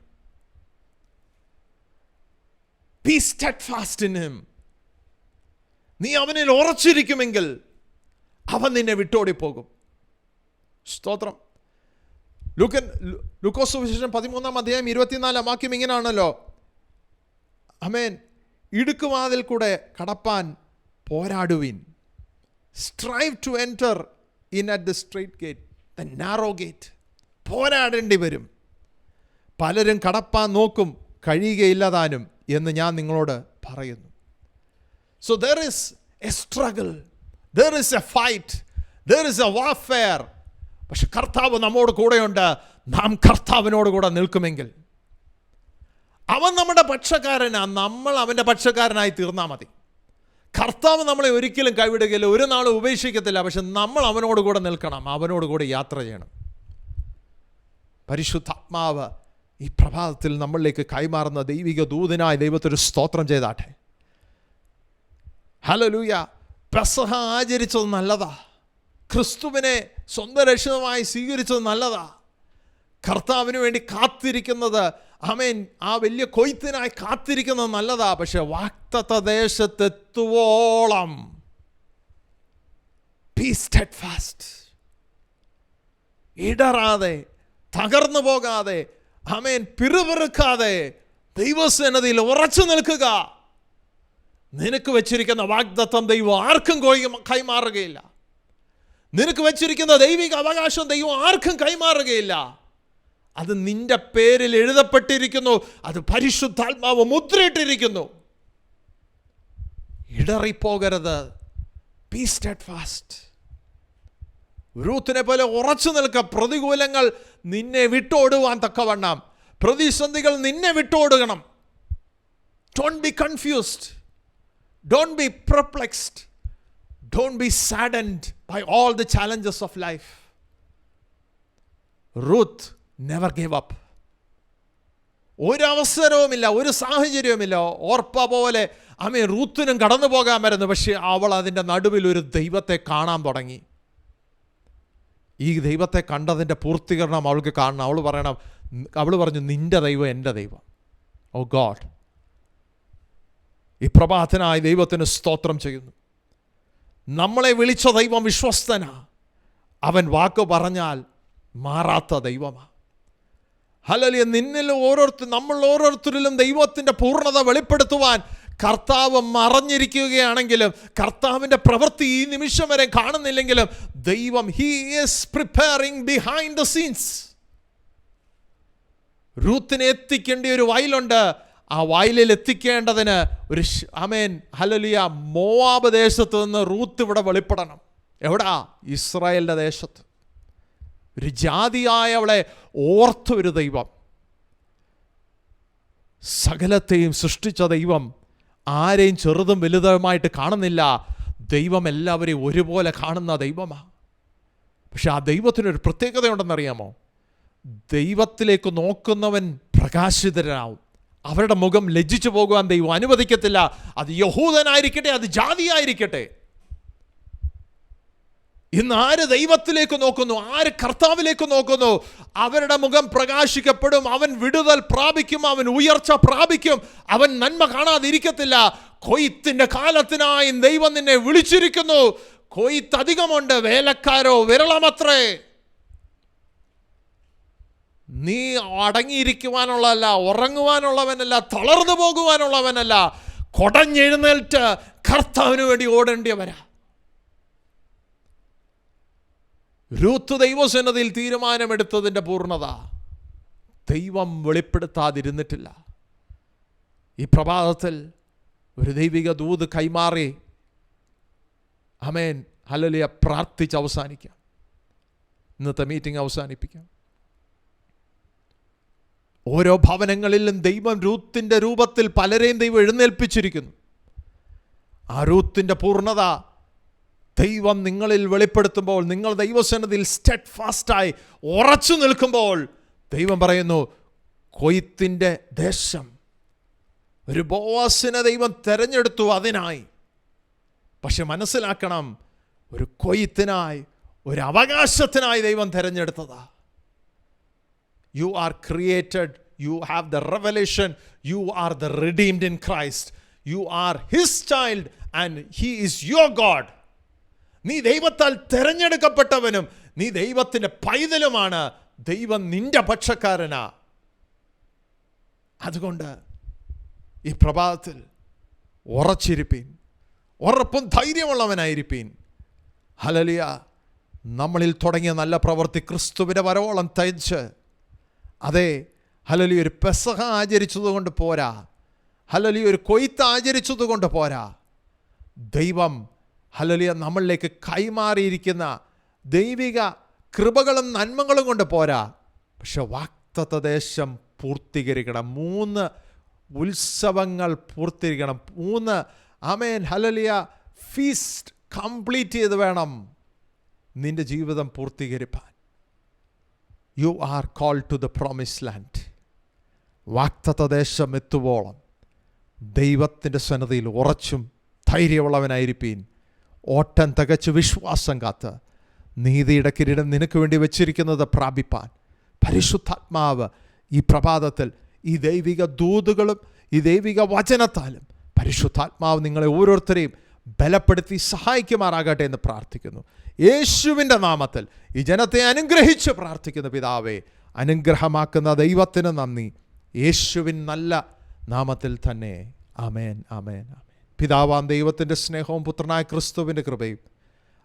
Be steadfast in Him. നീ അവനിൽ ഉറച്ചിരിക്കുമെങ്കിൽ അവൻ നിന്നെ വിട്ടോടിപ്പോകും. സ്തോത്രം. ലൂക്കോസ് സുവിശേഷം 13-ാം വാക്യം ഇങ്ങനെയാണല്ലോ. ഇടുക്കുവാതിൽ കൂടെ കടപ്പാൻ പോരാടുവിൻ. Strive to enter in at the strait gate, the narrow gate. പോരാടേണ്ടി വരും. പലരും കടപ്പാൻ നോക്കും, കഴിയുകയില്ലതാനും എന്ന് ഞാൻ നിങ്ങളോട് പറയുന്നു. So there is a struggle, there is a fight, there is a warfare. പക്ഷെ കർത്താവ് നമ്മോട് കൂടെയുണ്ട്. നാം കർത്താവിനോട് കൂടെ നിൽക്കുമെങ്കിൽ അവൻ നമ്മുടെ പക്ഷക്കാരനാ, നമ്മൾ അവൻ്റെ പക്ഷക്കാരനായി തീർന്നാൽ മതി. കർത്താവ് നമ്മളെ ഒരിക്കലും കൈവിടുകയില്ല, ഒരു നാളും ഉപേക്ഷിക്കത്തില്ല. പക്ഷെ നമ്മൾ അവനോട് കൂടെ നിൽക്കണം, അവനോട് കൂടെ യാത്ര ചെയ്യണം. പരിശുദ്ധാത്മാവ് ഈ പ്രഭാതത്തിൽ നമ്മളിലേക്ക് കൈമാറുന്ന ദൈവിക ദൂതനായ ദൈവത്തിന് സ്തോത്രം ചെയ്താട്ടെ. ഹല്ലേലൂയ. പെസഹ ആചരിച്ചത് നല്ലതാ. ക്രിസ്തുവിനെ സ്വന്തം രക്ഷിതമായി സ്വീകരിച്ചത് നല്ലതാ. കർത്താവിന് വേണ്ടി കാത്തിരിക്കുന്നത്, ആ വലിയ കൊയ്ത്തിനായി കാത്തിരിക്കുന്നത് നല്ലതാ. പക്ഷെ വാഗ്ദത്ത ദേശത്തെത്തുവോളം be steadfast. ഇടറാതെ, തകർന്നു പോകാതെ, പിറുപിറുക്കാതെ ദൈവസന്നിധിയിൽ ഉറച്ചു നിൽക്കുക. നിനക്ക് വെച്ചിരിക്കുന്ന വാഗ്ദത്തം ദൈവം ആർക്കും കൈമാറുകയില്ല. നിനക്ക് വെച്ചിരിക്കുന്ന ദൈവിക അവകാശം ദൈവം ആർക്കും കൈമാറുകയില്ല. അത് നിന്റെ പേരിൽ എഴുതപ്പെട്ടിരിക്കുന്നു. അത് പരിശുദ്ധാത്മാവ് മുദ്രയിട്ടിരിക്കുന്നു. ഇടറിപ്പോകരുത്. B steadfast. റൂത്തിനെ പോലെ ഉറച്ചു നിൽക്ക. പ്രതികൂലങ്ങൾ നിന്നെ വിട്ടോടുവാൻ തക്കവണ്ണം, പ്രതിസന്ധികൾ നിന്നെ വിട്ടോടുകണം. Don't be confused, don't be perplexed, don't be saddened by all the challenges of life. Ruth never gave up. ഒരു അവസരവുമില്ല, ഒരു സാഹചര്യവുമില്ല. ഓർപ്പ പോലെ റൂത്തിനും കടന്നു പോകാമായിരുന്നു. പക്ഷെ അവൾ അതിൻ്റെ നടുവിൽ ഒരു ദൈവത്തെ കാണാൻ തുടങ്ങി. ഈ ദൈവത്തെ കണ്ടതിൻ്റെ പൂർത്തീകരണം അവൾക്ക് കാണണം. അവൾ പറഞ്ഞു, നിൻ്റെ ദൈവം എൻ്റെ ദൈവം. ഓ ഗോഡ്, ഈ പ്രഭാതനായ ദൈവത്തിന് സ്തോത്രം ചെയ്യുന്നു. നമ്മളെ വിളിച്ച ദൈവം വിശ്വസ്തനാ. അവൻ വാക്ക് പറഞ്ഞാൽ മാറാത്ത ദൈവമാണ്. ഹല്ലേലൂയ. നമ്മൾ ഓരോരുത്തരിലും ദൈവത്തിൻ്റെ പൂർണ്ണത വെളിപ്പെടുത്തുവാൻ കർത്താവ് മറഞ്ഞിരിക്കുകയാണെങ്കിലും, കർത്താവിൻ്റെ പ്രവൃത്തി ഈ നിമിഷം വരെ കാണുന്നില്ലെങ്കിലും, ദൈവം he is preparing behind the scenes. റൂത്തിനെ എത്തിക്കേണ്ട ഒരു വയലുണ്ട്. ആ വയലിൽ എത്തിക്കേണ്ടതിന് ആമേൻ ഹല്ലേലൂയ മോവാബ് ദേശത്ത് നിന്ന് റൂത്ത് ഇവിടെ വെളിപ്പെടണം. എവിടാ? ഇസ്രായേലിൻ്റെ ദേശത്ത്. ഒരു ജാതിയായവളെ ഓർത്തൊരു ദൈവം, സകലത്തെയും സൃഷ്ടിച്ച ദൈവം ആരെയും ചെറുതും വലുതുമായിട്ട് കാണുന്നില്ല. ദൈവം എല്ലാവരെയും ഒരുപോലെ കാണുന്ന ദൈവമാണ്. പക്ഷെ ആ ദൈവത്തിനൊരു പ്രത്യേകതയുണ്ടെന്നറിയാമോ? ദൈവത്തിലേക്ക് നോക്കുന്നവൻ പ്രകാശിതനാവും. അവരുടെ മുഖം ലജ്ജിച്ചു പോകുവാൻ ദൈവം അനുവദിക്കത്തില്ല. അത് യഹൂദനായിരിക്കട്ടെ, അത് ജാതിയായിരിക്കട്ടെ. ഇന്ന് ആര് ദൈവത്തിലേക്ക് നോക്കുന്നു, ആര് കർത്താവിലേക്ക് നോക്കുന്നു, അവരുടെ മുഖം പ്രകാശിക്കപ്പെടും. അവൻ വിടുതൽ പ്രാപിക്കും, അവൻ ഉയർച്ച പ്രാപിക്കും, അവൻ നന്മ കാണാതിരിക്കത്തില്ല. കൊയ്ത്തിന്റെ കാലത്തിനായി ദൈവം നിന്നെ വിളിച്ചിരിക്കുന്നു. കൊയ്ത്ത് അധികമുണ്ട്, വേലക്കാരോ വിരളമത്രേ. നീ അടങ്ങിയിരിക്കുവാനുള്ളതല്ല, ഉറങ്ങുവാനുള്ളവനല്ല, തളർന്നു പോകുവാനുള്ളവനല്ല. കൊടഞ്ഞെഴുന്നേൽറ്റ് കർത്താവിന് വേണ്ടി ഓടേണ്ടിയവരാ. രൂത്ത് ദൈവസന്നിധിയിൽ തീരുമാനമെടുത്തതിൻ്റെ പൂർണ്ണത ദൈവം വെളിപ്പെടുത്താതിരുന്നിട്ടില്ല. ഈ പ്രഭാതത്തിൽ ഒരു ദൈവിക ദൂത് കൈമാറി ആമേൻ ഹല്ലേലൂയ പ്രാർത്ഥിച്ച് അവസാനിക്കാം. ഇന്നത്തെ മീറ്റിംഗ് അവസാനിപ്പിക്കാം. ഓരോ ഭവനങ്ങളിലും ദൈവം രൂത്തിൻ്റെ രൂപത്തിൽ പലരെയും ദൈവം എഴുന്നേൽപ്പിച്ചിരിക്കുന്നു. ആ രൂത്തിൻ്റെ പൂർണ്ണത ദൈവം നിങ്ങളിൽ വെളിപ്പെടുത്തുമ്പോൾ, നിങ്ങൾ ദൈവസന്നിധിയിൽ സ്റ്റെഡ് ഫാസ്റ്റായി ഉറച്ചു നിൽക്കുമ്പോൾ, ദൈവം പറയുന്നു കൊയ്ത്തിൻ്റെ ദേശം ഒരു ബോവാസിനെ ദൈവം തിരഞ്ഞെടുത്തു അതിനായി. പക്ഷെ മനസ്സിലാക്കണം, ഒരു കൊയ്ത്തിനായി, ഒരു അവകാശത്തിനായി ദൈവം തിരഞ്ഞെടുത്തതാ. You are created, you have the revelation, you are the redeemed in Christ, you are his child and he is your God. നീ ദൈവത്താൽ തിരഞ്ഞെടുക്കപ്പെട്ടവനും നീ ദൈവത്തിൻ്റെ പൈതലുമാണ്. ദൈവം നിന്റെ പക്ഷക്കാരനാ. അതുകൊണ്ട് ഈ പ്രഭാതത്തിൽ ഉറച്ചിരിപ്പീൻ, ഉറപ്പും ധൈര്യമുള്ളവനായിരിപ്പീൻ. ഹല്ലേലൂയ. നമ്മളിൽ തുടങ്ങിയ നല്ല പ്രവൃത്തി ക്രിസ്തുവിൻ്റെ വരവോളം തയ്ച്ച്, അതെ ഹല്ലേലൂയ, ഒരു പെസഹ ആചരിച്ചതുകൊണ്ട് പോരാ, ഹല്ലേലൂയ ഒരു കൊയ്ത്ത് ആചരിച്ചതുകൊണ്ട് പോരാ. ദൈവം ഹല്ലേലൂയ നമ്മളിലേക്ക് കൈമാറിയിരിക്കുന്ന ദൈവിക കൃപകളും നന്മകളും കൊണ്ട് പോരാ. പക്ഷെ വാഗ്ദത്ത ദേശം പൂർത്തീകരിക്കണം. 3 ഉത്സവങ്ങൾ പൂർത്തീകരിക്കണം. 3 ആമേൻ ഹല്ലേലൂയ ഫീസ്റ്റ് കംപ്ലീറ്റ് ചെയ്ത് വേണം നിൻ്റെ ജീവിതം പൂർത്തീകരിപ്പാൻ. You are called to the promised land. വാഗ്ദത്ത ദേശം എത്തുവോളം ദൈവത്തിൻ്റെ സന്നിധിയിൽ ഉറച്ചും ധൈര്യമുള്ളവനായിരിപ്പീൻ. ഓട്ടം തികച്ച് വിശ്വാസം കാത്ത് നീതിയുടെ കിരീടം നിനക്ക് വേണ്ടി വെച്ചിരിക്കുന്നത് പ്രാപിപ്പാൻ പരിശുദ്ധാത്മാവ് ഈ പ്രഭാതത്തിൽ ഈ ദൈവിക ദൂതുകളും ഈ ദൈവിക വചനത്താലും പരിശുദ്ധാത്മാവ് നിങ്ങളെ ഓരോരുത്തരെയും ബലപ്പെടുത്തി സഹായിക്കുമാറാകട്ടെ എന്ന് പ്രാർത്ഥിക്കുന്നു. യേശുവിൻ്റെ നാമത്തിൽ ഈ ജനത്തെ അനുഗ്രഹിച്ച് പ്രാർത്ഥിക്കുന്ന പിതാവേ, അനുഗ്രഹമാക്കുന്ന ദൈവത്തിന് നന്ദി. യേശുവിൻ നല്ല നാമത്തിൽ തന്നെ. ആമേൻ, ആമേൻ, ആമേൻ. പിതാവാം ദൈവത്തിൻ്റെ സ്നേഹവും പുത്രനായ ക്രിസ്തുവിൻ്റെ കൃപയും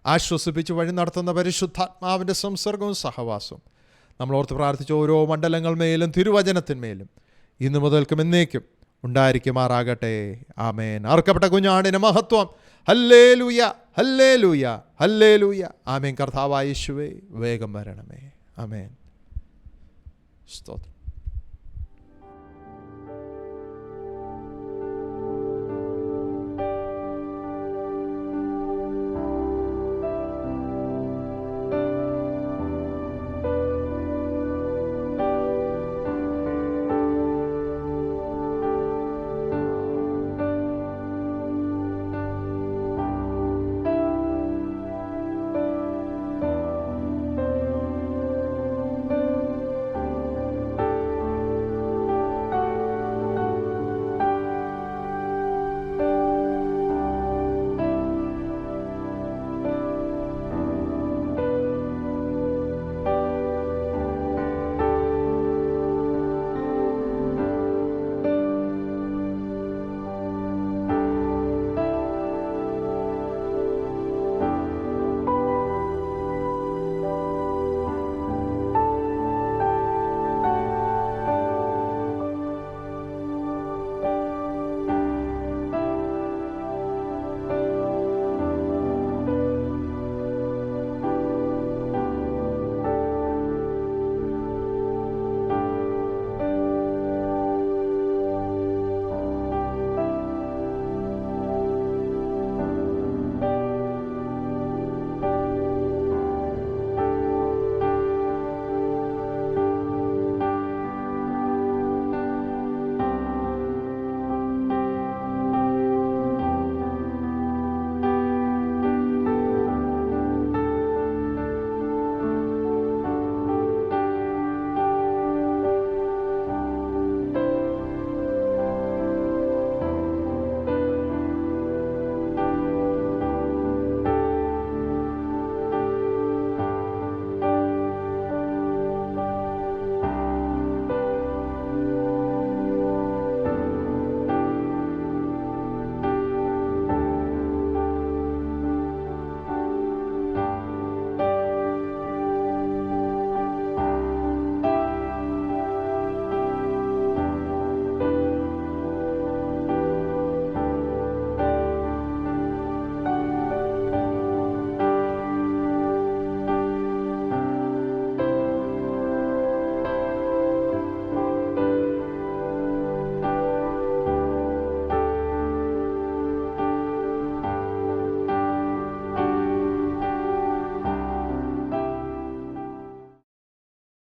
ആശ്വസിപ്പിച്ച് വഴി നടത്തുന്ന പരിശുദ്ധാത്മാവിൻ്റെ സംസർഗവും സഹവാസവും നമ്മൾ ഓർത്ത് പ്രാർത്ഥിച്ച ഓരോ മണ്ഡലങ്ങൾ മേലും തിരുവചനത്തിന്മേലും ഇന്നു മുതൽക്കും എന്നേക്കും ഉണ്ടായിരിക്കുമാറാകട്ടെ. ആമേൻ. അർക്കപ്പെട്ട കുഞ്ഞാടിന് മഹത്വം. ഹല്ലേലൂയ, ഹല്ലേലൂയ, ഹല്ലേലൂയ. ആമേൻ. കർത്താവായ യേശുവേ വേഗം വരണമേ. ആമേൻ. സ്തോത്രം.